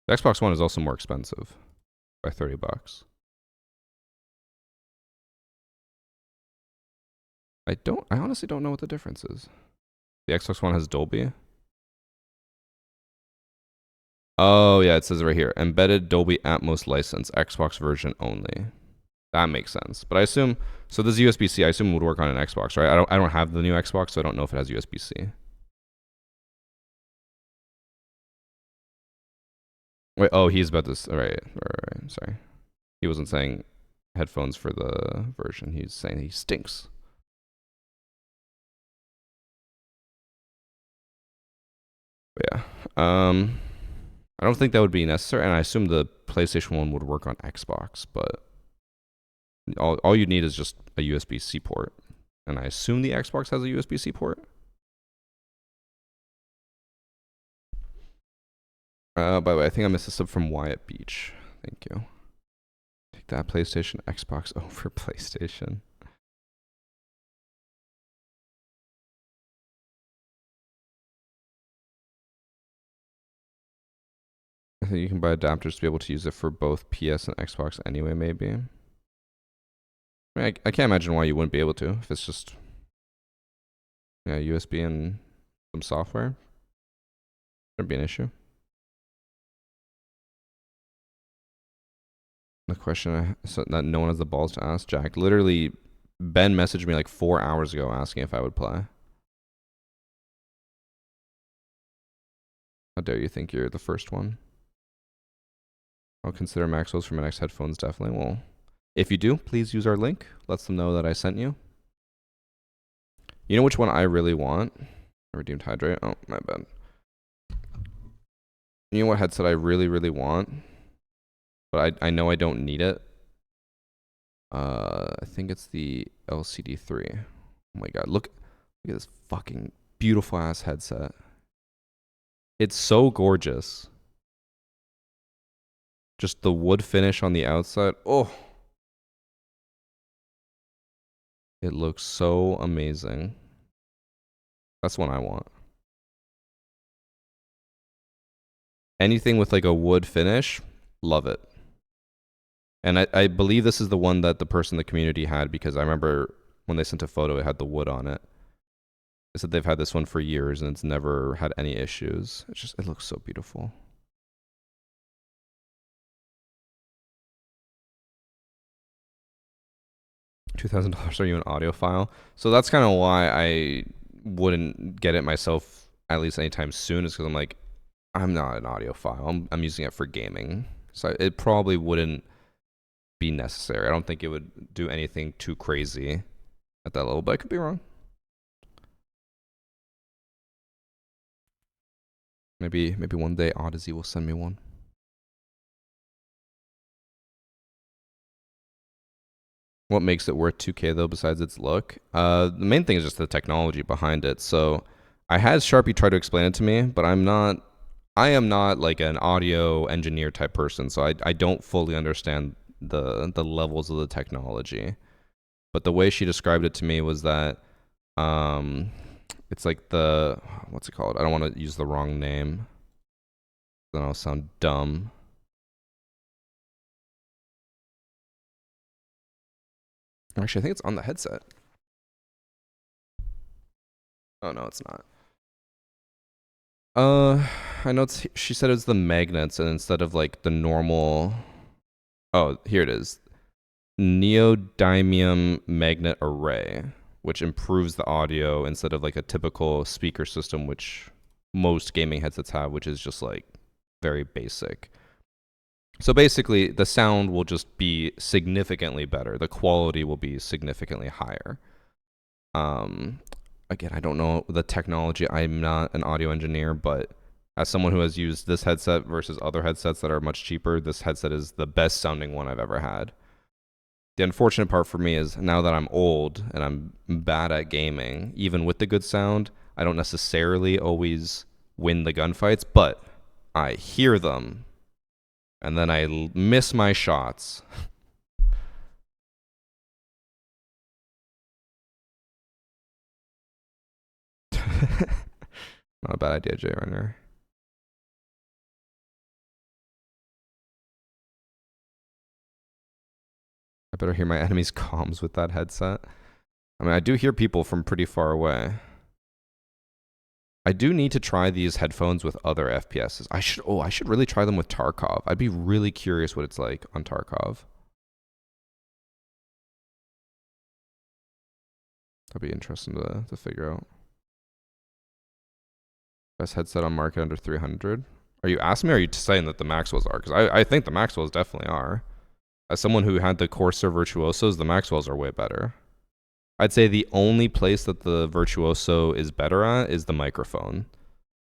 The Xbox One is also more expensive by $30. I honestly don't know what the difference is. The Xbox One has Dolby. Oh, yeah, it says it right here. Embedded Dolby Atmos license, Xbox version only. That makes sense. But I assume, so this USB-C, I assume would work on an Xbox, right? I don't have the new Xbox, so I don't know if it has USB-C. Wait, oh, he's about this. All right, sorry. He wasn't saying headphones for the version. He's saying he stinks. But yeah. I don't think that would be necessary, and I assume the PlayStation 1 would work on Xbox, but all you need is just a USB-C port. And I assume the Xbox has a USB-C port. By the way, I think I missed a sub from Wyatt Beach. Thank you. Take that, PlayStation, Xbox over PlayStation. I think you can buy adapters to be able to use it for both PS and Xbox anyway, maybe. I mean, I can't imagine why you wouldn't be able to, if it's just, yeah, USB and some software. Shouldn't be an issue. The question that no one has the balls to ask, Jack. Literally, Ben messaged me like 4 hours ago asking if I would play. How dare you think you're the first one? I'll consider Maxwell's for my next headphones, definitely. Well, if you do, please use our link. Lets them know that I sent you. You know which one I really want? Redeemed Hydrate. Oh, my bad. You know what headset I really, really want? But I know I don't need it. I think it's the LCD3. Oh my god, look at this fucking beautiful ass headset. It's so gorgeous. Just the wood finish on the outside. Oh, it looks so amazing. That's one I want. Anything with like a wood finish, love it. And I believe this is the one that the person in the community had, because I remember when they sent a photo, it had the wood on it. They said they've had this one for years and it's never had any issues. It looks so beautiful. $2,000. Are you an audiophile? So that's kind of why I wouldn't get it myself, at least anytime soon, is because I'm like, I'm not an audiophile. I'm using it for gaming. So it probably wouldn't be necessary. I don't think it would do anything too crazy at that level, but I could be wrong. Maybe one day Odyssey will send me one. What makes it worth 2K though, besides its look? The main thing is just the technology behind it. So I had Sharpie try to explain it to me, but I am not like an audio engineer type person, so I don't fully understand the levels of the technology. But the way she described it to me was that it's like what's it called? I don't want to use the wrong name. Then I'll sound dumb. Actually, I think it's on the headset. Oh no, it's not. I know she said it's the magnets, and instead of like the normal, oh, here it is. Neodymium magnet array, which improves the audio instead of like a typical speaker system, which most gaming headsets have, which is just like very basic. So basically, the sound will just be significantly better. The quality will be significantly higher. Again, I don't know the technology. I'm not an audio engineer, but as someone who has used this headset versus other headsets that are much cheaper, this headset is the best sounding one I've ever had. The unfortunate part for me is now that I'm old and I'm bad at gaming, even with the good sound, I don't necessarily always win the gunfights, but I hear them and then I miss my shots. Not a bad idea, Jay Runner. I better hear my enemy's comms with that headset. I mean, I do hear people from pretty far away. I do need to try these headphones with other FPSs. I should really try them with Tarkov. I'd be really curious what it's like on Tarkov. That'd be interesting to figure out. Best headset on market under 300. Are you asking me or are you saying that the Maxwells are? Because I think the Maxwells definitely are. As someone who had the Corsair Virtuosos, the Maxwells are way better. I'd say the only place that the Virtuoso is better at is the microphone.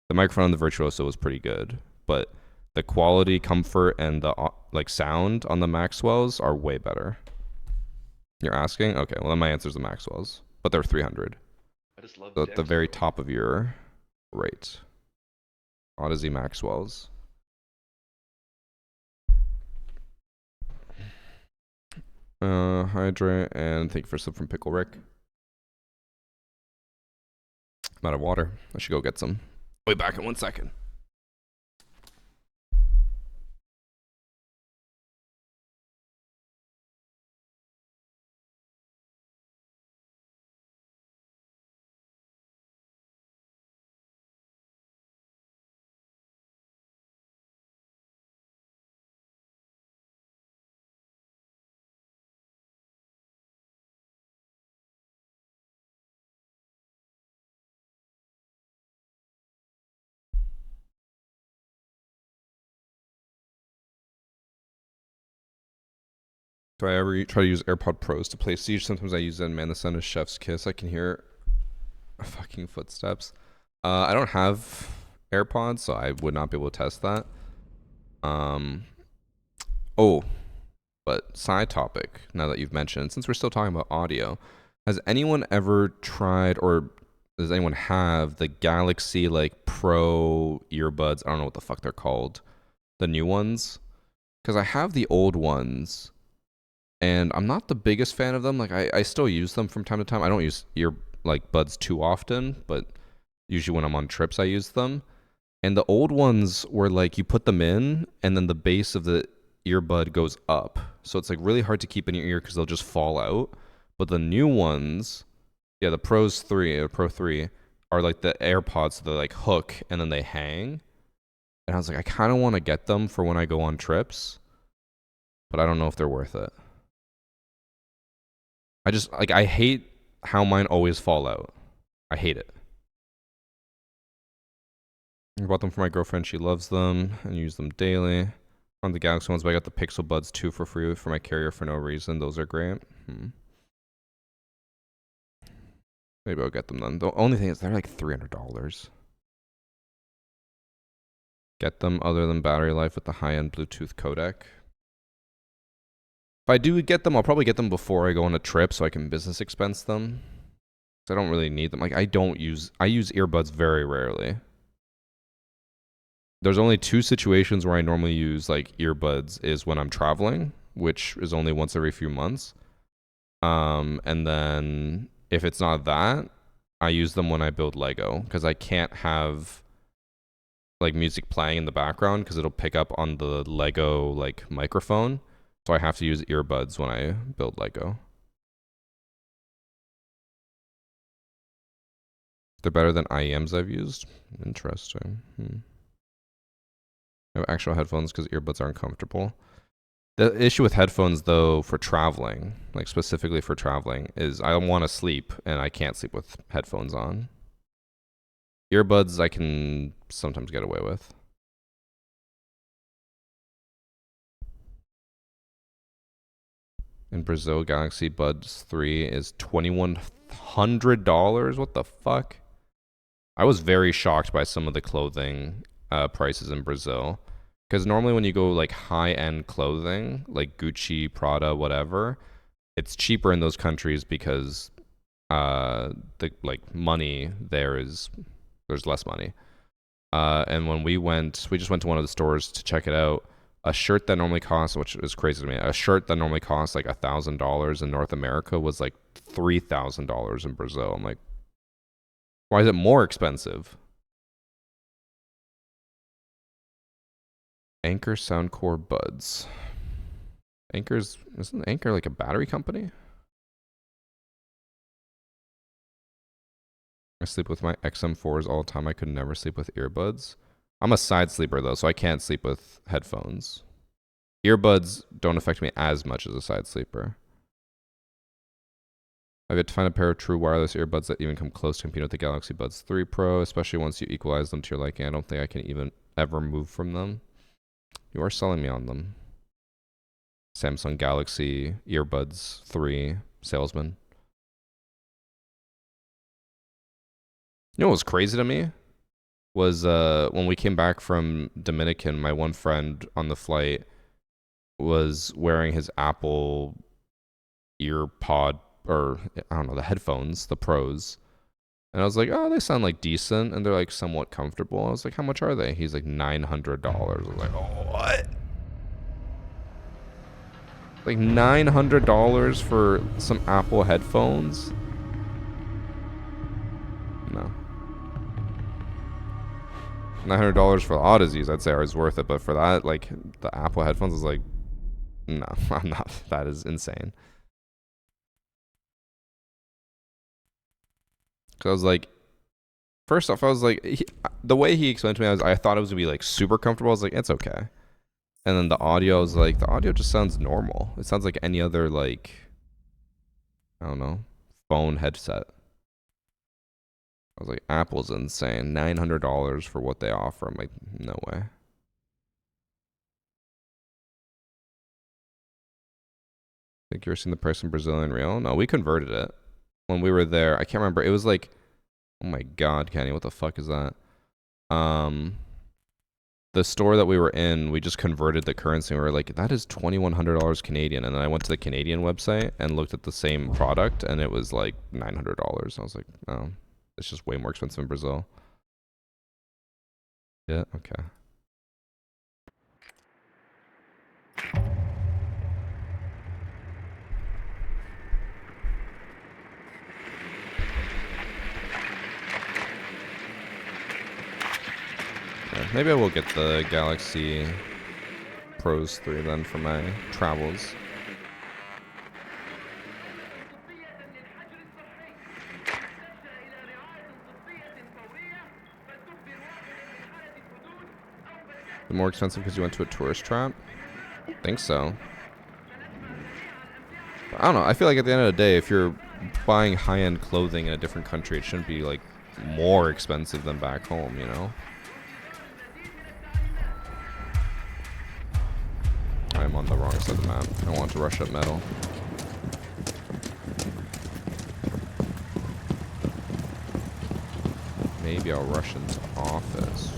The microphone on the Virtuoso was pretty good, but the quality, comfort, and the like sound on the Maxwells are way better. You're asking? Okay, well then my answer is the Maxwells, but they're 300. I just love So at the dicks, very bro. top of your rate. Odyssey Maxwells. Hydrate, and thank you for sub from Pickle Rick. I'm out of water. I should go get some. I'll be back in 1 second. Do I ever try to use AirPod Pros to play Siege? Sometimes I use it in Man the Sun is Chef's Kiss. I can hear fucking footsteps. I don't have AirPods, so I would not be able to test that. Oh, but side topic, now that you've mentioned, since we're still talking about audio, has anyone ever tried, or does anyone have the Galaxy like Pro earbuds? I don't know what the fuck they're called. The new ones. because I have the old ones, and I'm not the biggest fan of them. Like I still use them from time to time. I don't use buds too often, but usually when I'm on trips, I use them. And the old ones were like you put them in, and then the base of the earbud goes up, so it's like really hard to keep in your ear because they'll just fall out. But the new ones, yeah, the Pro 3 are like the AirPods, so they like hook and then they hang. And I was like, I kind of want to get them for when I go on trips, but I don't know if they're worth it. I hate how mine always fall out. I hate it. I bought them for my girlfriend. She loves them and use them daily. On the Galaxy ones, but I got the Pixel Buds 2 for free for my carrier for no reason. Those are great. Maybe I'll get them then. The only thing is they're like $300. Get them other than battery life with the high-end Bluetooth codec. If I do get them, I'll probably get them before I go on a trip so I can business expense them. Because I don't really need them. Like I use earbuds very rarely. There's only 2 situations where I normally use like earbuds is when I'm traveling, which is only once every few months. And then if it's not that, I use them when I build Lego because I can't have like music playing in the background because it'll pick up on the Lego like microphone. So I have to use earbuds when I build Lego. They're better than IEMs I've used. Interesting. I have actual headphones because earbuds aren't comfortable. The issue with headphones, though, for traveling, like specifically for traveling, is I want to sleep and I can't sleep with headphones on. Earbuds I can sometimes get away with. In Brazil, Galaxy Buds 3 is $2,100. What the fuck? I was very shocked by some of the clothing prices in Brazil. Because normally when you go like high-end clothing, like Gucci, Prada, whatever, it's cheaper in those countries because the like money there's less money. And when we just went to one of the stores to check it out. A shirt that normally costs, which is crazy to me, a shirt that normally costs like $1,000 in North America was like $3,000 in Brazil. I'm like, why is it more expensive? Anchor Soundcore Buds. Isn't Anchor like a battery company? I sleep with my XM4s all the time. I could never sleep with earbuds. I'm a side sleeper though, so I can't sleep with headphones. Earbuds don't affect me as much as a side sleeper. I've yet to find a pair of true wireless earbuds that even come close to competing with the Galaxy Buds 3 Pro, especially once you equalize them to your liking. I don't think I can even ever move from them. You are selling me on them. Samsung Galaxy Earbuds 3 salesman. You know what was crazy to me? Was when we came back from Dominican, my one friend on the flight was wearing his Apple EarPod, or I don't know, the headphones, the Pros. And I was like, oh, they sound like decent, and they're like somewhat comfortable. I was like, how much are they? He's like $900. I was like, oh, what? Like $900 for some Apple headphones? No. $900 for the Odysseys, I'd say is worth it, but for that, like the Apple headphones is like, no, I'm not. That is insane. Cause I was like, first off, I was like, the way he explained to me, I thought it was gonna be like super comfortable. I was like, it's okay. And then the audio, I was like, the audio just sounds normal. It sounds like any other like, I don't know, phone headset. I was like, Apple's insane. $900 for what they offer. I'm like, no way. Think you're seeing the price in Brazilian real? No, we converted it when we were there. I can't remember. It was like, oh my God, Kenny, what the fuck is that? The store that we were in, we just converted the currency. And we were like, that is $2,100 Canadian. And then I went to the Canadian website and looked at the same product, and it was like $900. I was like, oh, it's just way more expensive in Brazil. Yeah, okay. Maybe I will get the Galaxy Pros 3 then for my travels. The more expensive because you went to a tourist trap? I think so. I don't know. I feel like at the end of the day, if you're buying high-end clothing in a different country, it shouldn't be like more expensive than back home, you know? I'm on the wrong side of the map. I want to rush up metal. Maybe I'll rush into office.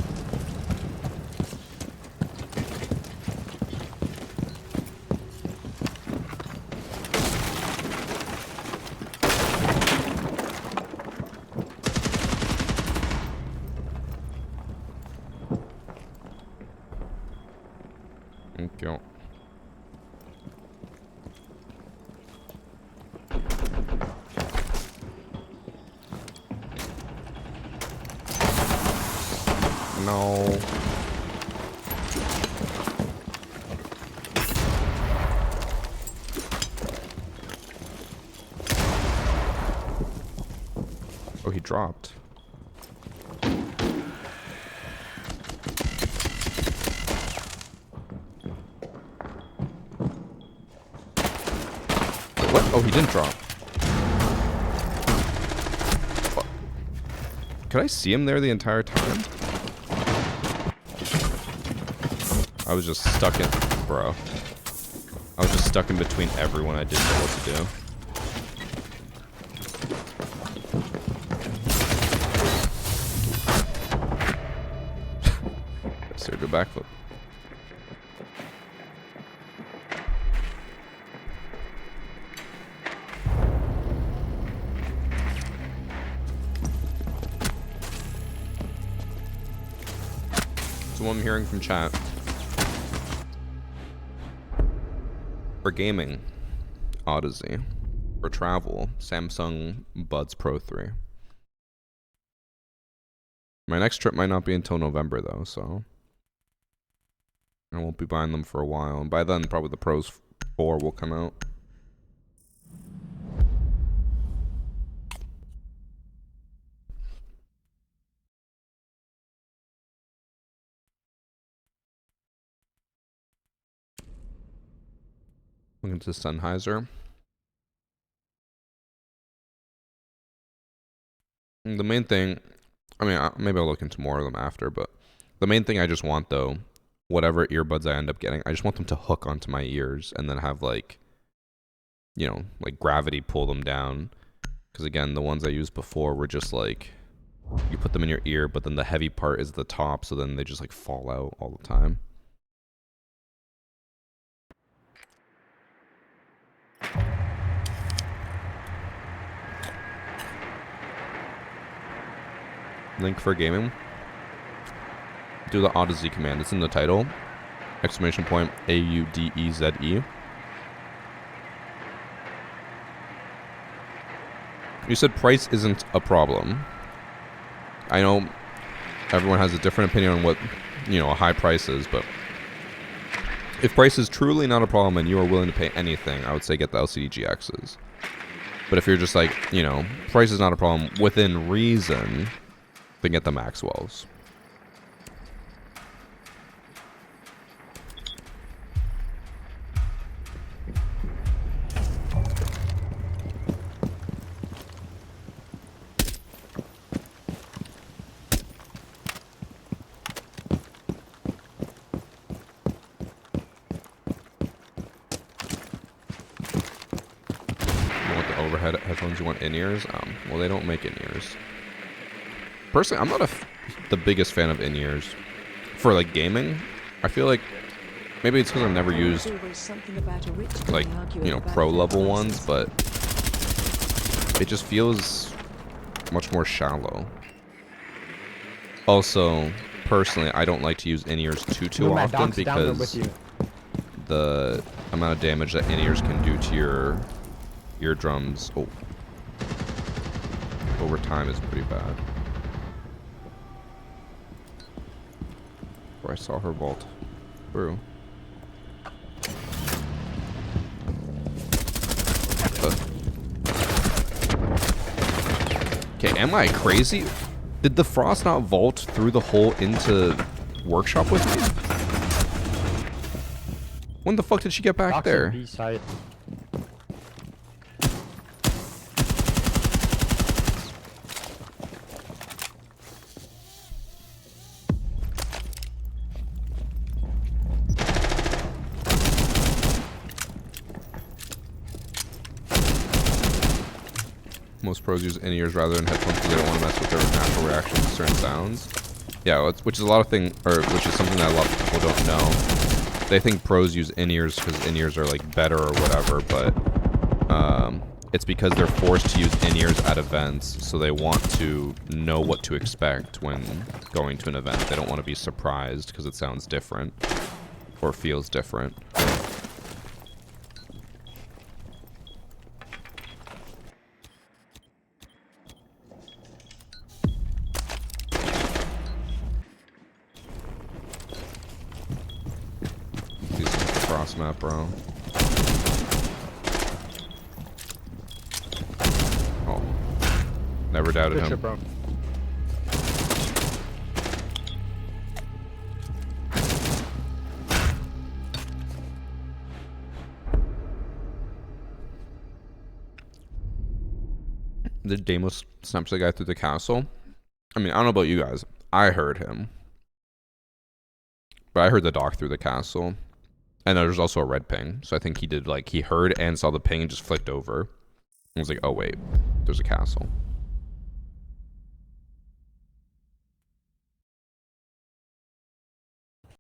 Thank you. No. Oh, he dropped. What? Oh, he didn't drop. What? Could I see him there the entire time? I was just stuck in... Bro. I was just stuck in between everyone. I didn't know what to do. Started to backflip. So what I'm hearing from chat. For gaming, Odyssey. For travel, Samsung Buds Pro 3. My next trip might not be until November though, so I won't be buying them for a while. And by then, probably the Pros 4 will come out. Looking to Sennheiser. And the main thing, I mean, maybe I'll look into more of them after, but the main thing I just want though, whatever earbuds I end up getting, I just want them to hook onto my ears and then have like, you know, like gravity pull them down. Because again, the ones I used before were just like, you put them in your ear, but then the heavy part is the top, so then they just like fall out all the time. Link for gaming. Do the Odyssey command. It's in the title. Exclamation point AUDEZE. You said price isn't a problem. I know everyone has a different opinion on what, you know, a high price is, but if price is truly not a problem and you are willing to pay anything, I would say get the LCD GXs. But if you're just like, you know, price is not a problem within reason, then get the Maxwells. Headphones you want in-ears? Well, they don't make in-ears. Personally, I'm not the biggest fan of in-ears. For, like, gaming, I feel like maybe it's because I've never used, like, you know, pro-level ones, but it just feels much more shallow. Also, personally, I don't like to use in-ears too often because the amount of damage that in-ears can do to your eardrums over time is pretty bad. Where I saw her vault through. Okay, am I crazy? Did the Frost not vault through the hole into workshop with me? When the fuck did she get back there? B-side. Most pros use in-ears rather than headphones because they don't want to mess with their natural reaction to certain sounds. Yeah, which is a lot of which is something that a lot of people don't know. They think pros use in-ears because in-ears are like better or whatever, but it's because they're forced to use in-ears at events, so they want to know what to expect when going to an event. They don't want to be surprised because it sounds different or feels different. Cross map, bro. Oh, never doubted him. Bro. Did Deimos snatch the guy through the castle? I mean, I don't know about you guys. I heard him, but I heard the doc through the castle. And there's also a red ping, so I think he did, like, he heard and saw the ping and just flicked over. I was like, oh wait, there's a castle.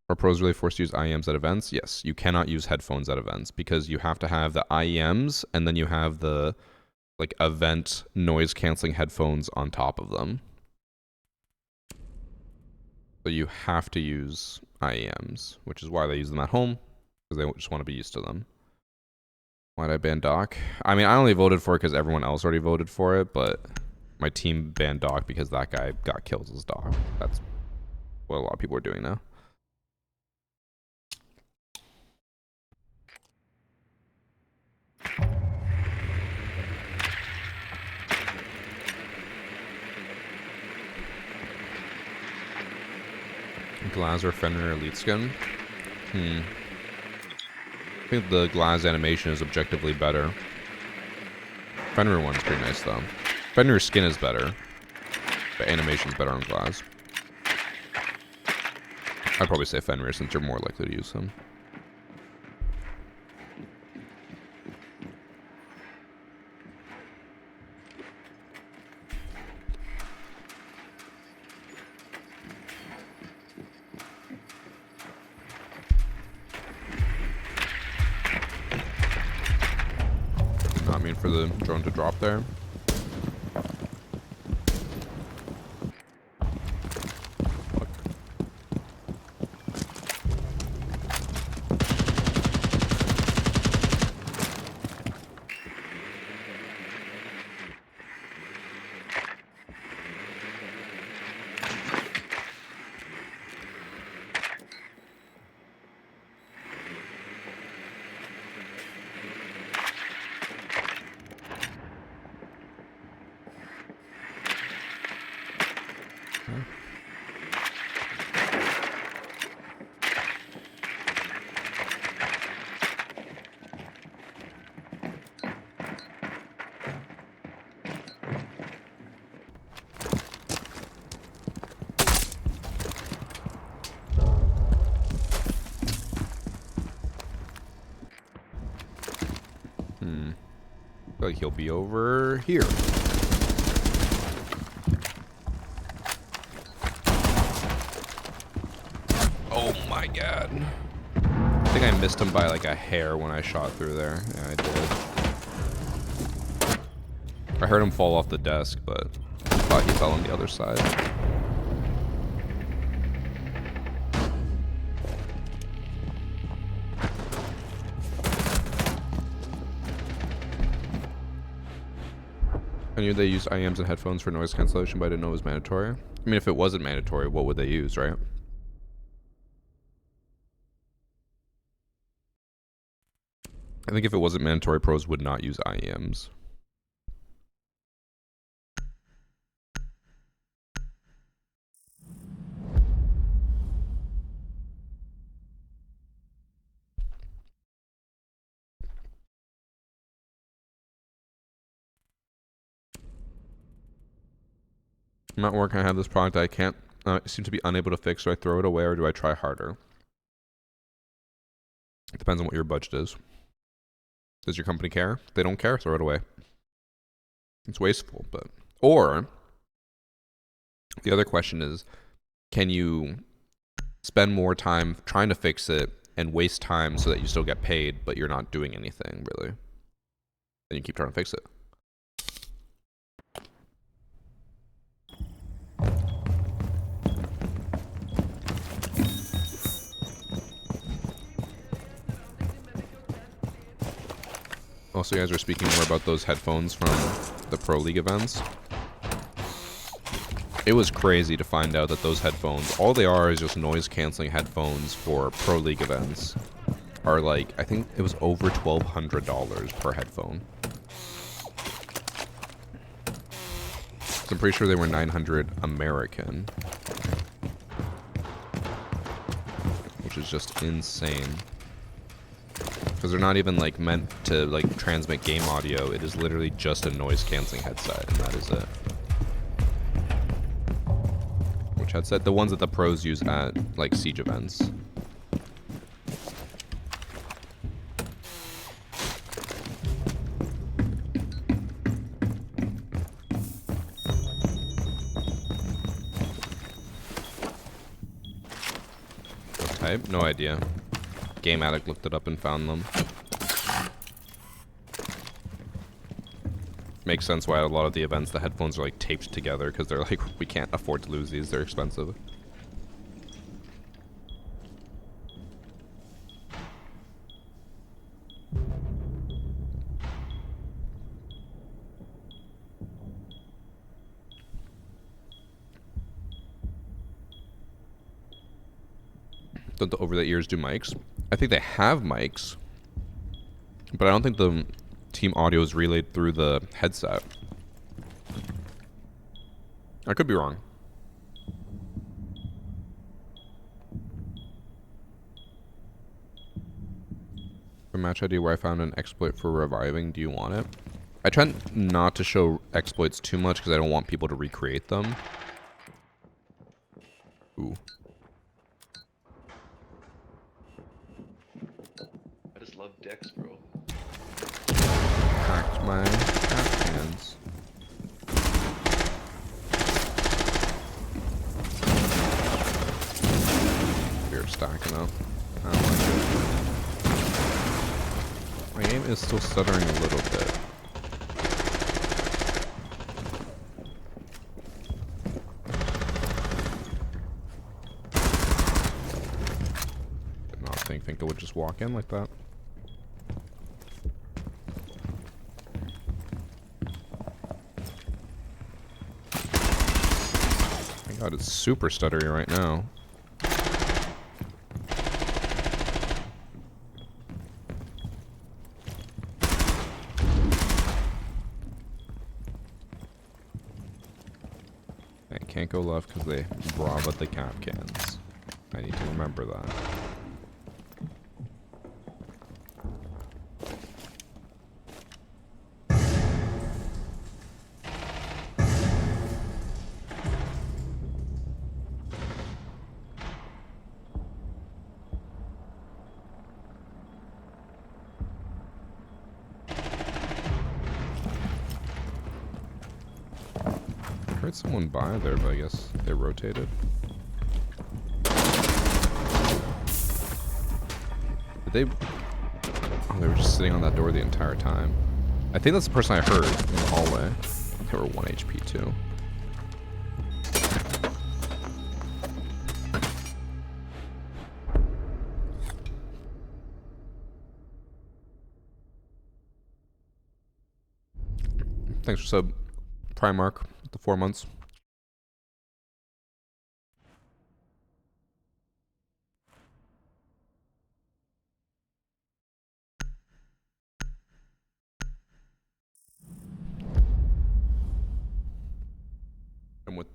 Are pros really forced to use IEMs at events? Yes, you cannot use headphones at events because you have to have the IEMs and then you have the, like, event noise canceling headphones on top of them. So you have to use IEMs, which is why they use them at home. Because they just want to be used to them. Why'd I ban Doc? I mean, I only voted for it because everyone else already voted for it, but my team banned Doc because that guy got killed as Doc. That's what a lot of people are doing now. Glass or Fenrir Elite Skin? I think the Glass animation is objectively better. Fenrir one's pretty nice though. Fenrir's skin is better, but animation's better on Glass. I'd probably say Fenrir since you're more likely to use him. For the drone to drop there. I feel like he'll be over here. Oh my god. I think I missed him by like a hair when I shot through there. Yeah, I did. I heard him fall off the desk, but I thought he fell on the other side. I knew they used IEMs and headphones for noise cancellation, but I didn't know it was mandatory. I mean, if it wasn't mandatory, what would they use, right? I think if it wasn't mandatory, pros would not use IEMs. I'm at work and I have this product I can't seem to be unable to fix. Do I throw it away or do I try harder? It depends on what your budget is. Does your company care? If they don't care, throw it away. It's wasteful, but... Or, the other question is, can you spend more time trying to fix it and waste time so that you still get paid, but you're not doing anything, really? And you keep trying to fix it. Also, you guys were speaking more about those headphones from the Pro League events. It was crazy to find out that those headphones, all they are is just noise-canceling headphones for Pro League events, are like, I think it was over $1,200 per headphone. So I'm pretty sure they were $900 American. Which is just insane. Because they're not even like meant to like transmit game audio. It is literally just a noise canceling headset, and that is it. Which headset? The ones that the pros use at like Siege events. What type? No idea. Game Addict looked it up and found them. Makes sense why a lot of the events, the headphones are like taped together because they're like, we can't afford to lose these, they're expensive. Don't the over the ears do mics? I think they have mics, but I don't think the team audio is relayed through the headset. I could be wrong. A match idea where I found an exploit for reviving. Do you want it? I try not to show exploits too much because I don't want people to recreate them. Ooh. I just love dicks, bro. Cracked my hands. Weird stacking up. I don't like it. My game is still stuttering a little bit. Did not think Finka would just walk in like that. My god, it's super stuttery right now. I can't go left because they brava the cap cans. I need to remember that. I heard someone by there, but I guess they rotated. Did they... Oh, they were just sitting on that door the entire time. I think that's the person I heard in the hallway. They were 1 HP too. Thanks for sub, Primark, the 4 months.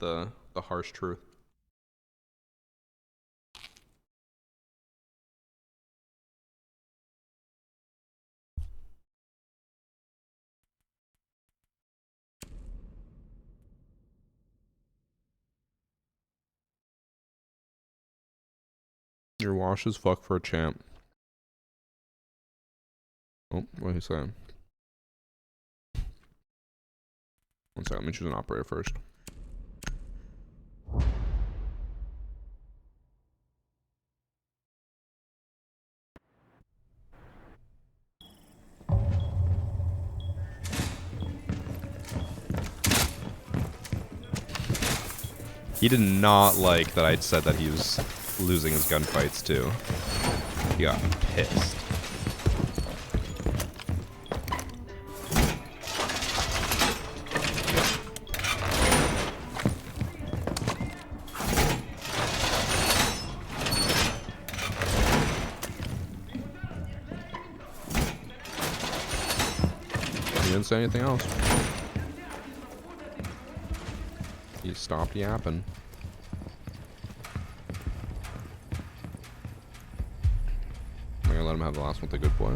with the harsh truth. Your wash is fuck for a champ. Oh, what are you saying? One second, let me choose an operator first. He did not like that I'd said that he was losing his gunfights too. He got pissed. He didn't say anything else. He stopped yapping. I'm gonna let him have the last one with the good boy.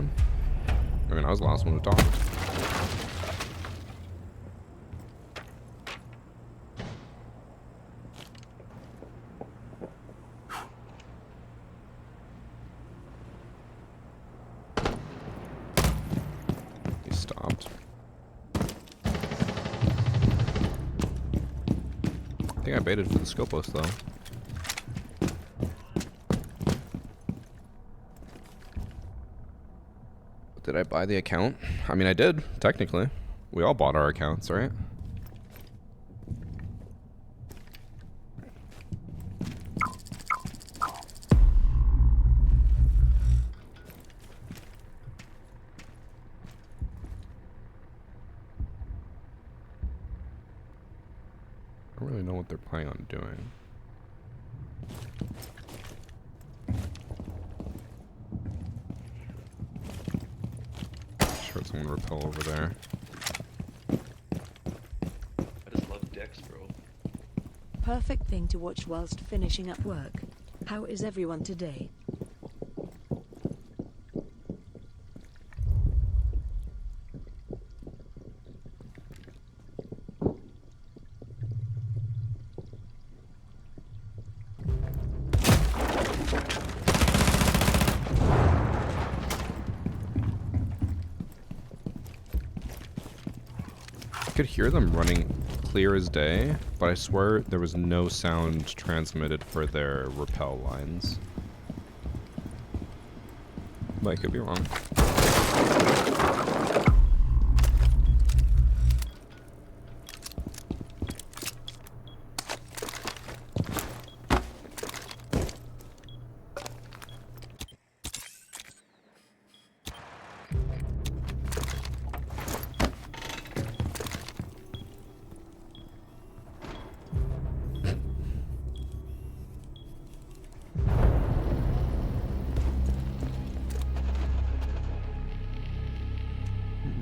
I mean, I was the last one to talk. He stopped. I think I baited for the Scopos though. Did I buy the account? I mean, I did, technically. We all bought our accounts, right? I don't really know what they're planning on doing. Heard someone repel over there. I just love Dex, bro. Perfect thing to watch whilst finishing up work. How is everyone today? I could hear them running clear as day, but I swear there was no sound transmitted for their rappel lines. But I could be wrong.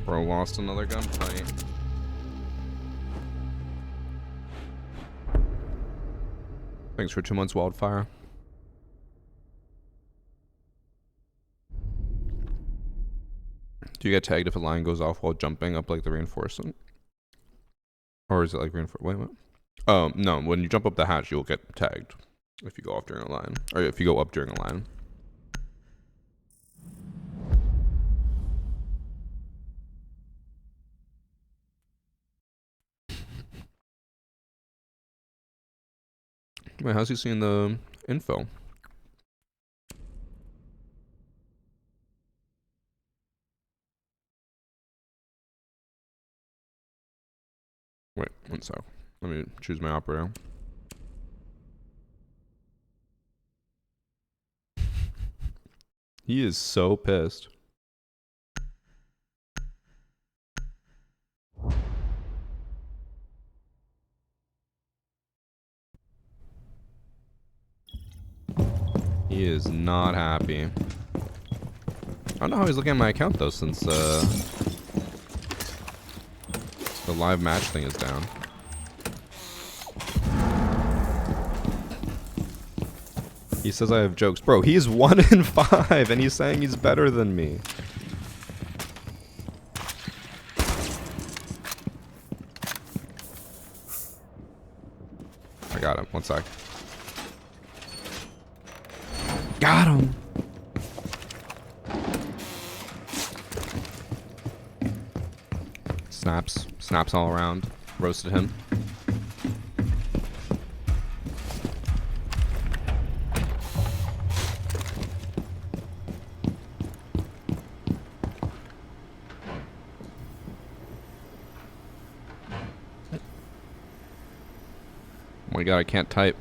Bro lost another gunfight. Thanks for 2 months, Wildfire. Do you get tagged if a line goes off while jumping up like the reinforcement? Or is it like reinforcement? Wait, what? No, when you jump up the hatch, you'll get tagged if you go off during a line. Or if you go up during a line. Wait, how's he seeing the info? Wait, one sec. Let me choose my operator. He is so pissed. He is not happy. I don't know how he's looking at my account though, since the live match thing is down. He says I have jokes. Bro, he's 1 in 5 and he's saying he's better than me. I got him. 1 sec. Got him. Snaps. Snaps all around. Roasted him. Oh my god, I can't type.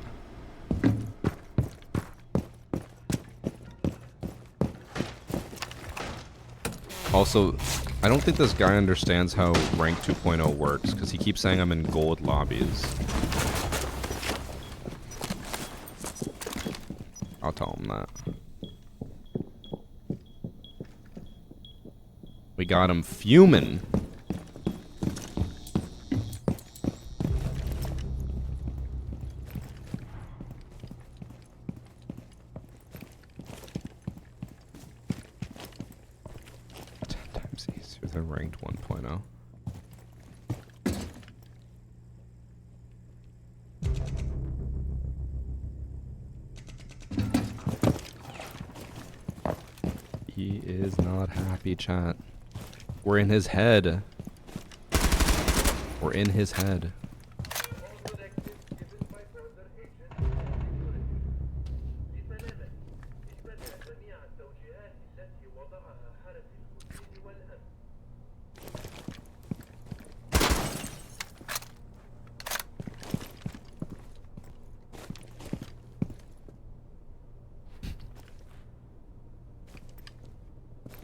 Also, I don't think this guy understands how rank 2.0 works, because he keeps saying I'm in gold lobbies. I'll tell him that. We got him fuming. They're ranked 1.0. He is not happy, chat. We're in his head. We're in his head.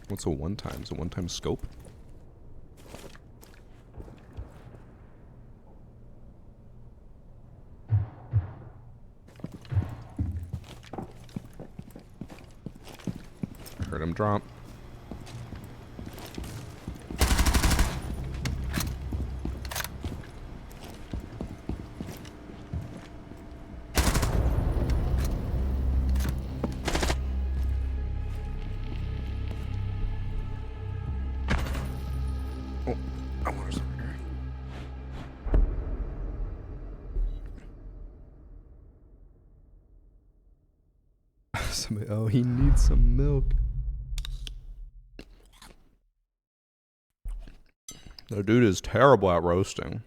What's a one-time? Is a one-time scope? I heard him drop. Oh, he needs some milk. The dude is terrible at roasting.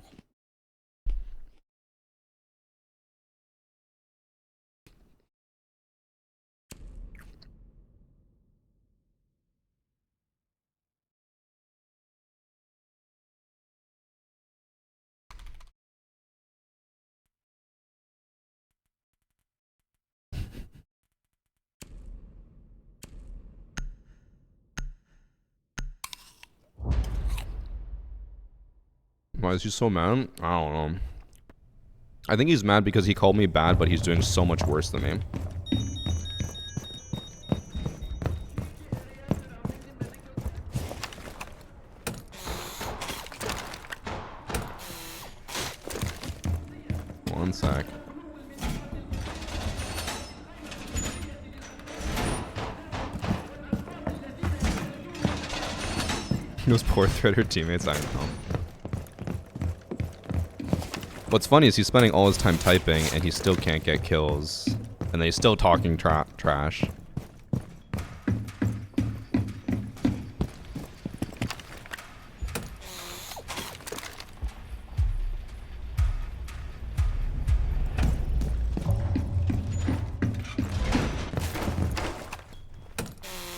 Why is he so mad? I don't know. I think he's mad because he called me bad, but he's doing so much worse than me. One sec. Those poor Threader teammates, I know. What's funny is he's spending all his time typing and he still can't get kills. And then he's still talking trash.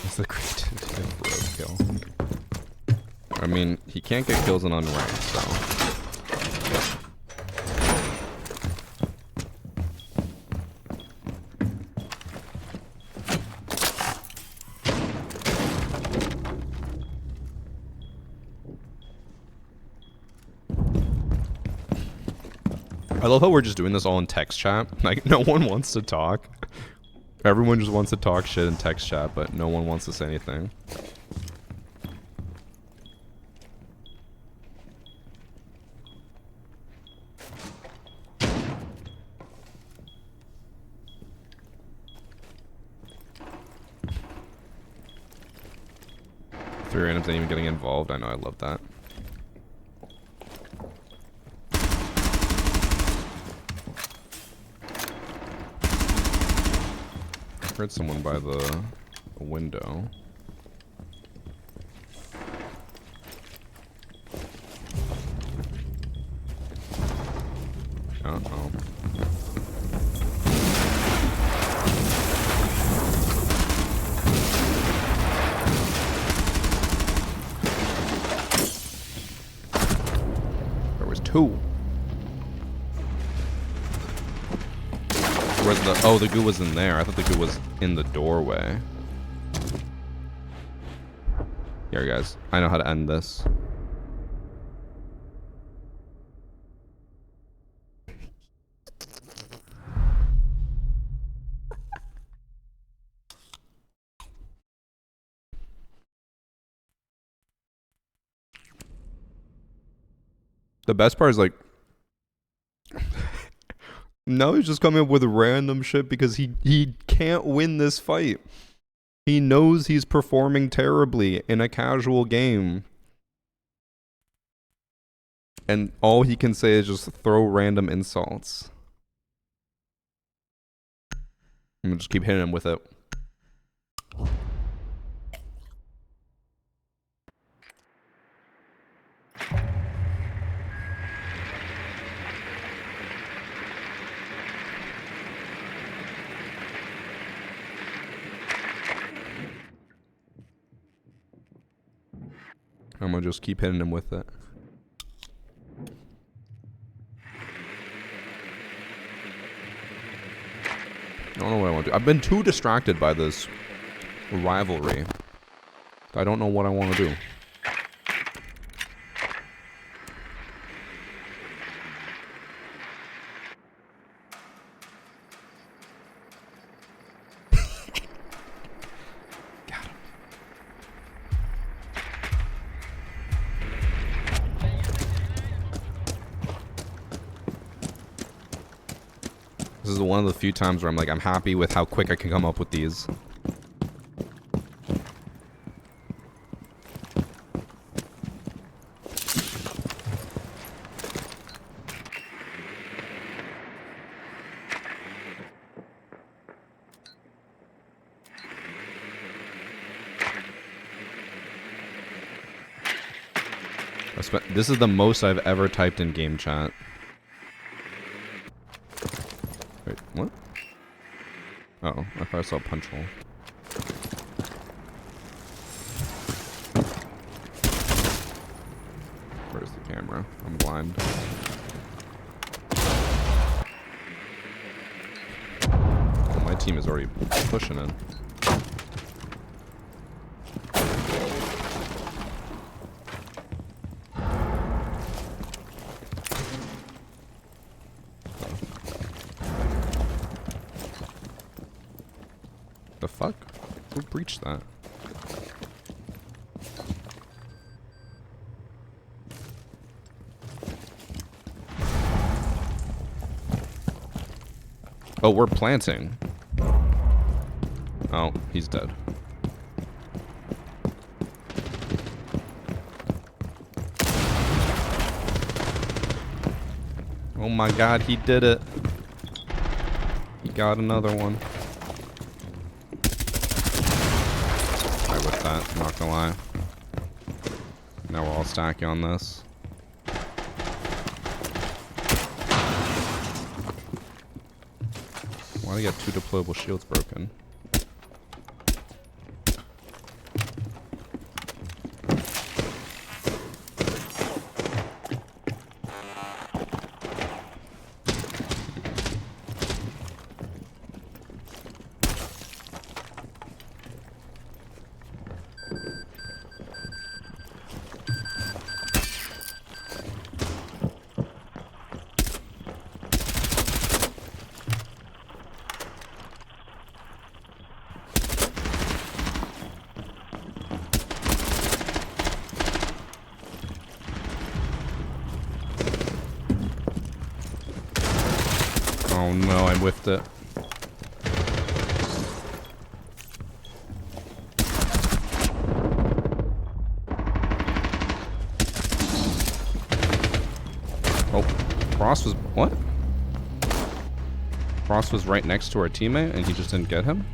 That's the creativity of roadkill. I mean, he can't get kills in unranked, so... I love how we're just doing this all in text chat. Like, no one wants to talk. Everyone just wants to talk shit in text chat, but no one wants to say anything. randoms ain't even getting involved. I know, I love that. I heard someone by the window. Uh-oh. There was two. Where's the... Oh, the goo was in there. I thought the goo was in the doorway. Here, guys. I know how to end this. The best part is like, now he's just coming up with random shit because he can't win this fight. He knows he's performing terribly in a casual game. And all he can say is just throw random insults. I'm gonna just keep hitting him with it. I'm gonna just keep hitting him with it. I don't know what I want to do. I've been too distracted by this rivalry. I don't know what I want to do. This is one of the few times where I'm like, I'm happy with how quick I can come up with these. This is the most I've ever typed in game chat. Wait, what? Uh-oh, I thought I saw a punch hole. Where's the camera? I'm blind. Oh, my team is already pushing in. The fuck? Who breached that? Oh, we're planting. Oh, he's dead. Oh my god, he did it. He got another one. I'm not gonna lie. Now we're all stacking on this. Why do you get 2 deployable shields broken? Oh no, I whiffed it. Oh, Frost was what? Frost was right next to our teammate, and he just didn't get him.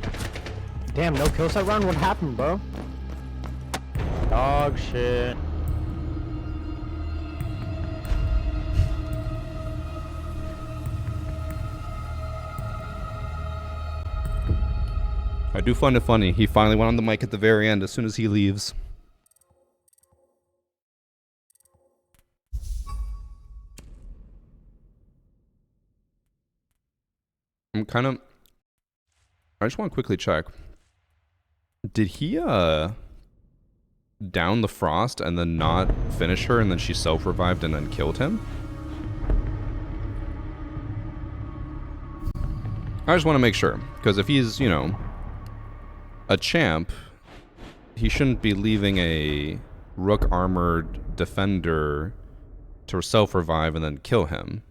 Damn, no kill site round. What happened, bro? Dog shit. I do find it funny. He finally went on the mic at the very end as soon as he leaves. I just want to quickly check. Did he, down the Frost and then not finish her and then she self-revived and then killed him? I just want to make sure. Because if he's, you know, a champ, he shouldn't be leaving a Rook armored defender to self-revive and then kill him.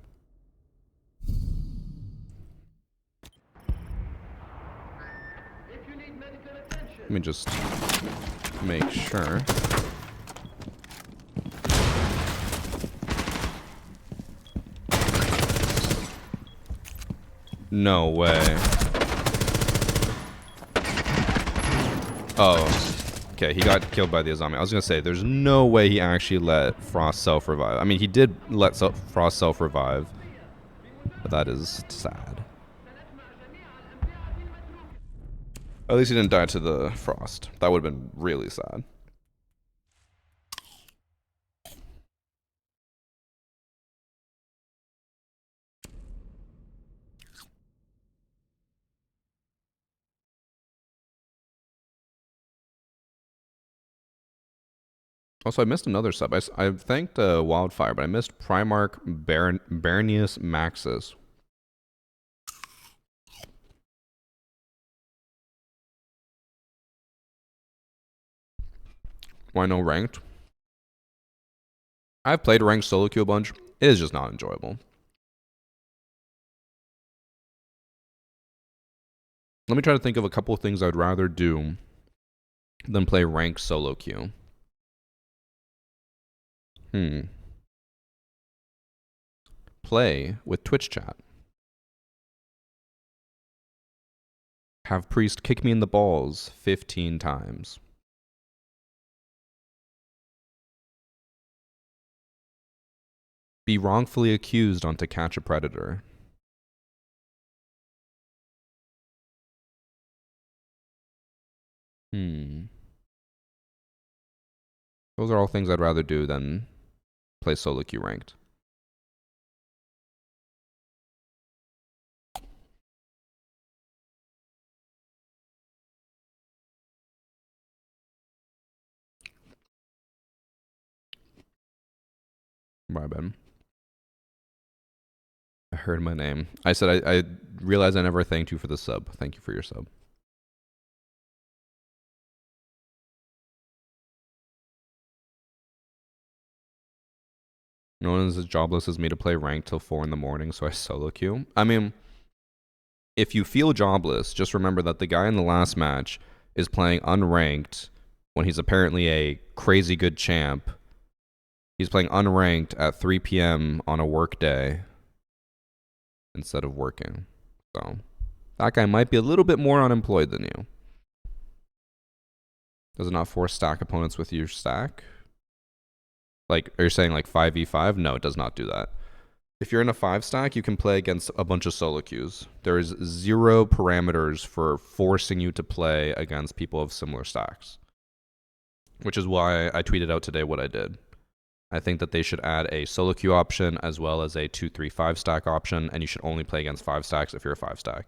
Let me just make sure. No way. Oh. Okay, he got killed by the Azami. I was gonna say, there's no way he actually let Frost self-revive. I mean, he did let Frost self-revive. But that is sad. At least he didn't die to the Frost. That would have been really sad. Also, I missed another sub. I thanked Wildfire, but I missed Primarch Baronius Maxis. Why no ranked? I've played ranked solo queue a bunch. It is just not enjoyable. Let me try to think of a couple of things I'd rather do than play ranked solo queue. Play with Twitch chat. Have Priest kick me in the balls 15 times. Be wrongfully accused on To Catch a Predator. Those are all things I'd rather do than play solo queue ranked. Bye, Ben. I heard my name. I said I realized I never thanked you for the sub. Thank you for your sub. No one is as jobless as me to play ranked till 4 in the morning, so I solo queue. I mean, if you feel jobless, just remember that the guy in the last match is playing unranked when he's apparently a crazy good champ. He's playing unranked at 3 p.m. on a work day instead of working. So that guy might be a little bit more unemployed than you. Does it not force stack opponents with your stack? Like, are you saying like 5v5? No, it does not do that. If you're in a 5 stack, you can play against a bunch of solo queues. There is 0 parameters for forcing you to play against people of similar stacks. Which is why I tweeted out today what I did. I think that they should add a solo queue option as well as a 2-3-5 stack option, and you should only play against 5 stacks if you're a 5 stack.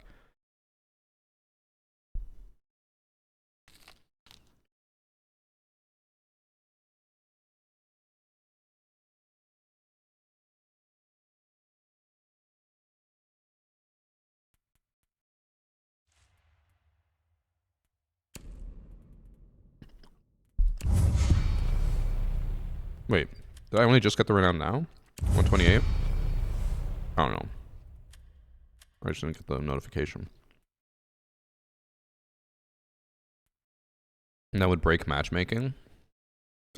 Wait, did I only just get the renown now? 128? I don't know. I just didn't get the notification. And that would break matchmaking?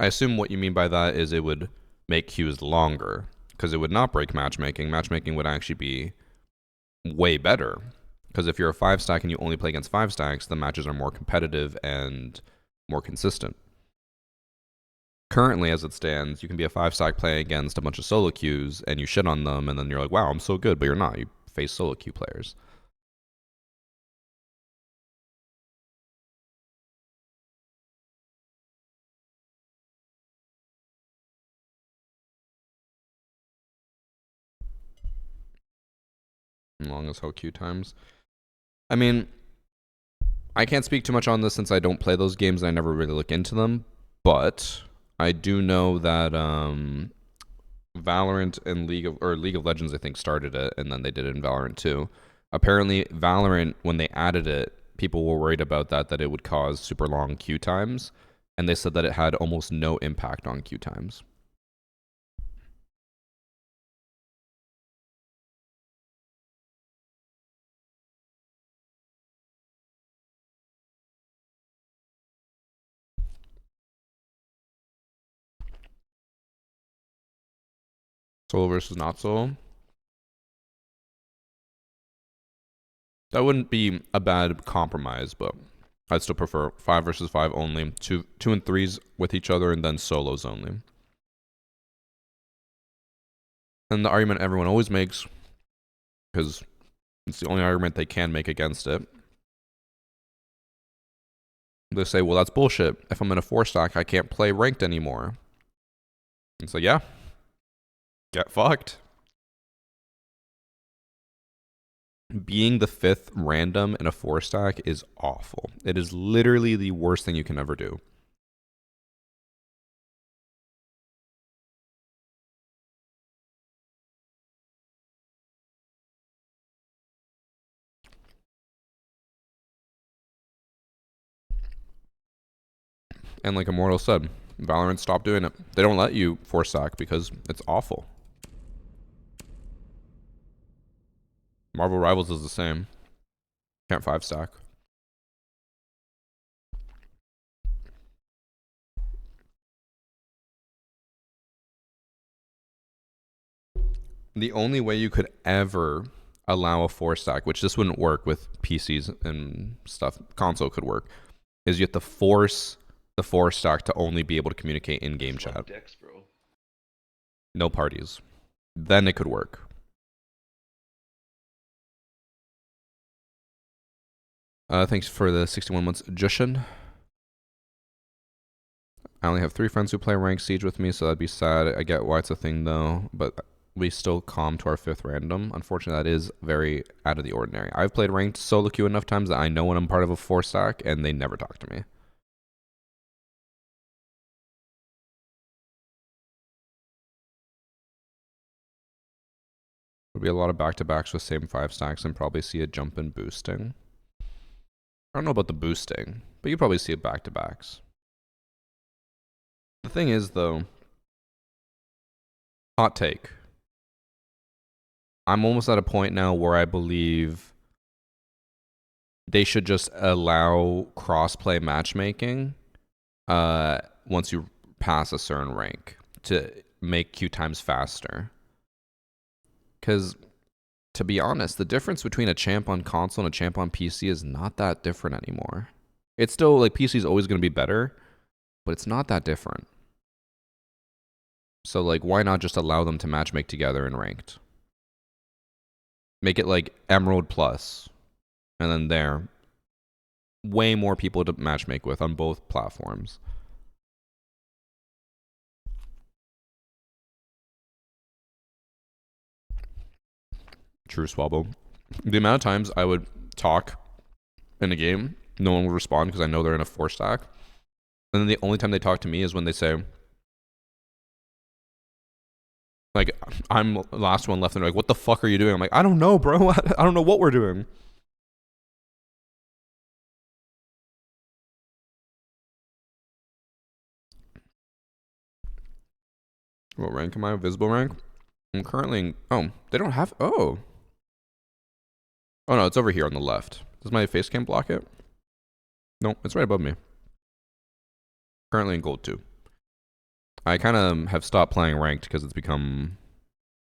I assume what you mean by that is it would make queues longer. because it would not break matchmaking. Matchmaking would actually be way better. Because if you're a 5-stack and you only play against 5-stacks, the matches are more competitive and more consistent. Currently, as it stands, you can be a 5-stack playing against a bunch of solo queues and you shit on them, and then you're like, wow, I'm so good, but you're not. You face solo queue players. Long as hell queue times. I mean, I can't speak too much on this since I don't play those games and I never really look into them, but I do know that Valorant and League of Legends I think started it, and then they did it in Valorant too. Apparently Valorant, when they added it, people were worried about that it would cause super long queue times, and they said that it had almost no impact on queue times. Solo versus not solo. That wouldn't be a bad compromise, but I'd still prefer 5 versus 5 only, 2 and 3s with each other, and then solos only. And the argument everyone always makes, because it's the only argument they can make against it, they say, well, that's bullshit. If I'm in a 4-stack, I can't play ranked anymore. And so, yeah, get fucked. Being the 5th random in a 4-stack is awful. It is literally the worst thing you can ever do. And like Immortal said, Valorant stopped doing it. They don't let you 4-stack because it's awful. Marvel Rivals is the same. Can't 5-stack. The only way you could ever allow a 4-stack, which this wouldn't work with PCs and stuff, console could work, is you have to force the 4-stack to only be able to communicate in game Just love chat. dicks, bro. No parties. Then it could work. Thanks for the 61 months, Jushin. I only have 3 friends who play ranked Siege with me, so that'd be sad. I get why it's a thing though, but we still calm to our 5th random. Unfortunately, that is very out of the ordinary. I've played ranked solo queue enough times that I know when I'm part of a 4-stack, and they never talk to me. Would be a lot of back-to-backs with same 5-stacks and probably see a jump in boosting. I don't know about the boosting, but you probably see it back-to-backs. The thing is, though, hot take. I'm almost at a point now where I believe they should just allow cross-play matchmaking once you pass a certain rank to make queue times faster. Because, to be honest, the difference between a champ on console and a champ on PC is not that different anymore. It's still, like, PC is always going to be better, but it's not that different. So, like, why not just allow them to matchmake together in ranked? Make it like Emerald Plus, and then there, way more people to matchmake with on both platforms. True, Swabble. The amount of times I would talk in a game, no one would respond because I know they're in a 4-stack. And then the only time they talk to me is when they say, like, I'm the last one left, and they're like, what the fuck are you doing? I'm like, I don't know, bro. I don't know what we're doing. What rank am I? Visible rank? I'm currently in, oh, they don't have, oh. Oh no, it's over here on the left. Does my face cam block it? No, it's right above me. Currently in gold 2. I kind of have stopped playing ranked because it's become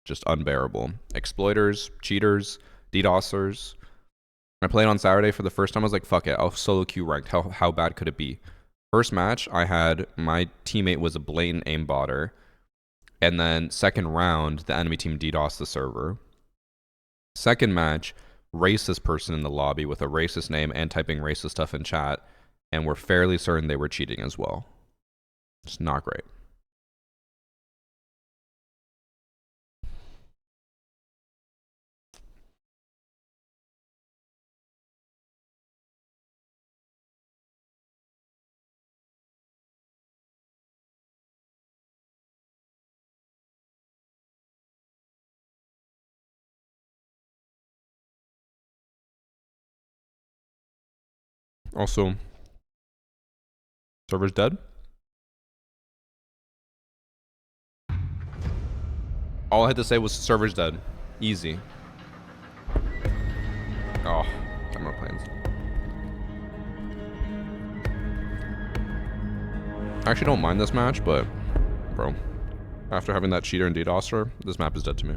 just unbearable. Exploiters, cheaters, DDoSers. I played on Saturday for the first time. I was like, fuck it, I'll solo queue ranked. How bad could it be? First match, I had my teammate was a blatant aimbotter. And then second round, the enemy team DDoSed the server. Second match, racist person in the lobby with a racist name and typing racist stuff in chat. And we're fairly certain they were cheating as well. It's not great. Also, server's dead. All I had to say was server's dead. Easy. Oh, camera planes. I actually don't mind this match, but bro, after having that cheater and DDoSer, this map is dead to me.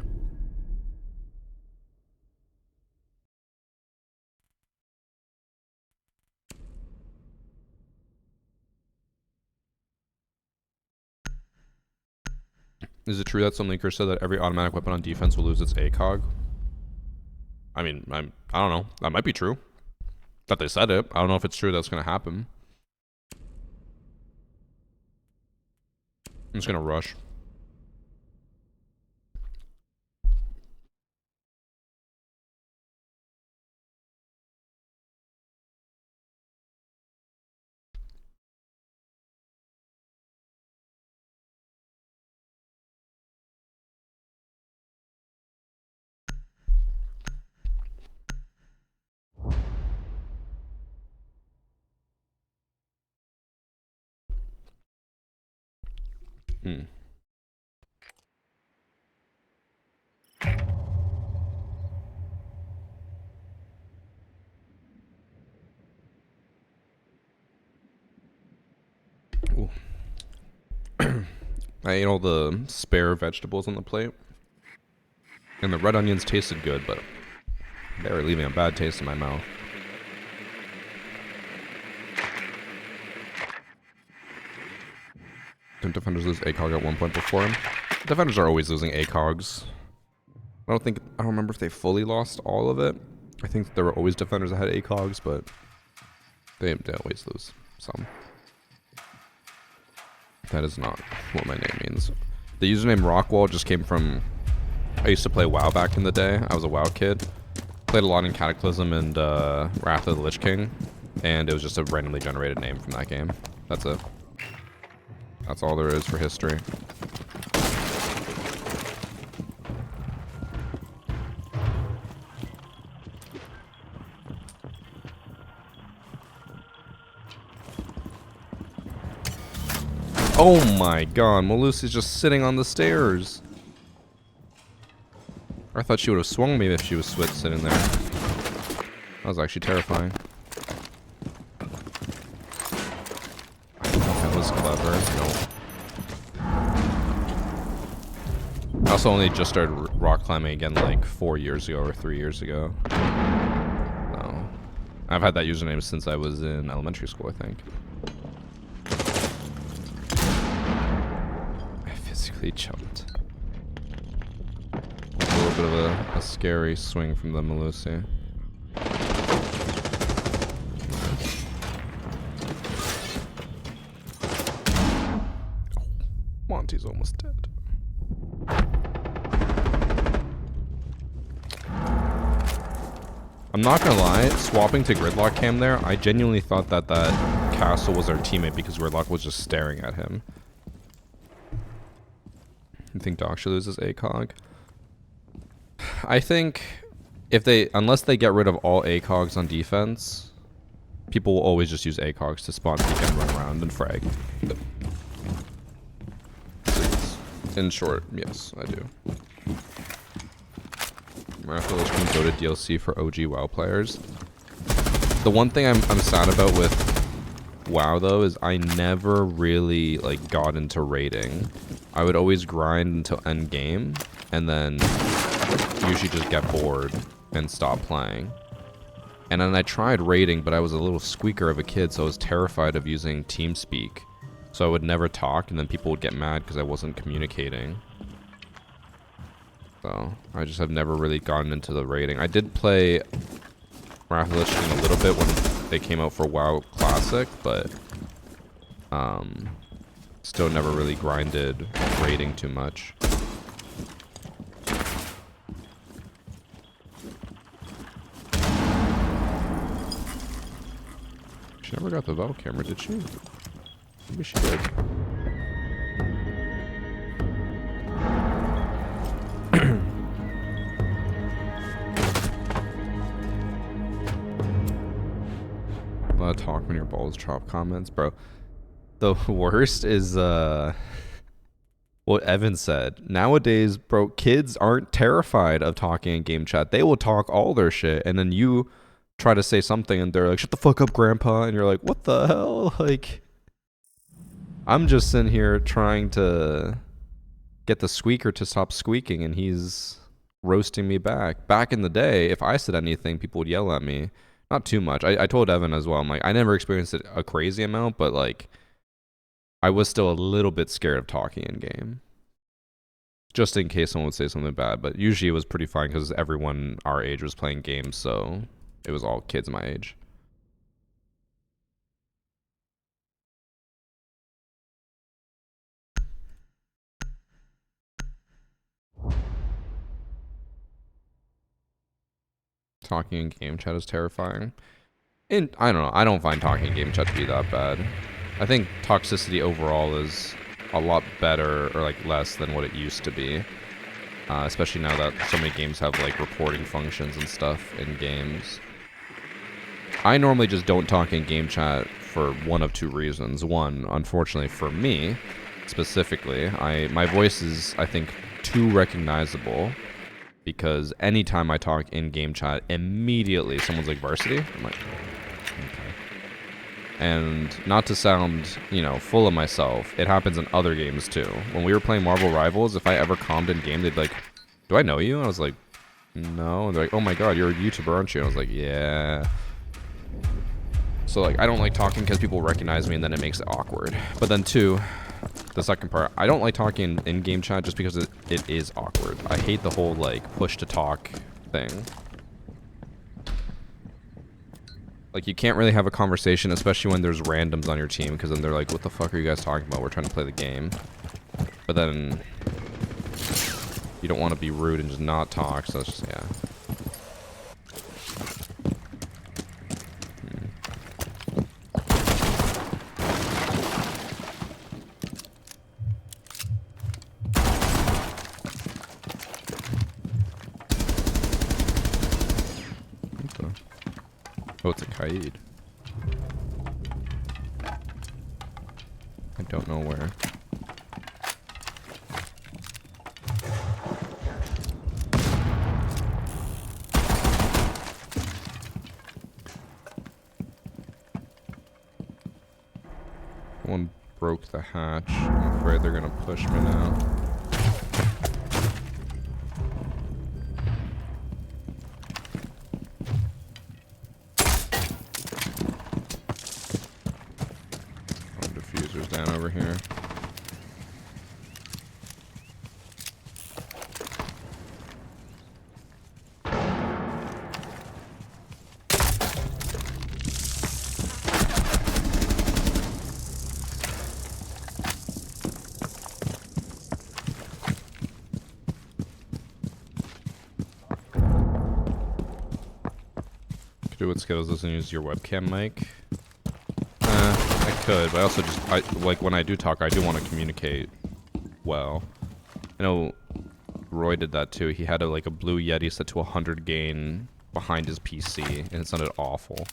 Is it true that some leaker said that every automatic weapon on defense will lose its ACOG? I mean, I don't know. That might be true. That they said it. I don't know if it's true that's going to happen. I'm just going to rush. Hmm. Ooh. I ate all the spare vegetables on the plate. And the red onions tasted good, but they were leaving a bad taste in my mouth. Didn't defenders lose ACOG at one point before him? Defenders are always losing ACOGs. I don't remember if they fully lost all of it. I think there were always defenders that had ACOGs, but they always lose some. That is not what my name means. The username Rockwall just came from... I used to play WoW back in the day. I was a WoW kid. Played a lot in Cataclysm and Wrath of the Lich King. And it was just a randomly generated name from that game. That's it. That's all there is for history. Oh my god, Melusi's just sitting on the stairs. I thought she would have swung me if she was sitting there. That was actually terrifying. That was clever. No. I also only just started rock climbing again like 4 years ago or 3 years ago. No. I've had that username since I was in elementary school, I think. I physically jumped. A little bit of a scary swing from the Melusi. Monty's almost dead. I'm not gonna lie, swapping to Gridlock Cam there, I genuinely thought that that Castle was our teammate because Gridlock was just staring at him. You think Doc should lose his ACOG? I think if unless they get rid of all ACOGs on defense, people will always just use ACOGs to spawn, peek, and run around and frag. In short, yes, I do. Wrath of the Lich King goated DLC for OG WoW players. The one thing I'm sad about with WoW though is I never really like got into raiding. I would always grind until end game, and then usually just get bored and stop playing. And then I tried raiding, but I was a little squeaker of a kid, so I was terrified of using TeamSpeak. So I would never talk, and then people would get mad because I wasn't communicating. So I just have never really gotten into the raiding. I did play Wrath of the Lich King a little bit when they came out for WoW Classic, but still never really grinded raiding too much. She never got the bottle camera, did she? Maybe she did. A lot of talk when your balls drop comments, bro. The worst is what Evan said. Nowadays, bro, kids aren't terrified of talking in game chat. They will talk all their shit, and then you try to say something and they're like, shut the fuck up, grandpa, and you're like, what the hell? Like, I'm just sitting here trying to get the squeaker to stop squeaking, and he's roasting me back. Back in the day, if I said anything, people would yell at me. Not too much. I told Evan as well. I'm like, I never experienced it a crazy amount, but like, I was still a little bit scared of talking in game, just in case someone would say something bad. But usually it was pretty fine because everyone our age was playing games, so it was all kids my age. Talking in game chat is terrifying. And I don't know. I don't find talking in game chat to be that bad. I think toxicity overall is a lot better, or like less than what it used to be. Especially now that so many games have like reporting functions and stuff in games. I normally just don't talk in game chat for one of two reasons. One, unfortunately for me, specifically, my voice is, I think, too recognizable. Because anytime I talk in game chat, immediately someone's like, Varsity? I'm like, okay. And not to sound, you know, full of myself, it happens in other games too. When we were playing Marvel Rivals, if I ever calmed in game, they'd be like, do I know you? And I was like, no. And they're like, oh my god, you're a YouTuber, aren't you? And I was like, yeah. So like, I don't like talking because people recognize me and then it makes it awkward. But then two, the second part, I don't like talking in game chat just because it is awkward. I hate the whole like push to talk thing. Like, you can't really have a conversation, especially when there's randoms on your team, because then they're like, what the fuck are you guys talking about? We're trying to play the game. But then you don't want to be rude and just not talk, so it's just, yeah. Oh, it's a Kaid. I don't know where. One broke the hatch. I'm afraid they're gonna push me now. Diffusers down over here. Could do what Skittles doesn't use your webcam mic. I could, but I also just, like, when I do talk, I do want to communicate well. I know Roy did that too. He had like a blue Yeti set to 100 gain behind his PC, and it sounded awful.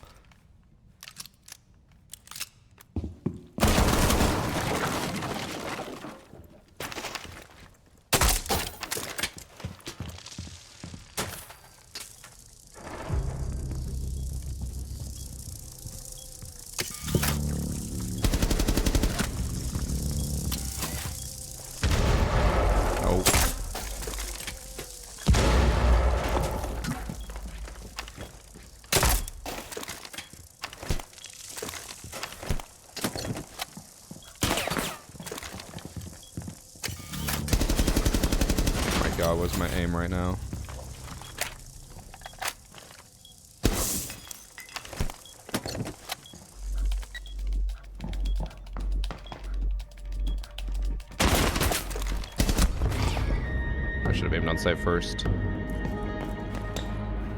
god, what's my aim right now? I should have aimed on site first.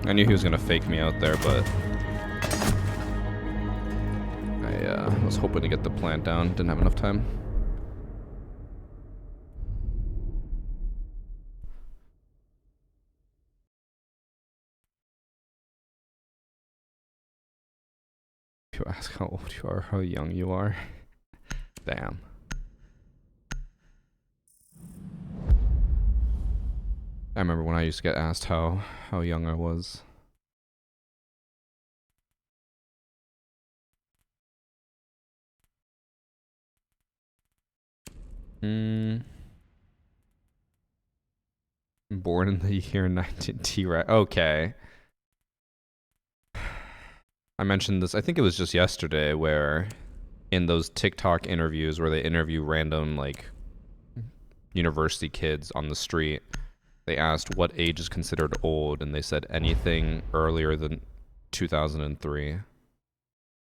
I knew he was gonna fake me out there, but I was hoping to get the plant down. Didn't have enough time. You ask how old you are, how young you are. Damn. I remember when I used to get asked how young I was. Born in the year 19 T-Rex. Okay. I mentioned this, I think it was just yesterday, where in those TikTok interviews where they interview random, like, university kids on the street, they asked what age is considered old, and they said anything earlier than 2003.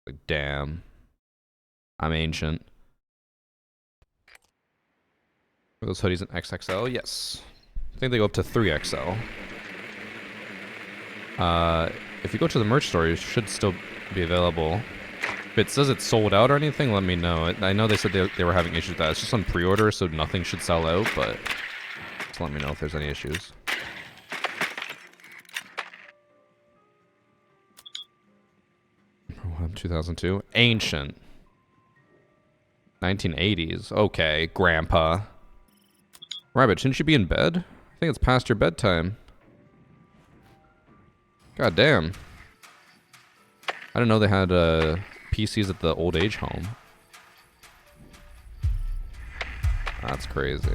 Like, damn. I'm ancient. Are those hoodies in XXL? Yes. I think they go up to 3XL. If you go to the merch store, it should still be available. If it says it's sold out or anything, let me know. I know they said they were having issues with that. It's just on pre-order, so nothing should sell out, but just let me know if there's any issues. Oh, 2002? Ancient. 1980s. Okay, Grandpa. Rabbit, shouldn't you be in bed? I think it's past your bedtime. God damn. I didn't know they had PCs at the old age home. That's crazy.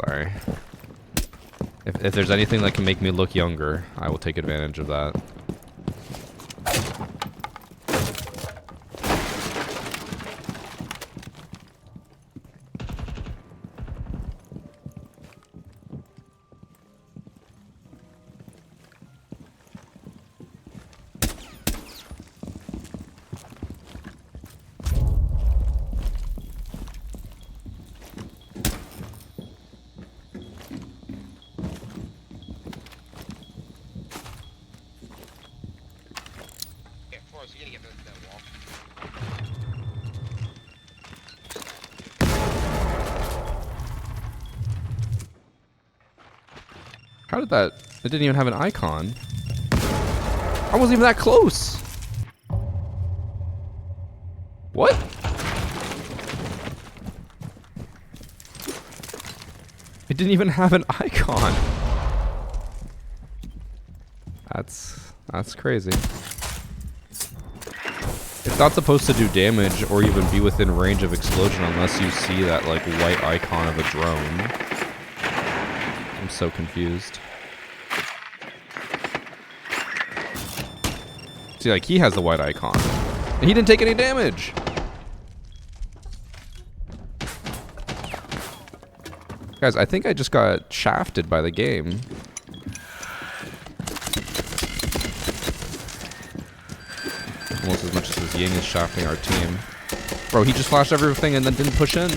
Sorry. If there's anything that can make me look younger, I will take advantage of that. How did that... It didn't even have an icon. I wasn't even that close. What? It didn't even have an icon. That's crazy. It's not supposed to do damage or even be within range of explosion unless you see that like white icon of a drone. I'm so confused. See, like, he has the white icon. And he didn't take any damage! Guys, I think I just got shafted by the game. Almost as much as this Ying is shafting our team. Bro, he just flashed everything and then didn't push in.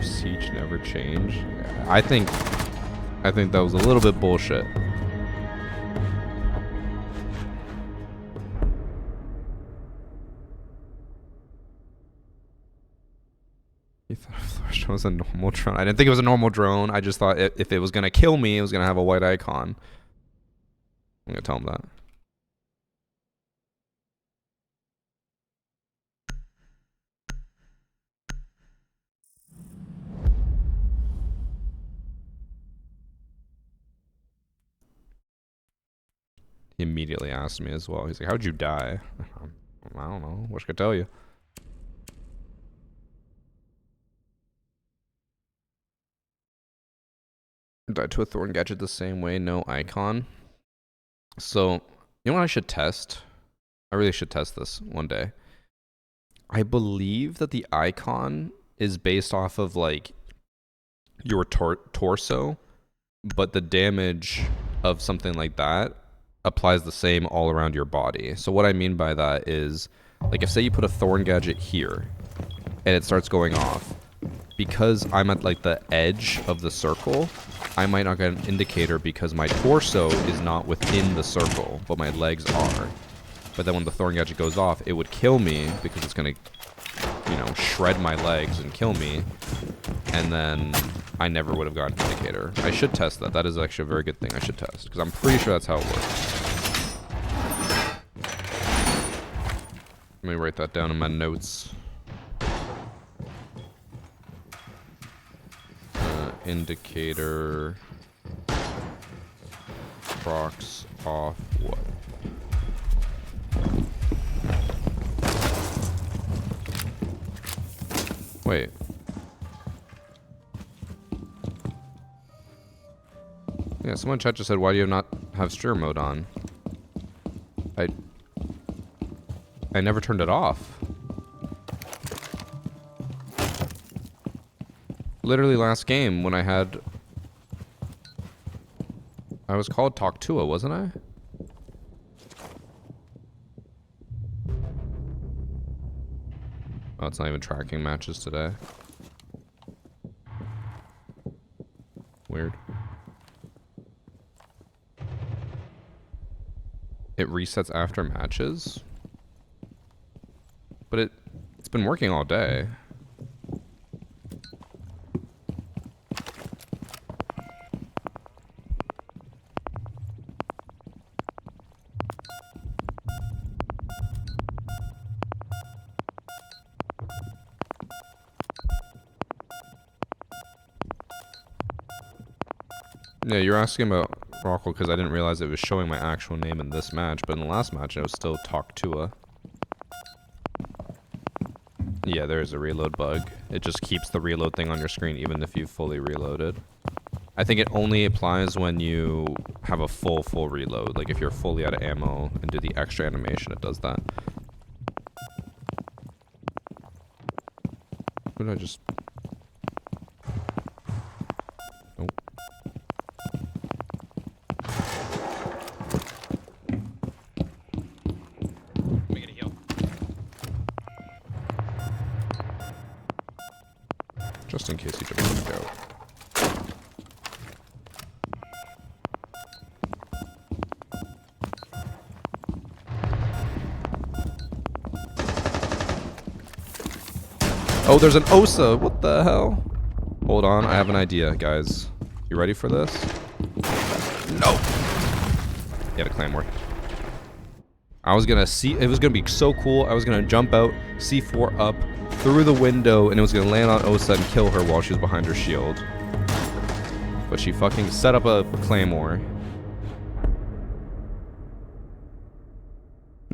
Siege never changed. I think that was a little bit bullshit. You thought Flash was a normal drone? I didn't think it was a normal drone. I just thought if it was gonna kill me, it was gonna have a white icon. I'm gonna tell him that. He immediately asked me as well. He's like, how'd you die? I don't know. Wish I could tell you. Died to a thorn gadget the same way, no icon. So, you know what I should test? I really should test this one day. I believe that the icon is based off of like your torso, but the damage of something like that applies the same all around your body. So what I mean by that is, like, if say you put a thorn gadget here and it starts going off, because I'm at like the edge of the circle, I might not get an indicator because my torso is not within the circle, but my legs are. But then when the thorn gadget goes off, it would kill me because it's gonna, you know, shred my legs and kill me. And then I never would have gotten an indicator. I should test that. That is actually a very good thing I should test, because I'm pretty sure that's how it works. Let me write that down in my notes. Indicator procs off what? Wait. Yeah, someone in chat just said, why do you not have streamer mode on? I never turned it off. Literally last game when I was called Talk Tua, wasn't I? Oh, it's not even tracking matches today. Weird. It resets after matches? But it's been working all day. Yeah, you're asking about Rockwell because I didn't realize it was showing my actual name in this match, but in the last match it was still Talk Tua. Yeah, there is a reload bug. It just keeps the reload thing on your screen even if you've fully reloaded. I think it only applies when you have a full reload. Like if you're fully out of ammo and do the extra animation, it does that. What did I just... Nope. Let me get a heal. Just in case you didn't go. Oh, there's an Osa! What the hell? Hold on, I have an idea, guys. You ready for this? No! He had a Claymore. I was gonna see, it was gonna be so cool. I was gonna jump out, C4 up, through the window, and it was gonna land on Osa and kill her while she was behind her shield. But she fucking set up a Claymore.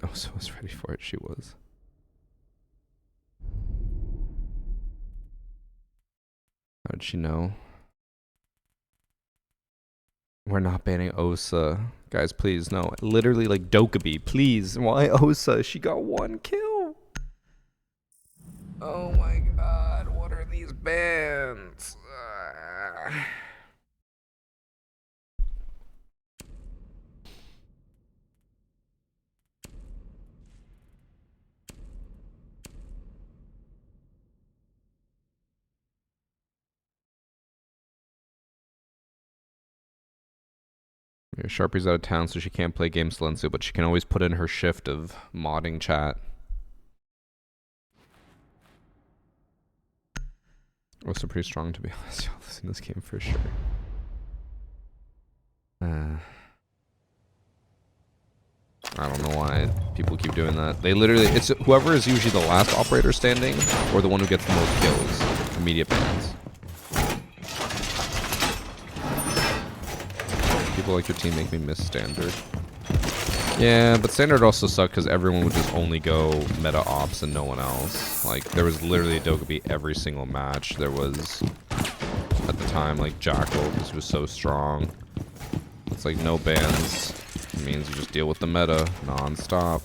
Osa was ready for it, she was. How did she know? We're not banning Osa. Guys, please, no. Literally, like, Dokkaebi, please. Why Osa? She got 1 kill. Oh my god, what are these bans? Yeah, Sharpie's out of town, so she can't play Game Silencio, but she can always put in her shift of modding chat. Also pretty strong, to be honest. Y'all in this game for sure. I don't know why people keep doing that. They literally, it's whoever is usually the last operator standing or the one who gets the most kills. Immediate bans. People like your team make me miss standard. Yeah, but standard also sucked because everyone would just only go meta ops and no one else. Like, there was literally a Dokkaebi every single match. There was at the time, like Jackal, because he was so strong. It's like no bans. It means you just deal with the meta non-stop.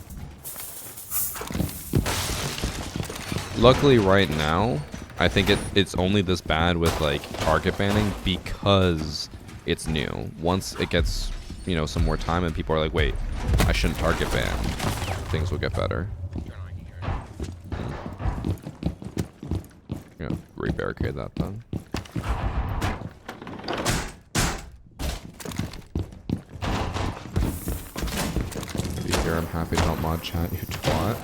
Luckily right now, I think it's only this bad with like target banning because it's new. Once it gets, you know, some more time and people are like, wait, I shouldn't target ban, things will get better. Yeah, re-barricade that then. Be here, I'm happy to help mod chat, you twat.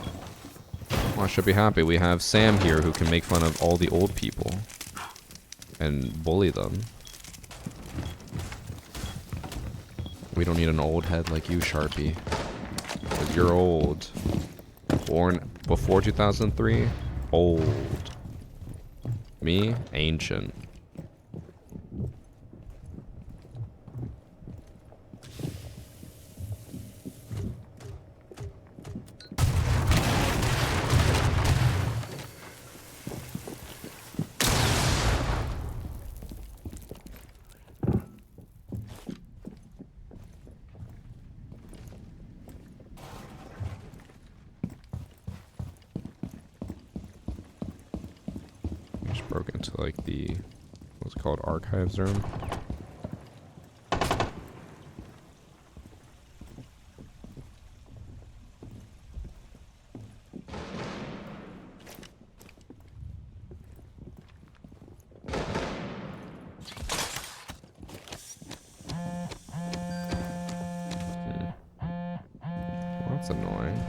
Well, I should be happy. We have Sam here who can make fun of all the old people and bully them. We don't need an old head like you, Sharpie. Because you're old. Born before 2003? Old. Me? Ancient. Just broke into like the, what's it called, archives room. Well, that's annoying.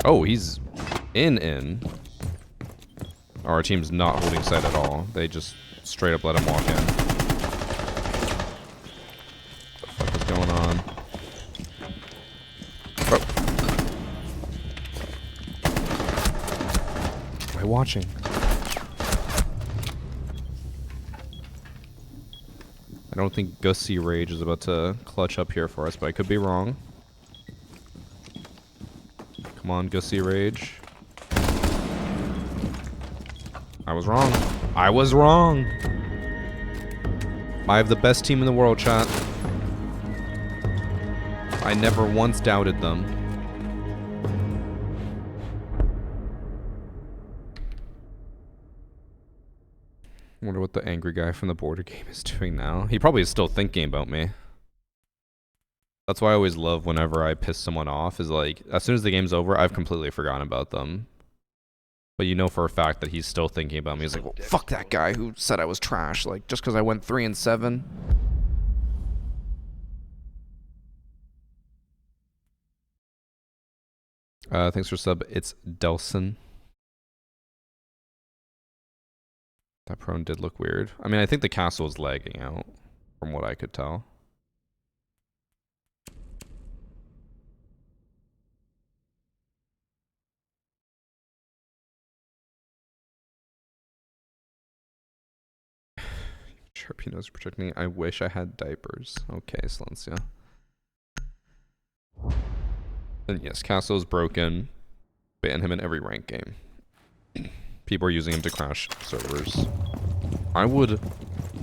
Oh, he's in. Our team's not holding site at all. They just straight up let him walk in. What the fuck is going on? Oh. Why watching? I don't think Gussie Rage is about to clutch up here for us, but I could be wrong. Come on, Gussie Rage. I was wrong. I was wrong. I have the best team in the world, chat. I never once doubted them. Wonder what the angry guy from the border game is doing now. He probably is still thinking about me. That's why I always love whenever I piss someone off, is like, as soon as the game's over, I've completely forgotten about them. But you know for a fact that he's still thinking about me. He's like, well, fuck that guy who said I was trash, like, just because I went 3-7. Thanks for sub. It's Delson. That prone did look weird. I mean, I think the castle is lagging out, from what I could tell. Sharpie knows protecting me. I wish I had diapers. Okay, Silencia. And yes, Castle is broken. Ban him in every ranked game. People are using him to crash servers. I would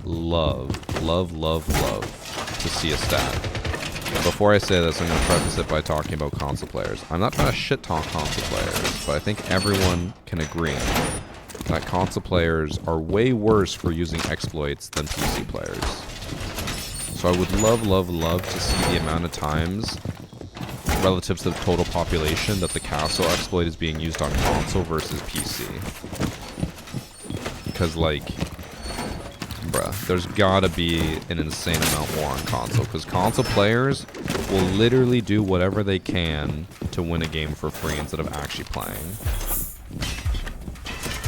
love to see a stat. And before I say this, I'm going to preface it by talking about console players. I'm not trying to shit talk console players, but I think everyone can agree that console players are way worse for using exploits than PC players. So I would love to see the amount of times relative to the total population that the castle exploit is being used on console versus PC. Because, like, bruh, there's gotta be an insane amount more on console. Because console players will literally do whatever they can to win a game for free instead of actually playing.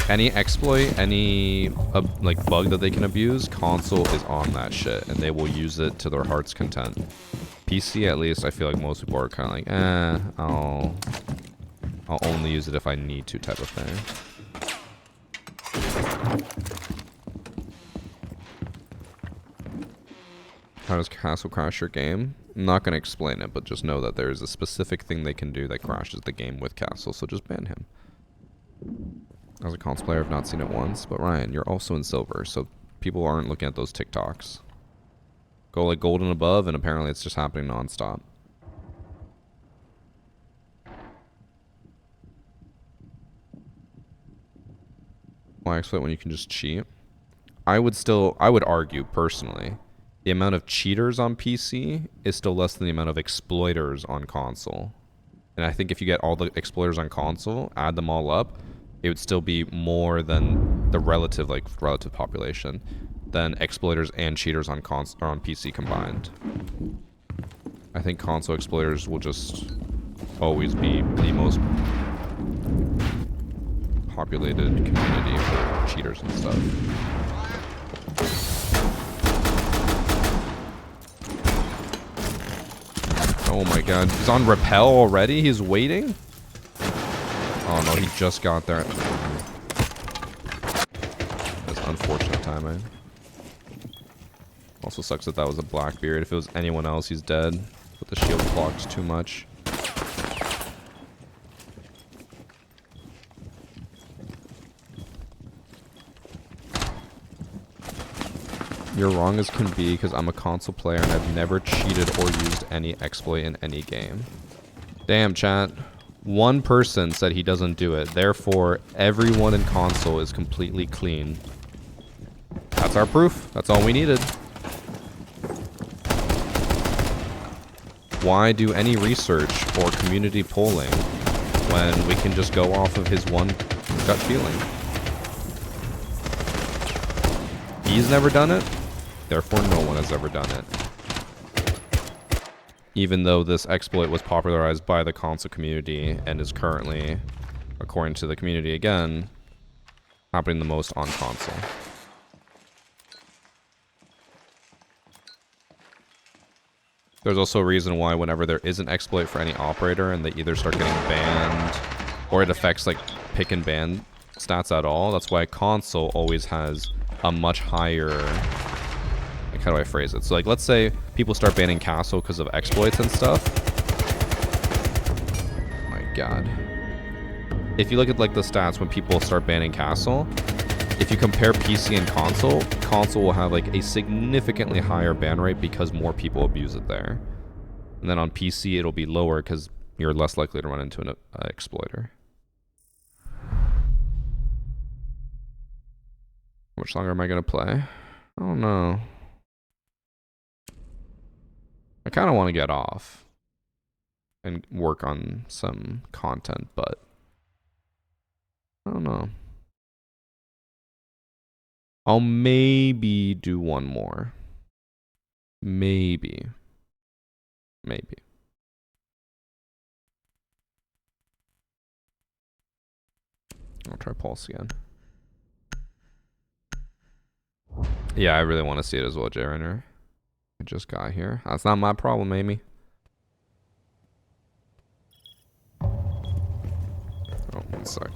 Any exploit, any like bug that they can abuse, console is on that shit, and they will use it to their heart's content. PC, at least, I feel like most people are kind of like, I'll only use it if I need to, type of thing. How does Castle crash your game? I'm not going to explain it, but just know that there's a specific thing they can do that crashes the game with Castle, so just ban him. As a console player, I've not seen it once, but Ryan, you're also in silver, so people aren't looking at those TikToks. Go like gold and above, and apparently it's just happening non-stop. Why exploit when you can just cheat? I would argue personally, the amount of cheaters on PC is still less than the amount of exploiters on console. And I think if you get all the exploiters on console, add them all up, it would still be more than the relative population than exploiters and cheaters on PC combined. I think console exploiters will just always be the most populated community for cheaters and stuff. Oh my god, he's on rappel already? He's waiting? Oh no, he just got there. That's unfortunate timing. Also sucks that that was a Blackbeard. If it was anyone else, he's dead. But the shield blocked too much. You're wrong as can be because I'm a console player and I've never cheated or used any exploit in any game. Damn, chat. One person said he doesn't do it. Therefore, everyone in console is completely clean. That's our proof. That's all we needed. Why do any research or community polling when we can just go off of his one gut feeling? He's never done it. Therefore, no one has ever done it. Even though this exploit was popularized by the console community and is currently, according to the community again, happening the most on console. There's also a reason why whenever there is an exploit for any operator and they either start getting banned or it affects like pick and ban stats at all, that's why console always has a much higher, like, how do I phrase it? So like, let's say people start banning Castle because of exploits and stuff. Oh my god. If you look at like the stats when people start banning Castle, if you compare PC and console, console will have like a significantly higher ban rate because more people abuse it there. And then on PC it'll be lower because you're less likely to run into an exploiter. How much longer am I going to play? I don't know. I kind of want to get off and work on some content, but I don't know. I'll maybe do one more. Maybe. Maybe. I'll try Pulse again. Yeah, I really want to see it as well, Jay Renner. I just got here. That's not my problem, Amy. Oh, one sec.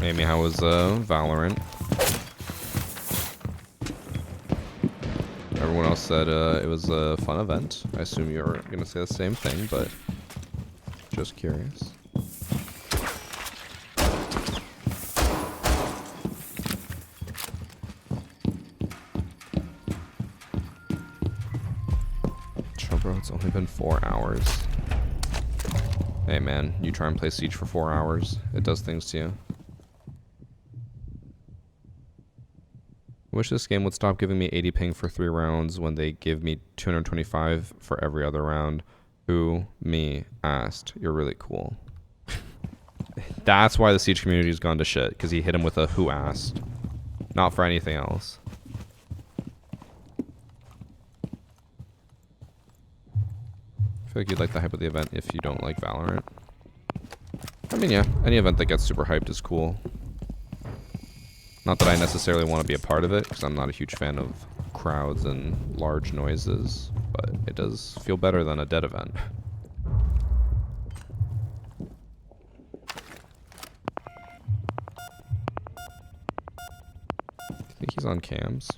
Amy, how was Valorant? Everyone else said it was a fun event. I assume you're going to say the same thing, but just curious. Chill, bro, it's only been 4 hours. Hey man, you try and play Siege for 4 hours, it does things to you. I wish this game would stop giving me 80 ping for 3 rounds when they give me 225 for every other round. Who? Me. Asked. You're really cool. That's why the Siege community's gone to shit, because he hit him with a who asked. Not for anything else. I feel like you'd like the hype of the event if you don't like Valorant. I mean, yeah, any event that gets super hyped is cool. Not that I necessarily want to be a part of it, because I'm not a huge fan of crowds and large noises, but it does feel better than a dead event. I think he's on cams.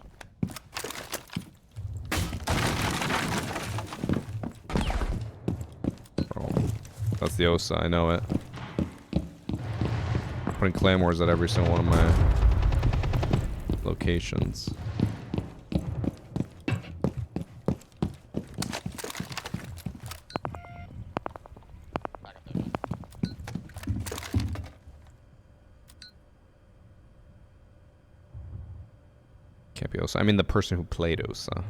Oh, that's the Osa, I know it. Putting claymores at every single one of my locations. Can't be Osa. I mean the person who played Osa.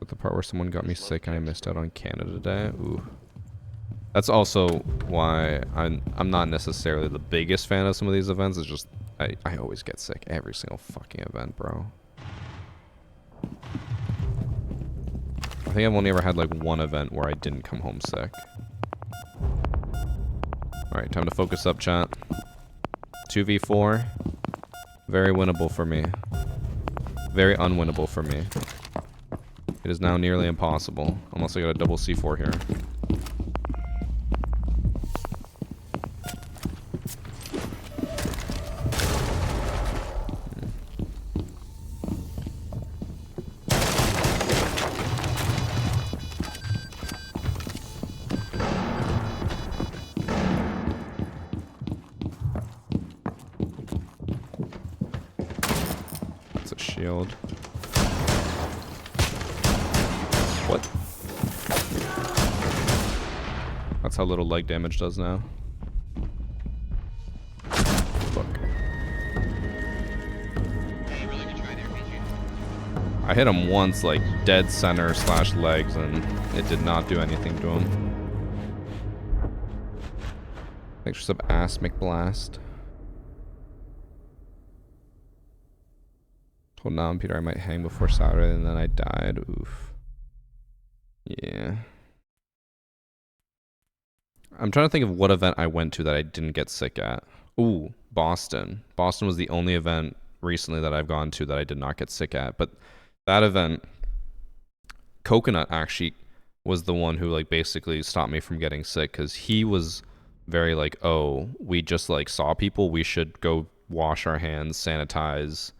But the part where someone got me sick and I missed out on Canada Day. Ooh. That's also why I'm not necessarily the biggest fan of some of these events. It's just I always get sick every single fucking event, bro. I think I've only ever had like one event where I didn't come home sick. Alright, time to focus up, chat. 2v4. Very winnable for me. Very unwinnable for me. It is now nearly impossible. Unless I got a double C4 here. It's a shield. What? That's how little leg damage does now. Look. I hit him once, like dead center / legs, and it did not do anything to him. Thanks for sub ass McBlast. Told Nam Peter I might hang before Saturday, and then I died. Oof. Yeah. I'm trying to think of what event I went to that I didn't get sick at. Ooh, Boston. Boston was the only event recently that I've gone to that I did not get sick at. But that event, Coconut actually was the one who like basically stopped me from getting sick, because he was very like, oh, we just like saw people, we should go wash our hands, sanitize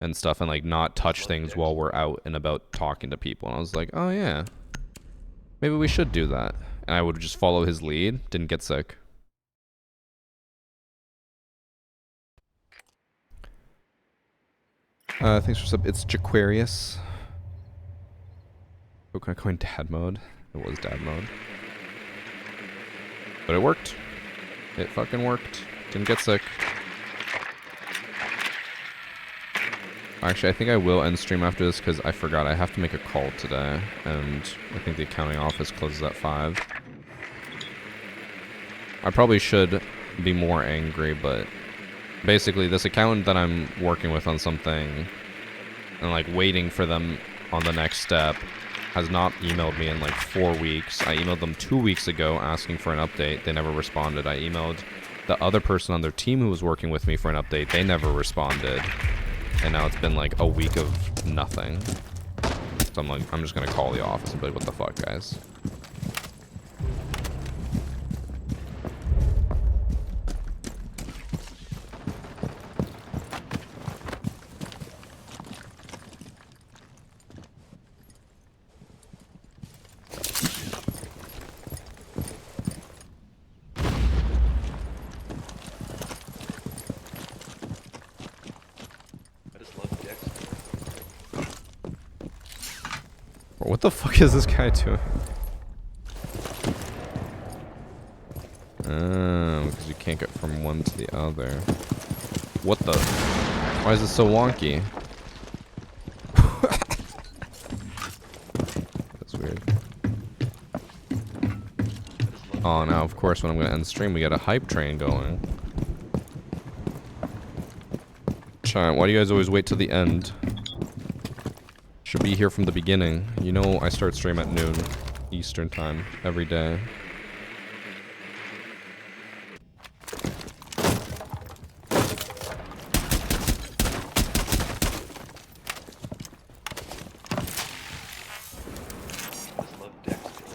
and stuff, and like not touch things while we're out and about talking to people. And I was like, oh yeah, maybe we should do that. And I would just follow his lead. Didn't get sick. Thanks for sub. It's Jaquarius. Oh, can I go in dad mode? It was dad mode. But it worked. It fucking worked. Didn't get sick. Actually, I think I will end stream after this because I forgot I have to make a call today, and I think the accounting office closes at 5. I probably should be more angry, but basically this accountant that I'm working with on something and like waiting for them on the next step has not emailed me in like 4 weeks. I emailed them 2 weeks ago asking for an update. They never responded. I emailed the other person on their team who was working with me for an update. They never responded. And now it's been like a week of nothing. So I'm like, I'm just gonna call the office and be like, what the fuck, guys? What the fuck is this guy doing? Because you can't get from one to the other. What the? Why is it so wonky? That's weird. Oh, now of course when I'm gonna end the stream we got a hype train going. Chat, why do you guys always wait till the end? Should be here from the beginning. You know I start stream at noon Eastern time every day. I just love decks, bro.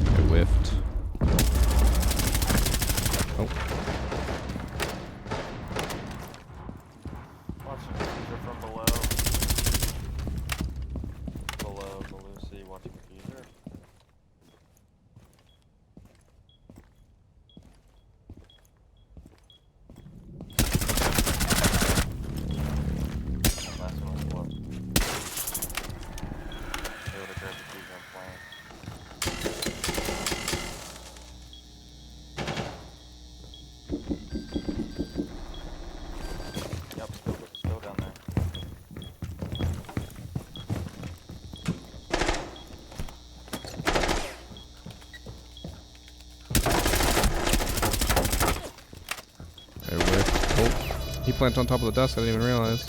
I whiffed. Oh, Watching diffuser from below. Below the Lucy, watching diffuser. Last one was what? They would have grabbed diffuser and flank. Yep, still down there. I whiffed. Oh, he planted on top of the desk. I didn't even realize.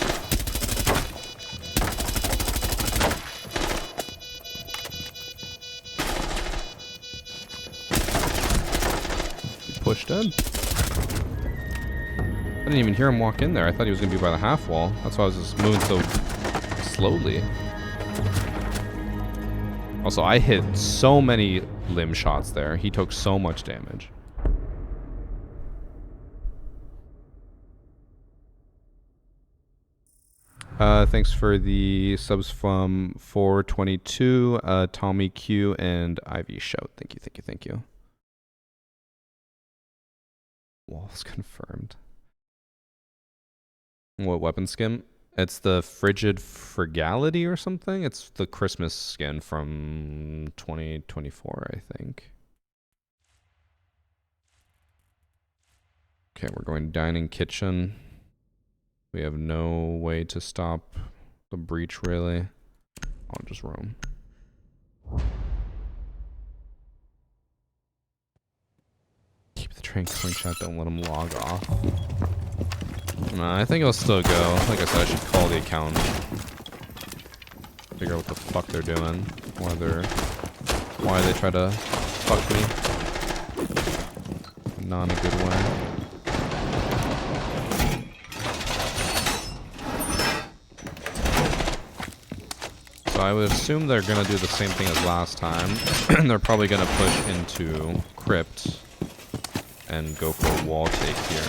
He pushed in. I didn't even hear him walk in there. I thought he was going to be by the half wall. That's why I was just moving so slowly. Also, I hit so many limb shots there. He took so much damage. Thanks for the subs from 422, Tommy Q, and Ivy Shout. Thank you, thank you, thank you. Walls confirmed. What weapon skin? It's the Frigid Frugality or something. It's the Christmas skin from 2024, I think. Okay, we're going dining kitchen. We have no way to stop the breach, really. I'll just roam. Keep the train going, chat. Don't let them log off. Nah, I think it'll still go. Like I said, I should call the account. Figure out what the fuck they're doing. Why they try to fuck me. Not in a good way. So I would assume they're gonna do the same thing as last time. They're probably gonna push into crypt and go for a wall take here.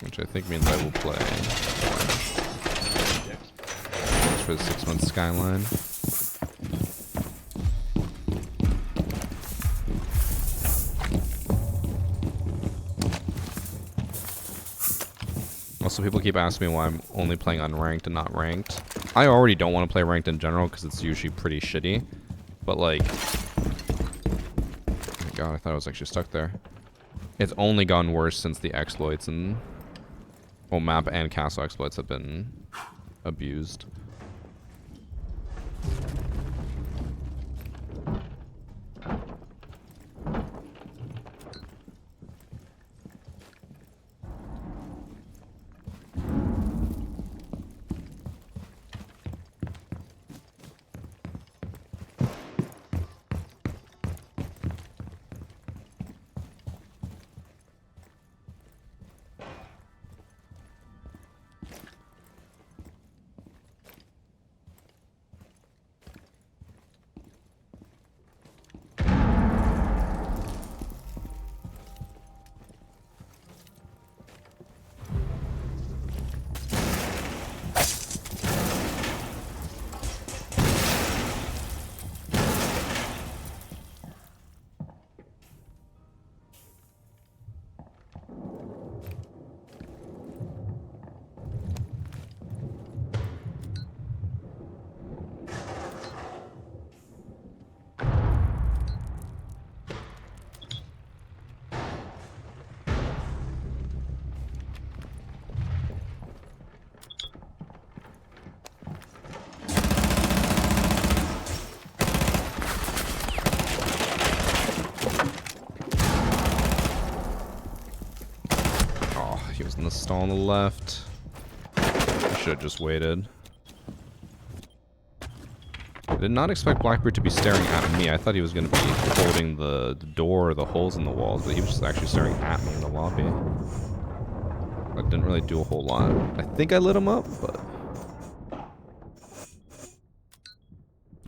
Which I think means I will play. Thanks for the 6-month skyline. Also, people keep asking me why I'm only playing unranked and not ranked. I already don't want to play ranked in general because it's usually pretty shitty. But like, oh my god, I thought I was actually stuck there. It's only gotten worse since the exploits and, well, map and castle exploits have been abused. all on the left. I should have just waited. I did not expect Blackbeard to be staring at me. I thought he was going to be holding the door or the holes in the walls, but he was just actually staring at me in the lobby. That didn't really do a whole lot. I think I lit him up, but...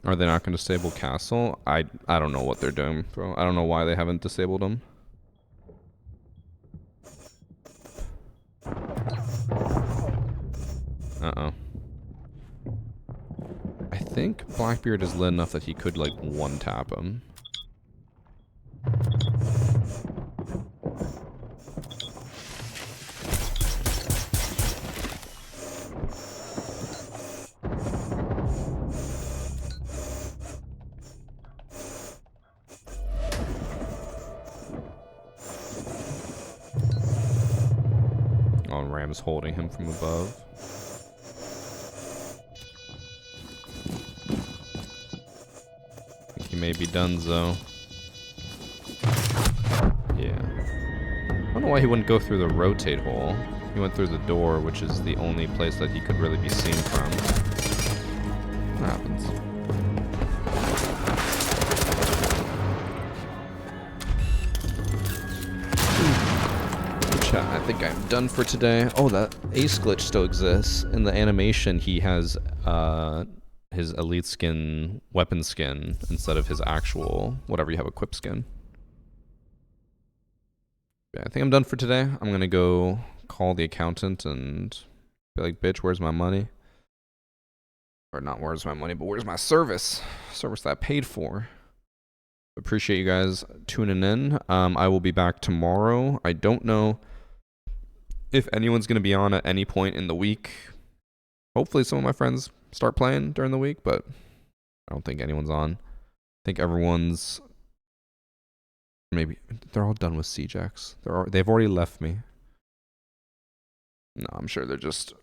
Are they not going to disable Castle? I don't know what they're doing, bro. I don't know why they haven't disabled him. Uh-oh. I think Blackbeard is lit enough that he could, like, one-tap him. Oh, Ram's holding him from above. He may be donezo. Yeah. I don't know why he wouldn't go through the rotate hole. He went through the door, which is the only place that he could really be seen from. What happens? Chat, I think I'm done for today. Oh, that ace glitch still exists. In the animation, he has his elite skin, weapon skin, instead of his actual, whatever you have, equip skin. Yeah, I think I'm done for today. I'm gonna go call the accountant and be like, bitch, where's my money? Or not where's my money, but where's my service? Service that I paid for. Appreciate you guys tuning in. I will be back tomorrow. I don't know if anyone's gonna be on at any point in the week. Hopefully some of my friends start playing during the week, but I don't think anyone's on. I think everyone's maybe they're all done with CJX. They've already left me. No, I'm sure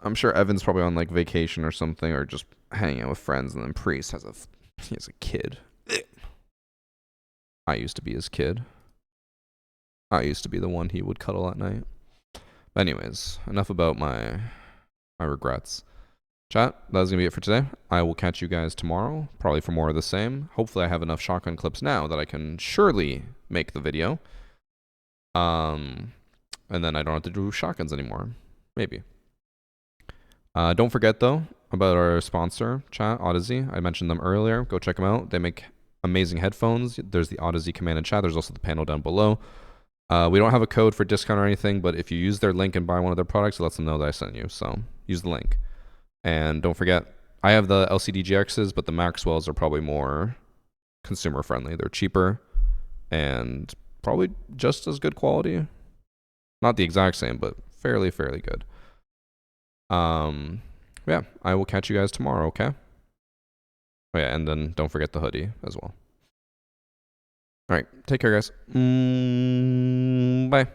I'm sure Evan's probably on like vacation or something, or just hanging out with friends, and then Priest has a kid. I used to be his kid. I used to be the one he would cuddle at night. But anyways, enough about my regrets. Chat, that's going to be it for today. I will catch you guys tomorrow, probably for more of the same. Hopefully I have enough shotgun clips now that I can surely make the video. And then I don't have to do shotguns anymore. Maybe. Don't forget, though, about our sponsor, chat, Odyssey. I mentioned them earlier. Go check them out. They make amazing headphones. There's the Odyssey command and chat. There's also the panel down below. We don't have a code for discount or anything, but if you use their link and buy one of their products, it lets them know that I sent you. So use the link. And don't forget, I have the LCD GXs, but the Maxwells are probably more consumer friendly. They're cheaper and probably just as good quality. Not the exact same, but fairly good. Yeah, I will catch you guys tomorrow, okay? Oh yeah, and then don't forget the hoodie as well. All right, take care, guys. Bye.